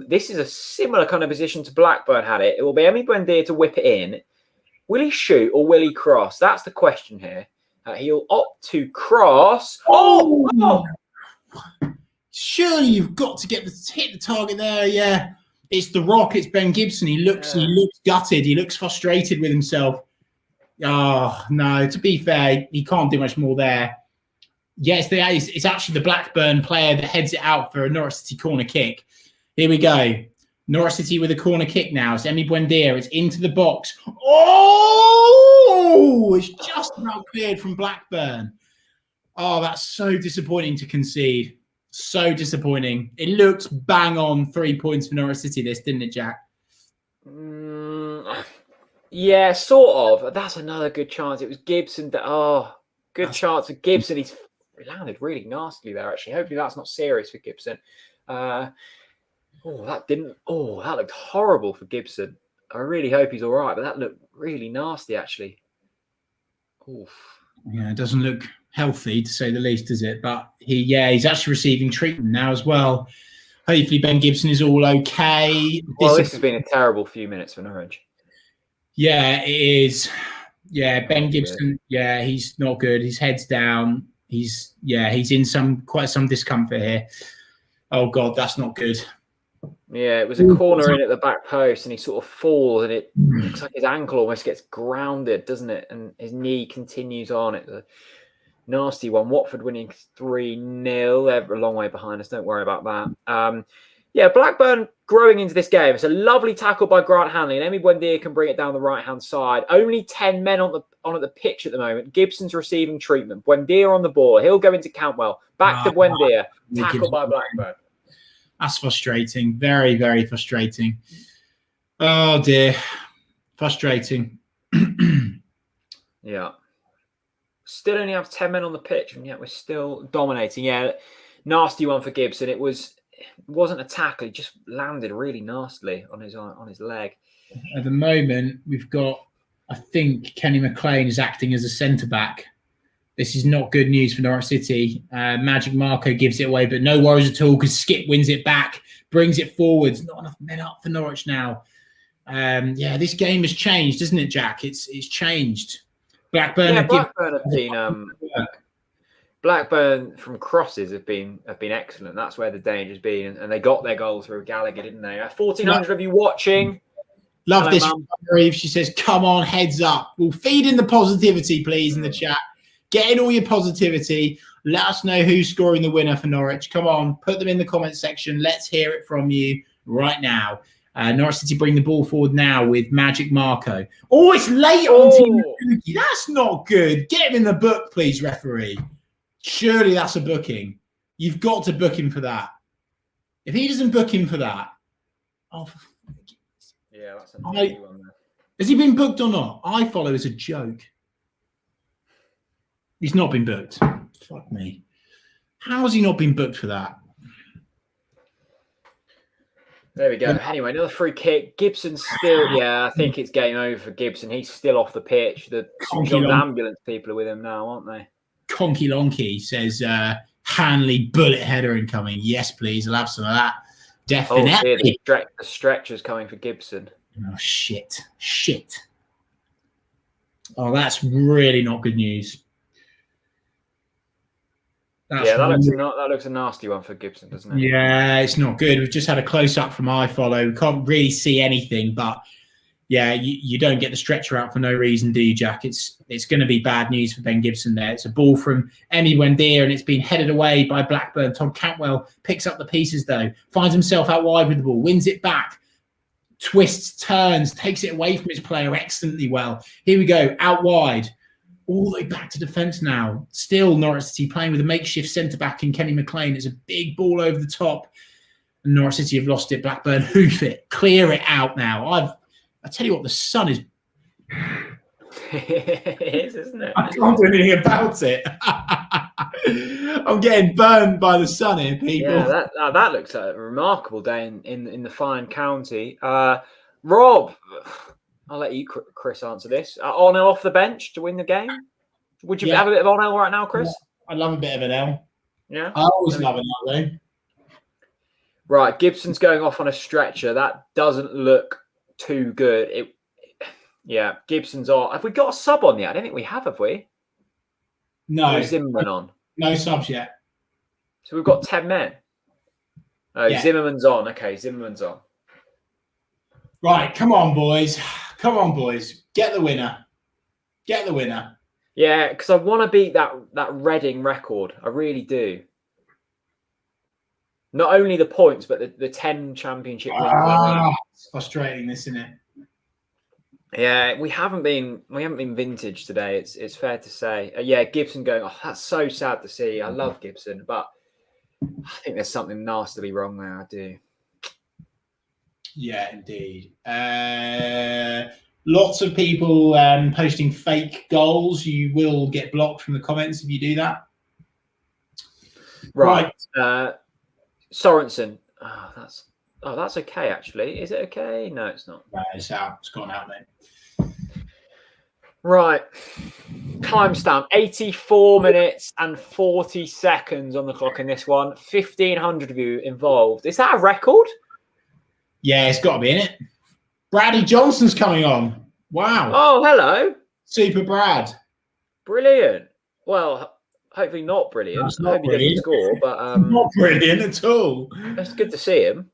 This is a similar kind of position to Blackburn had it. It will be Emi Buendia to whip it in. Will he shoot or will he cross? That's the question here. He'll opt to cross. Oh! Surely you've got to hit the target there. Yeah, it's the Rock. It's Ben Gibson. He looks gutted. He looks frustrated with himself. Oh, no, to be fair, he can't do much more there. Yes, it's actually the Blackburn player that heads it out for a Norwich City corner kick. Here we go. Norwich City with a corner kick now. It's Emi Buendia. It's into the box. Oh, it's just about cleared from Blackburn. Oh, that's so disappointing to concede. So disappointing. It looks bang on 3 points for Norwich City, this, didn't it, Jack? Yeah, sort of. That's another good chance. It was Gibson. Good chance for Gibson. He's landed really nastily there, actually. Hopefully that's not serious for Gibson. That looked horrible for Gibson. I really hope he's all right, but that looked really nasty, actually. Oof. Yeah, it doesn't look healthy, to say the least, does it? But he's actually receiving treatment now as well. Hopefully Ben Gibson is all okay. Well, this has been a terrible few minutes for Norwich. Yeah, it is. Yeah, Ben Gibson. Yeah, he's not good. His head's down. He's in quite some discomfort here. Oh God, that's not good. Yeah, it was a corner in at the back post, and he sort of falls, and it looks like his ankle almost gets grounded, doesn't it? And his knee continues on. It's a nasty one. Watford winning 3-0. They're a long way behind us. Don't worry about that. Blackburn growing into this game. It's a lovely tackle by Grant Hanley, and Emi Buendia can bring it down the right-hand side. Only 10 men on at the pitch at the moment. Gibson's receiving treatment. Buendia on the ball. He'll go into Cantwell. Back to Buendia. Tackled by Blackburn. That's frustrating. Very, very frustrating. Oh, dear. Frustrating. Yeah. Still only have 10 men on the pitch, and yet we're still dominating. Yeah, nasty one for Gibson. It wasn't a tackle. He just landed really nastily on his leg. At the moment, we've got, I think, Kenny McLean is acting as a centre-back. This is not good news for Norwich City. Magic Marco gives it away, but no worries at all because Skip wins it back, brings it forwards. Not enough men up for Norwich now. This game has changed, isn't it, Jack? It's changed. Blackburn from crosses have been excellent. That's where the danger's been, and they got their goal through Gallagher, didn't they? 1,400 of you watching. Love Hello, this. Mum. She says, "Come on, heads up. We'll feed in the positivity, please, in the chat. Get in all your positivity. Let us know who's scoring the winner for Norwich. Come on, put them in the comment section. Let's hear it from you right now." Norwich City bring the ball forward now with Magic Marco. Oh, it's late on Team Uki. That's not good. Get him in the book, please, referee. Surely that's a booking. You've got to book him for that. If he doesn't book him for that, that's a nasty one there. Has he been booked or not? I follow as a joke. He's not been booked. Fuck me. How has he not been booked for that? There we go. Anyway, another free kick. Gibson's still, I think it's game over for Gibson. He's still off the pitch. The ambulance people are with him now, aren't they? Conky Lonky says, Hanley bullet header incoming. Yes, please. I'll have some of that. Definitely. The stretcher's coming for Gibson. Oh, shit. Oh, that's really not good news. That looks a nasty one for Gibson, doesn't it? Yeah, it's not good. We've just had a close-up from iFollow. We can't really see anything, but you don't get the stretcher out for no reason, do you, Jack? It's going to be bad news for Ben Gibson there. It's a ball from Emi Buendia, and it's been headed away by Blackburn. Tom Cantwell picks up the pieces, though. Finds himself out wide with the ball. Wins it back. Twists, turns, takes it away from his player excellently well. Here we go, out wide. All the way back to defence now. Still Norwich City playing with a makeshift centre-back in Kenny McLean. It's a big ball over the top. And Norwich City have lost it. Blackburn hoof it. Clear it out now. I tell you what, the sun is... It is, isn't it? I can't do anything about it. I'm getting burned by the sun here, people. Yeah, that looks like a remarkable day in the fine county. Rob... I'll let you, Chris, answer this. Onel off the bench to win the game? Would you have a bit of Onel right now, Chris? I love a bit of an L. Yeah? I always love an L, though. Right, Gibson's going off on a stretcher. That doesn't look too good. Gibson's off. Have we got a sub on yet? I don't think we have we? No. Zimmerman on? No subs yet. So we've got 10 men. Oh, yeah. Zimmerman's on. Okay, Zimmerman's on. Right, come on, boys. Come on, boys. Get the winner. Yeah, because I want to beat that Reading record. I really do. Not only the points, but the 10 championship wins. It's frustrating, this, isn't it? Yeah, we haven't been vintage today. It's fair to say. Yeah, Gibson going. Oh, that's so sad to see. I love Gibson, but I think there's something nastily wrong there. I do. Yeah, indeed. Lots of people posting fake goals. You will get blocked from the comments if you do that. Right. Sorensen. That's okay, actually. Is it okay? No, it's not. No, it's out. It's gone out, mate. Right. Timestamp 84 minutes and 40 seconds on the clock in this one. 1,500 of you involved. Is that a record? Yeah, it's got to be in it. Bradley Johnson's coming on. Wow. Oh, hello. Super Brad. Brilliant. Well, hopefully not brilliant. That's I not hope he doesn't brilliant. score, but Not brilliant at all. it's good to see him.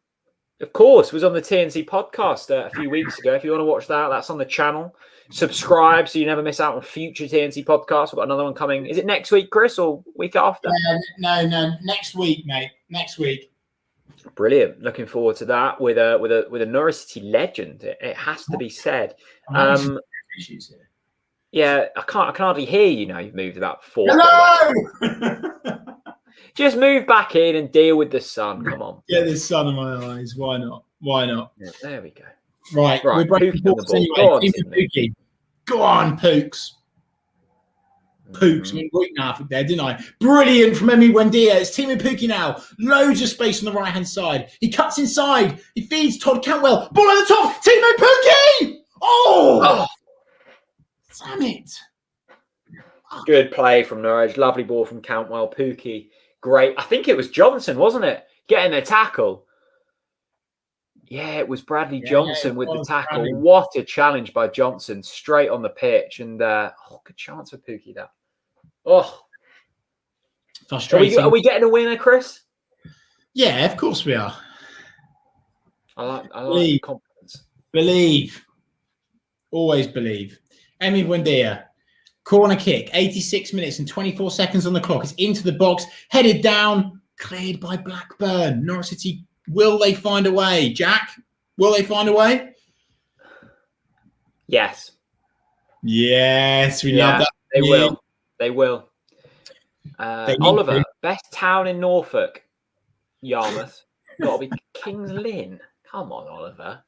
Of course, was on the TNC podcast a few weeks ago. If you want to watch that, that's on the channel. Subscribe so you never miss out on future TNC podcasts. We've got another one coming. Is it next week, Chris, or week after? No. Next week, mate. Next week. Brilliant. Looking forward to that with a Norwich City legend. It has to be said. Yeah, I can hardly hear you now. You've moved about 4 foot away. Just move back in and deal with the sun. Come on. Get the sun in my eyes. Why not? Yeah, there we go. Right. We're breaking balls anyway. Go on, Pooks. I went half there, didn't I? Brilliant from Emi Buendia. It's Timo Pukki now. Loads of space on the right-hand side. He cuts inside. He feeds Todd Cantwell. Ball at the top. Timo Pukki! Oh! Damn it. Good play from Norwich. Lovely ball from Cantwell. Pukki. Great. I think it was Johnson, wasn't it? Getting the tackle. Yeah, it was Bradley Johnson with the tackle. Bradley. What a challenge by Johnson. Straight on the pitch. And good chance for Pukki that. Oh. Frustrating. Are we getting a winner, Chris? Yeah, of course we are. I like confidence. Believe. Always believe. Emi Buendia. Corner kick. 86 minutes and 24 seconds on the clock. It's into the box. Headed down. Cleared by Blackburn. Norwich City. Will they find a way? Jack? Will they find a way? Yes. Yes. We love that. They will. They will. Oliver, best town in Norfolk. Yarmouth. Got to be Kings Lynn. Come on, Oliver.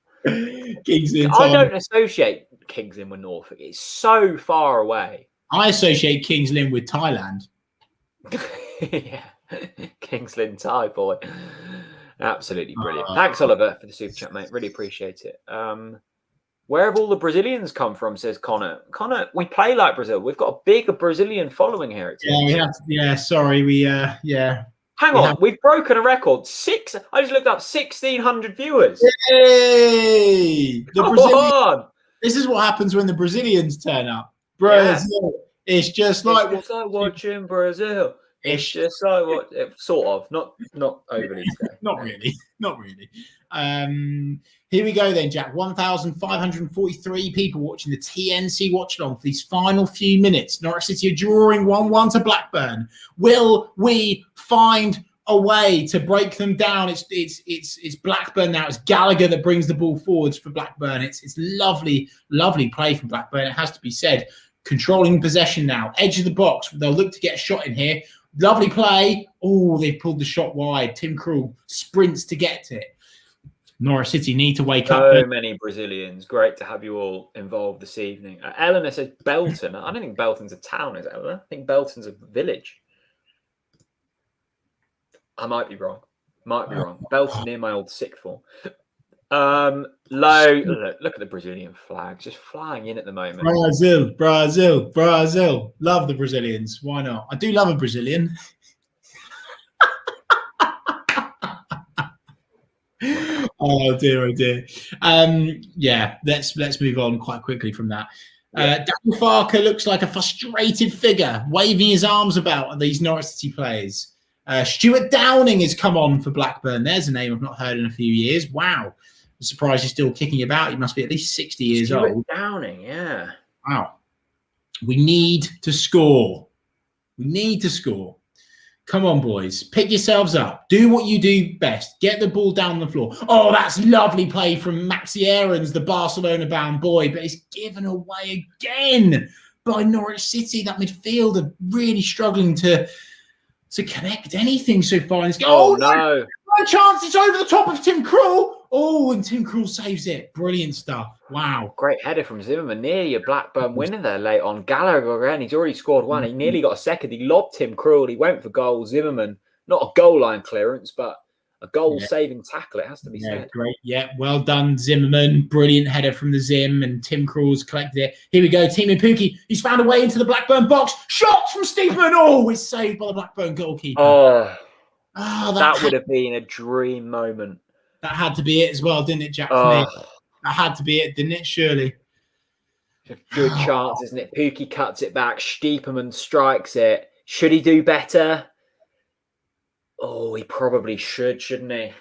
Kings Lynn. I don't associate Kings Lynn with Norfolk. It's so far away. I associate Kings Lynn with Thailand. Yeah. Kings Lynn Thai, boy. Absolutely brilliant. Thanks, Oliver, for the super chat, mate. Really appreciate it. Where have all the Brazilians come from, says Connor. Connor, we play like Brazil. We've got a big Brazilian following here at TNC. Yeah, we have. Yeah, sorry. Hang on, we've broken a record. I just looked up 1,600 viewers. Yay! This is what happens when the Brazilians turn up. Brazil. Yeah. It's just like watching Brazil. It's just like sort of, not overly today. Not really. Here we go then, Jack. 1,543 people watching the TNC Watchalong for these final few minutes. Norwich City are drawing 1-1 to Blackburn. Will we find a way to break them down? It's Blackburn now. It's Gallagher that brings the ball forwards for Blackburn. It's lovely play from Blackburn. It has to be said. Controlling possession now. Edge of the box. They'll look to get a shot in here. Lovely play. Oh, they've pulled the shot wide. Tim Krul sprints to get to it. Norwich City need to wake up. So many Brazilians. Great to have you all involved this evening. Eleanor says Belton. I don't think Belton's a town, is it, Eleanor? I think Belton's a village. I might be wrong. Belton near my old sixth form. Look at the Brazilian flag just flying in at the moment. Brazil. Love the Brazilians. Why not? I do love a Brazilian. Oh dear. Let's move on quite quickly from that. Daniel Farker looks like a frustrated figure, waving his arms about at these Norwich City players. Stuart Downing has come on for Blackburn. There's a name I've not heard in a few years. Wow. I'm surprised he's still kicking about. He must be at least 60 years old. Downing, yeah. Wow. We need to score. Come on, boys. Pick yourselves up. Do what you do best. Get the ball down the floor. Oh, that's lovely play from Maxi Aarons, the Barcelona-bound boy, but it's given away again by Norwich City. That midfield are really struggling to connect anything so far in this game. Oh, no. No chance. It's over the top of Tim Krul. Oh, and Tim Krul saves it. Brilliant stuff. Wow. Great header from Zimmerman. Nearly a Blackburn winner there late on. Gallagher again. He's already scored one. He nearly got a second. He lobbed Tim Krul. He went for goal. Zimmerman, not a goal line clearance, but a goal-saving tackle. It has to be said. Great. Yeah, well done, Zimmerman. Brilliant header from the Zim, and Tim Krul's collected it. Here we go. Team Pookie. He's found a way into the Blackburn box. Shot from Steepman. Oh, it's saved by the Blackburn goalkeeper. Oh, that would have been a dream moment. That had to be it as well, didn't it, Jack? For me? That had to be it, didn't it? Surely. A good chance, isn't it? Pookie cuts it back. Steepman strikes it. Should he do better? Oh, he probably should, shouldn't he?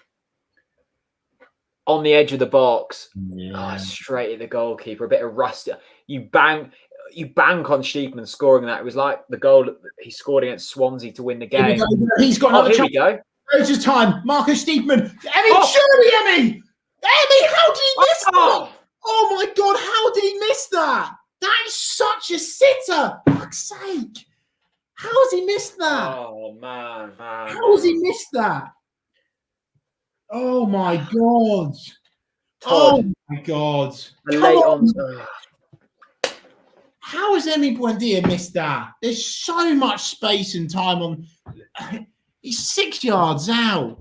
On the edge of the box. Yeah. Straight at the goalkeeper. A bit of rust. You bank on Steepman scoring that. It was like the goal that he scored against Swansea to win the game. He's got another chance. Here we go. It's time. Marco Steepman. Surely, Emmy! Emmy, how did he miss that? Oh, my God. How did he miss that? That is such a sitter. For fuck's sake. How has he missed that? Oh, man. How has he missed that? Oh, my God. Oh, my God. How has Emi Buendia missed that? There's so much space and time on. He's 6 yards out.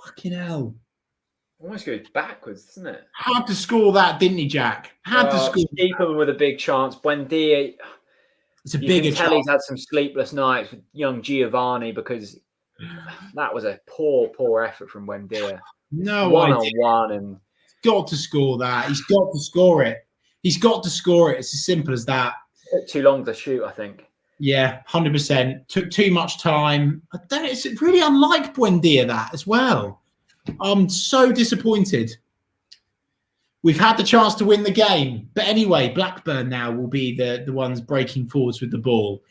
Fucking hell. Almost goes backwards, doesn't it? Had to score that, didn't he, Jack? Had to score. Steepman with a big chance. Buendia. It's a bigger chance. He's had some sleepless nights with young Giovanni because that was a poor effort from Buendia. No one-on-one, and he's got to score that. He's got to score it. He's got to score it. It's as simple as that. Took too long to shoot, I think. Yeah, 100%. Took too much time. It's really unlike Buendia, that as well. I'm so disappointed. We've had the chance to win the game. But anyway, Blackburn now will be the ones breaking forwards with the ball.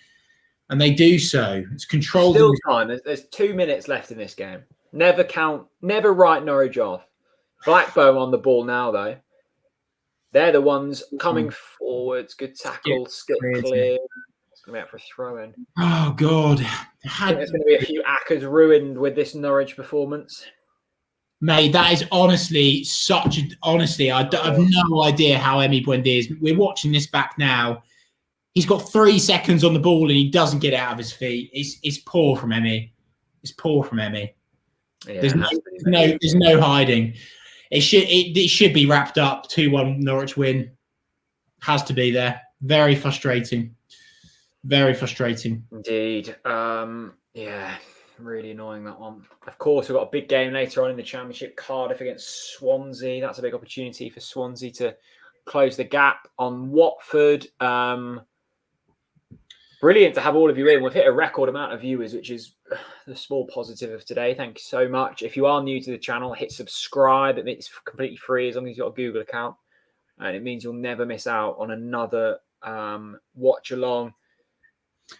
And they do so. It's controlled. Still time. There's 2 minutes left in this game. Never write Norwich off. Blackburn on the ball now, though. They're the ones coming forwards. Good tackle. Skip clear. It's going to be out for a throw-in. Oh, God. I think there's going to be a few acres ruined with this Norwich performance. Mate, that is honestly honestly, I have no idea how Emi Buendia is. We're watching this back now. He's got 3 seconds on the ball and he doesn't get out of his feet. It's poor from Emi. It's poor from Emi. Yeah, there's no hiding. It should be wrapped up. 2-1 Norwich win. Has to be there. Very frustrating. Very frustrating. Indeed. Yeah. Really annoying, that one. Of course, we've got a big game later on in the Championship. Cardiff against Swansea. That's a big opportunity for Swansea to close the gap on Watford. Brilliant to have all of you in. We've hit a record amount of viewers, which is the small positive of today. Thank you so much. If you are new to the channel, hit subscribe. It's completely free as long as you've got a Google account. And it means you'll never miss out on another watch along.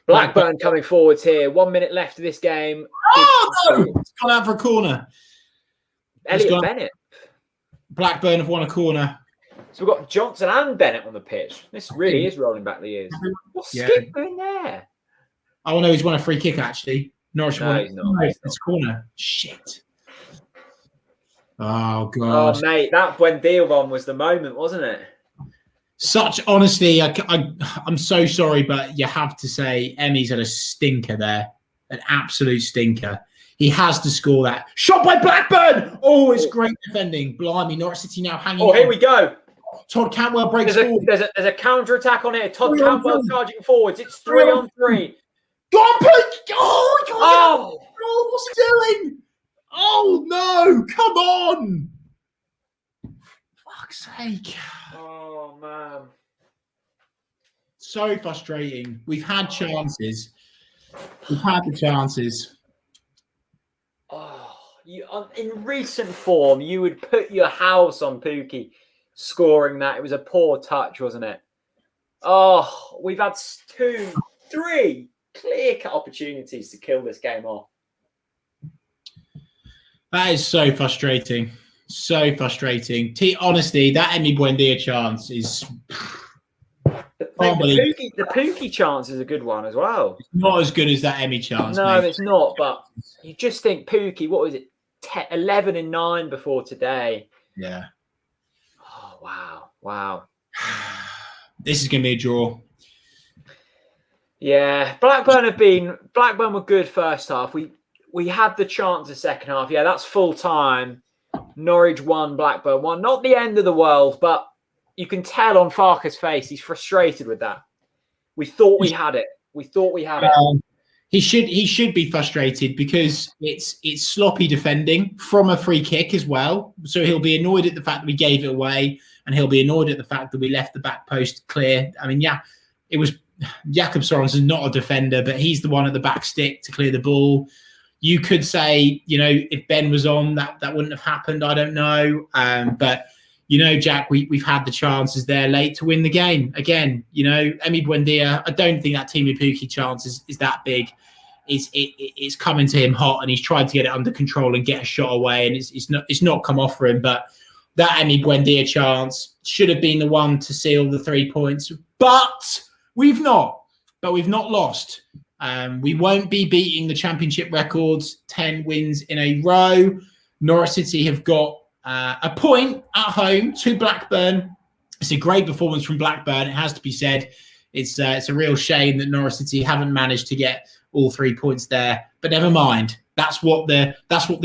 Blackburn coming forwards here. 1 minute left of this game. Oh, no! It's gone out for a corner. Elliot Bennett. Blackburn have won a corner. So we've got Johnson and Bennett on the pitch. This really is rolling back the years. What's Skip doing there? Oh, no, he's won a free kick, actually. Norwich won. He's not. It's corner. Shit. Oh, God. Oh, mate, that Buendia one was the moment, wasn't it? Honestly, I'm so sorry, but you have to say Emi's had a stinker there. An absolute stinker. He has to score that. Shot by Blackburn! Oh, it's great defending. Blimey, Norwich City now hanging on. Oh, here we go. Todd Cantwell breaks forward. There's a counter-attack on here. Todd Cantwell charging forwards. It's 3-on-3. Go on, Pete! Oh, what's he doing? Oh, no. Come on. Fuck's sake. Oh, man. So frustrating. We've had chances. We've had the chances. Oh, in recent form, you would put your house on Pookie scoring that. It was a poor touch, wasn't it? Oh, we've had 2, 3 clear-cut opportunities to kill this game off. That is so frustrating. So frustrating. Honestly, that Emi Buendia chance is... The Pookie chance is a good one as well. It's not as good as that Emi chance. No, mate. it's not. But you just think Pookie, what was it? 11 and 9 before today. Yeah. Oh, wow. This is going to be a draw. Yeah, Blackburn were good first half. We had the chance the second half. Yeah, that's full time. Norwich won, Blackburn won. Not the end of the world, but you can tell on Farke's face he's frustrated with that. We thought we had it. He should be frustrated because it's sloppy defending from a free kick as well. So he'll be annoyed at the fact that we gave it away, and he'll be annoyed at the fact that we left the back post clear. I mean, yeah, it was Jakob Sorensen, not a defender, but he's the one at the back stick to clear the ball. You could say, if Ben was on, that wouldn't have happened. I don't know. But, Jack, we've had the chances there late to win the game. Again, Emi Buendia, I don't think that Timu Pukki chance is that big. It's coming to him hot, and he's tried to get it under control and get a shot away, and it's not come off for him. But that Emi Buendia chance should have been the one to seal the 3 points. But we've not lost. We won't be beating the championship records, 10 wins in a row. Norwich City have got a point at home to Blackburn. It's a great performance from Blackburn, it has to be said. It's a real shame that Norwich City haven't managed to get all 3 points there, but never mind. That's what the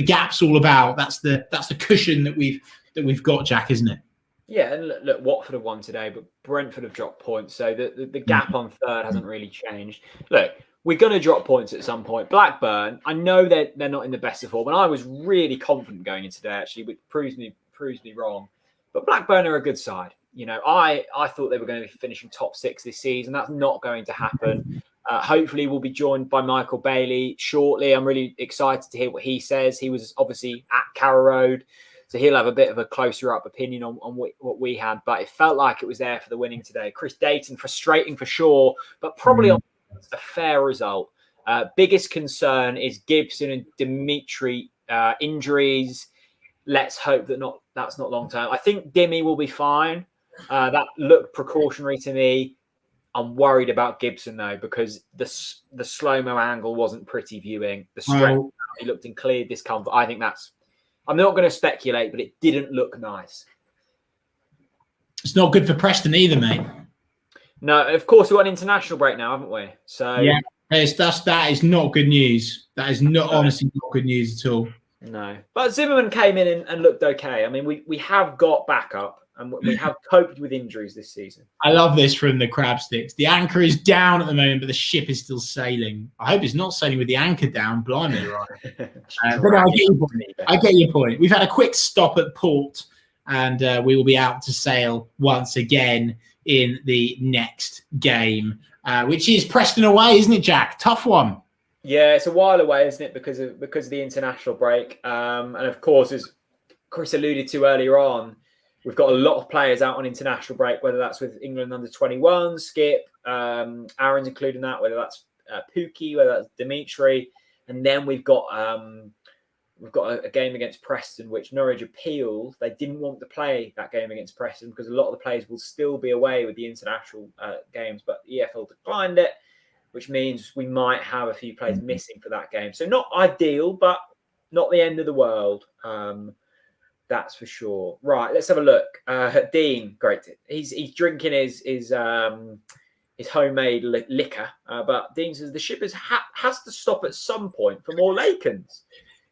gap's all about. That's the cushion that we've got, Jack, isn't it? Yeah, and look, Watford have won today, but Brentford have dropped points, so the gap on third hasn't really changed. Look, we're going to drop points at some point. Blackburn, I know they're not in the best of form, and I was really confident going into today, actually, which proves me wrong. But Blackburn are a good side. I thought they were going to be finishing top 6 this season. That's not going to happen. Hopefully, we'll be joined by Michael Bailey shortly. I'm really excited to hear what he says. He was obviously at Carrow Road, so he'll have a bit of a closer up opinion on what we had. But it felt like it was there for the winning today. Chris Dayton, frustrating for sure, but probably on a fair result. Biggest concern is Gibson and Dimitri injuries. Let's hope that's not long term. I think Dimmy will be fine. That looked precautionary to me. I'm worried about Gibson though, because the slow-mo angle wasn't pretty viewing. The strength, he looked in clear discomfort. I think I'm not going to speculate, but it didn't look nice. It's not good for Preston either, mate. No, of course we've got an international break now, haven't we? So yeah, that is not good news. That is honestly not good news at all. No, but Zimmerman came in and looked okay. I mean, we have got backup, and we have coped with injuries this season. I love this from the crab sticks. The anchor is down at the moment, but the ship is still sailing. I hope it's not sailing with the anchor down. Blimey, right? But I get your point. We've had a quick stop at port, and we will be out to sail once again in the next game, which is Preston away, isn't it, Jack? Tough one. Yeah, it's a while away, isn't it? Because of the international break, and of course, as Chris alluded to earlier on, we've got a lot of players out on international break. Whether that's with England under 21, Skip, Aaron's including that. Whether that's Pukki, whether that's Dimitri, and then we've got a game against Preston, which Norwich appealed. They didn't want to play that game against Preston because a lot of the players will still be away with the international games, but the EFL declined it, which means we might have a few players missing for that game. So not ideal, but not the end of the world. That's for sure. Right, let's have a look. Dean, great. He's drinking his homemade liquor, but Dean says the ship has to stop at some point for more Lakens.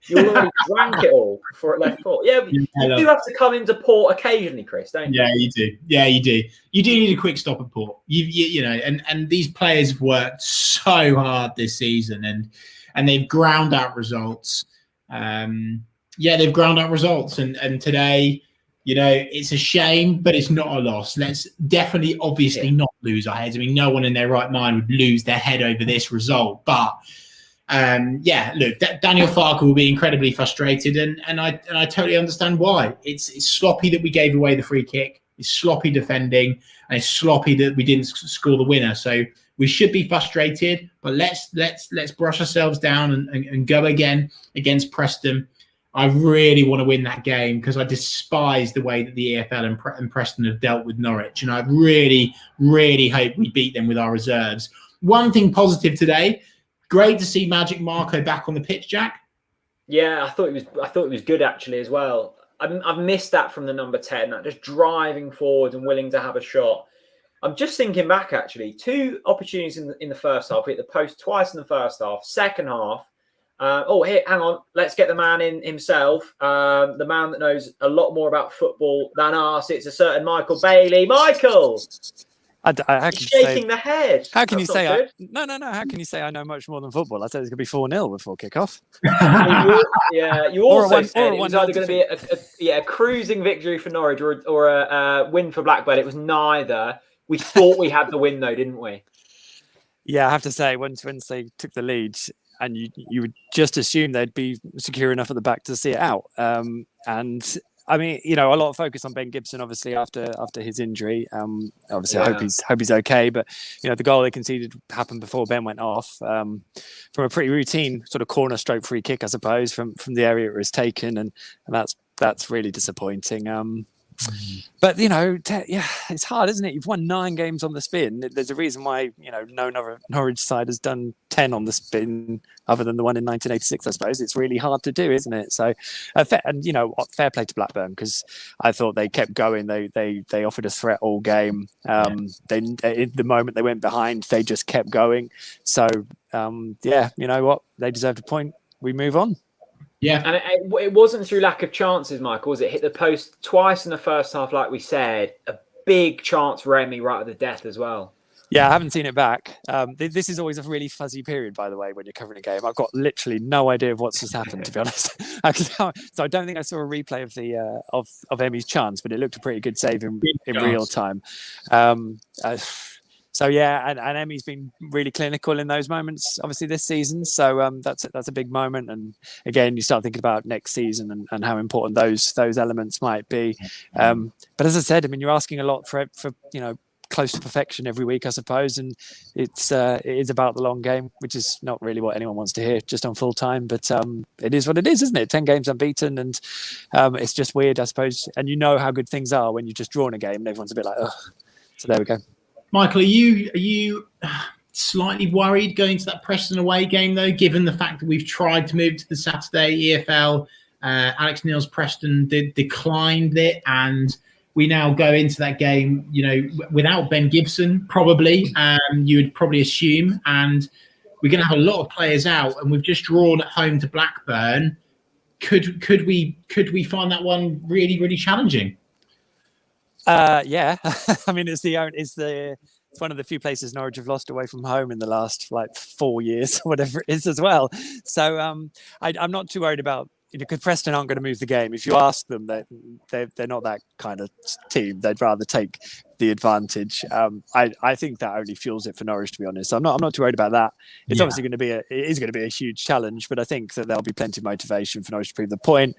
You already drank it all before it left port. Yeah, you do have to come into port occasionally, Chris, don't you? Yeah, you do. Yeah, you do. You do need a quick stop at port. You know, and these players have worked so hard this season, and they've ground out results. They've ground out results, and today, you know, it's a shame, but it's not a loss. Let's definitely, obviously, not lose our heads. I mean, no one in their right mind would lose their head over this result, but. Look, Daniel Farke will be incredibly frustrated, and I totally understand why. It's sloppy that we gave away the free kick. It's sloppy defending, and it's sloppy that we didn't score the winner. So We should be frustrated, but let's brush ourselves down and go again against Preston. I really want to win that game because I despise the way that the EFL and Preston have dealt with Norwich, and I really, really hope we beat them with our reserves. One thing positive today, great to see Magic Marco back on the pitch, Jack. Yeah, I thought it was good actually as well. I've missed that from the number 10, that just driving forward and willing to have a shot. I'm just thinking back actually, 2 opportunities in the first half. We hit the post twice in the first half. Second half, here, hang on, let's get the man in himself. The man that knows a lot more about football than us. It's a certain Michael Bailey. Michael! He's shaking the head. How can you say no? How can you say I know much more than football? I said it's going to be 4-0 before kickoff. You also said it was either going to be a cruising victory for Norwich or a win for Blackburn. It was neither. We thought we had the win though, didn't we? Yeah, I have to say, once they took the lead, and you would just assume they'd be secure enough at the back to see it out. And I mean, a lot of focus on Ben Gibson, obviously after his injury. Obviously, I hope he's okay. But the goal they conceded happened before Ben went off from a pretty routine sort of corner stroke free kick, I suppose, from the area it was taken, and that's really disappointing. But it's hard, isn't it? You've won 9 games on the spin. There's a reason why no Norwich side has done 10 on the spin, other than the one in 1986. I suppose it's really hard to do, isn't it? So, fair play to Blackburn, because I thought they kept going. They offered a threat all game. They in the moment they went behind, they just kept going. So you know what? They deserved a point. We move on. Yeah, and it wasn't through lack of chances, Michael. Was it? Hit the post twice in the first half, like we said. A big chance for Remy right at the death as well. Yeah, I haven't seen it back. This is always a really fuzzy period, by the way, when you're covering a game. I've got literally no idea of what's just happened, to be honest. So I don't think I saw a replay of the of Emmy's chance, but it looked a pretty good save in real time. So yeah, and Emmy's been really clinical in those moments, obviously this season. So that's a big moment. And again, you start thinking about next season and how important those elements might be. But as I said, I mean, you're asking a lot for close to perfection every week, I suppose, and it is about the long game, which is not really what anyone wants to hear just on full time. But it is what it is, isn't it? 10 games unbeaten, and it's just weird, I suppose. And you know how good things are when you've just drawn a game, and everyone's a bit like, ugh. So there we go. Michael, are you slightly worried going to that Preston away game, though, given the fact that we've tried to move to the Saturday EFL? Alex Neil's Preston declined it, and we now go into that game, without Ben Gibson, probably. You would probably assume, and we're going to have a lot of players out, and we've just drawn at home to Blackburn. Could we find that one really, really challenging? Yeah, I mean, it's one of the few places Norwich have lost away from home in the last 4 years, whatever it is, as well. So I'm not too worried about, because Preston aren't going to move the game. If you ask them, they're not that kind of team. They'd rather take the advantage. I think that only fuels it for Norwich, to be honest. I'm not too worried about that. It's obviously going to be a huge challenge, but I think that there'll be plenty of motivation for Norwich to prove the point.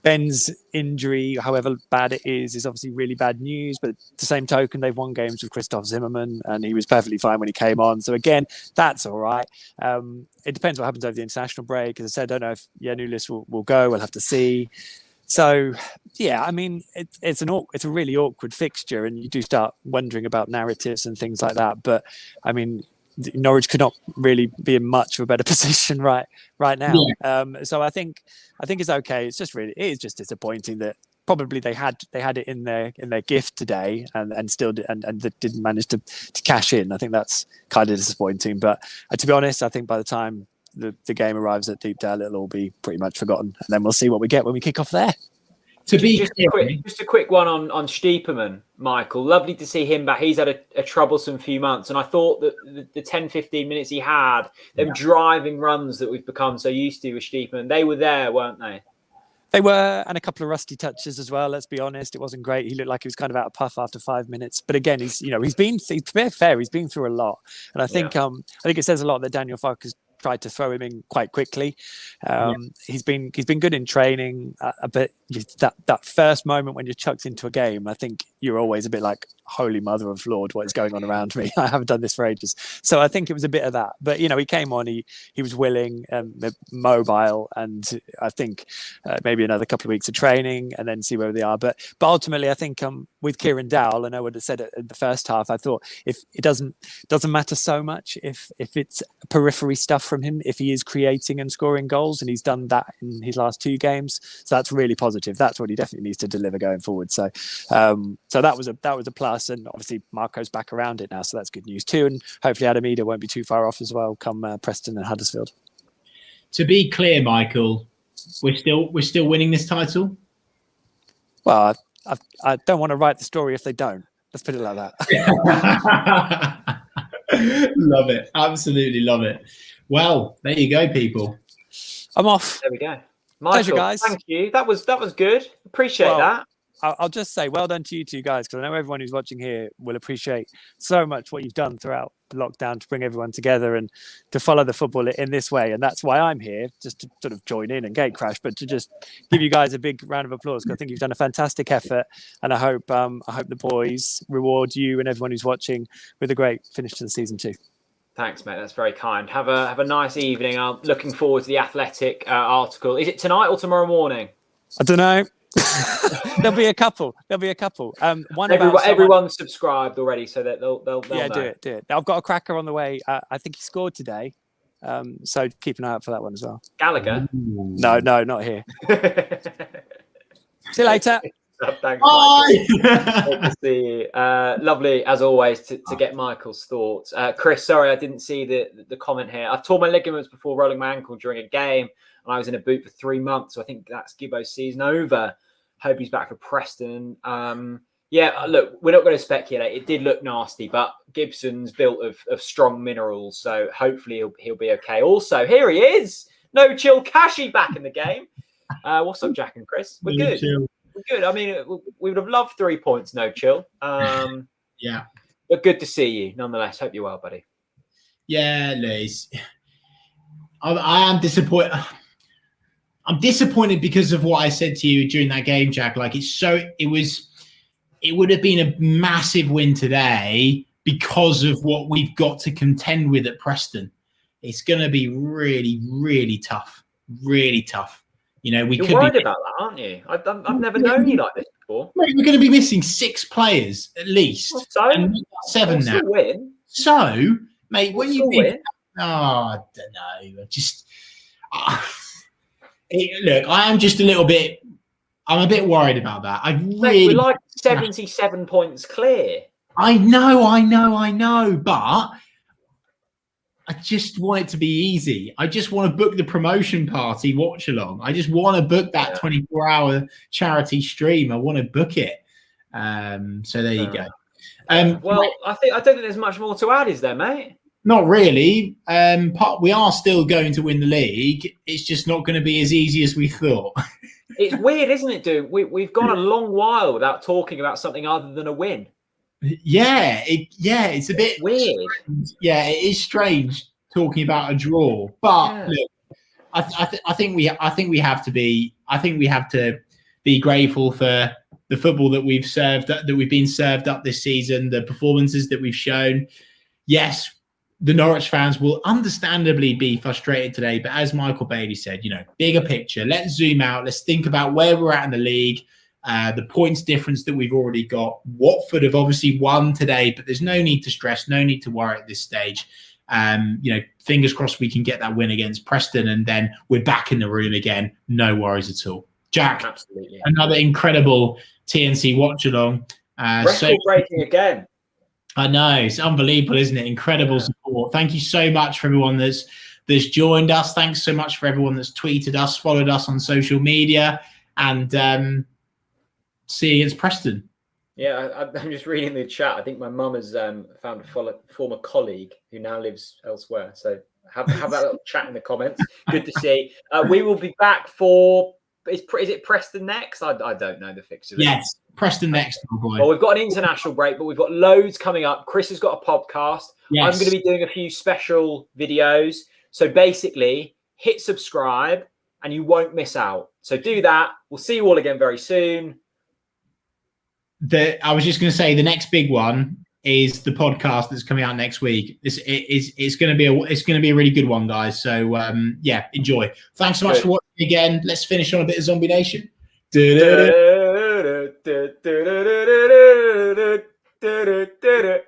Ben's injury, however bad it is obviously really bad news, but at the same token, they've won games with Christoph Zimmermann, and he was perfectly fine when he came on. So again, that's all right. It depends what happens over the international break. As I said, I don't know if Giannoulis will go. We'll have to see. So, yeah, I mean, it's a really awkward fixture, and you do start wondering about narratives and things like that. But, I mean, Norwich could not really be in much of a better position right now. Yeah. So I think it's okay. It is just disappointing that probably they had it in their gift today and still didn't manage to cash in. I think that's kind of disappointing. But to be honest, I think by the time the game arrives at Deepdale, it'll all be pretty much forgotten, and then we'll see what we get when we kick off there. Just a quick one on Stiepermann, Michael. Lovely to see him back. He's had a troublesome few months, and I thought that the 10-15 minutes he had, them driving runs that we've become so used to with Stiepermann, they were there, weren't they? They were, and a couple of rusty touches as well. Let's be honest, it wasn't great. He looked like he was kind of out of puff after 5 minutes. But again, he's been through a lot, and I think it says a lot that Daniel Farke has tried to throw him in quite quickly. He's been good in training, but that first moment when you're chucked into a game, I think you're always a bit like, holy mother of Lord, what is going on around me? I haven't done this for ages. So I think it was a bit of that. But, he came on, he was willing, mobile, and I think maybe another couple of weeks of training and then see where they are. But ultimately, I think with Kieran Dowell, and I would have said it in the first half, I thought if it doesn't matter so much if it's periphery stuff from him, if he is creating and scoring goals, and he's done that in his last 2 games. So that's really positive. That's what he definitely needs to deliver going forward. So that was a plus. And obviously Marco's back around it now, so that's good news too. And hopefully Adam Eder won't be too far off as well come Preston and Huddersfield. To be clear, Michael, we're still winning this title. Well, I don't want to write the story if they don't. Let's put it like that. Love it. Absolutely love it. Well, there you go, people. I'm off. There we go. Michael, pleasure, guys. Thank you. That was good. Appreciate that. I'll just say well done to you two guys, because I know everyone who's watching here will appreciate so much what you've done throughout the lockdown to bring everyone together and to follow the football in this way. And that's why I'm here, just to sort of join in and gate crash, but to just give you guys a big round of applause, because I think you've done a fantastic effort. And I hope the boys reward you and everyone who's watching with a great finish to the season too. Thanks, mate. That's very kind. Have a nice evening. I'm looking forward to the Athletic article. Is it tonight or tomorrow morning? I don't know. There'll be a couple. Everyone's subscribed already, so that they'll yeah, know. do it. I've got a cracker on the way. I think he scored today, so keep an eye out for that one as well. Gallagher? No, not here. See you later. Thanks, Bye. Good to see you. Lovely as always to get Michael's thoughts. Chris, sorry I didn't see the comment here. I've torn my ligaments before rolling my ankle during a game, and I was in a boot for 3 months. So I think that's Gibbo's season over. Hope he's back for Preston. Yeah, look, we're not going to speculate. It did look nasty, but Gibson's built of strong minerals, so hopefully he'll be okay. Also, here he is. No chill, Kashi back in the game. What's up, Jack and Chris? We're good. We're good. I mean, we would have loved 3 points, no chill. Yeah, but good to see you nonetheless. Hope you're well, buddy. Yeah, Liz. I am disappointed. I'm disappointed because of what I said to you during that game, Jack. Like it would have been a massive win today because of what we've got to contend with at Preston. It's going to be really, really tough. Really tough. You're worried about that, aren't you? I've never known you like this before. Mate, we're going to be missing 6 players at least. So, and we've got 7 now. Win. So, mate, when you win. I don't know. Look, I am just I'm a bit worried about that. We're like 77 points clear. I know, but I just want it to be easy. I just want to book the promotion party Watchalong. I just want to book that 24-hour charity stream. I want to book it. So there you go. Well, I don't think there's much more to add, is there, mate? Not really. We are still going to win the league. It's just not going to be as easy as we thought. It's weird, isn't it, dude? We've gone a long while without talking about something other than a win. Yeah, it's a bit weird. Yeah, it is strange talking about a draw. But look, I think we have to be grateful for the football that we've been served up this season, the performances that we've shown. Yes, the Norwich fans will understandably be frustrated today, but as Michael Bailey said, bigger picture. Let's zoom out. Let's think about where we're at in the league, the points difference that we've already got. Watford have obviously won today, but there's no need to stress, no need to worry at this stage. Fingers crossed we can get that win against Preston, and then we're back in the room again. No worries at all. Jack, absolutely, another incredible TNC watch-along. Record-breaking again. I know, it's unbelievable, isn't it? Incredible support. Thank you so much for everyone that's joined us. Thanks so much for everyone that's tweeted us, followed us on social media, and see you against Preston. Yeah, I'm just reading the chat. I think my mum has found a former colleague who now lives elsewhere. So have that little chat in the comments. Good to see. We will be back for. Is it Preston next? I don't know the fixture. Yes, Preston next, my boy. Well, we've got an international break, but we've got loads coming up. Chris has got a podcast. Yes. I'm going to be doing a few special videos. So basically, hit subscribe and you won't miss out. So do that. We'll see you all again very soon. I was just going to say the next big one is the podcast that's coming out next week. It's going to be a really good one, guys. So yeah, enjoy. Thanks so much for watching again. Let's finish on a bit of Zombie Nation.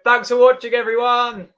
Thanks for watching, everyone.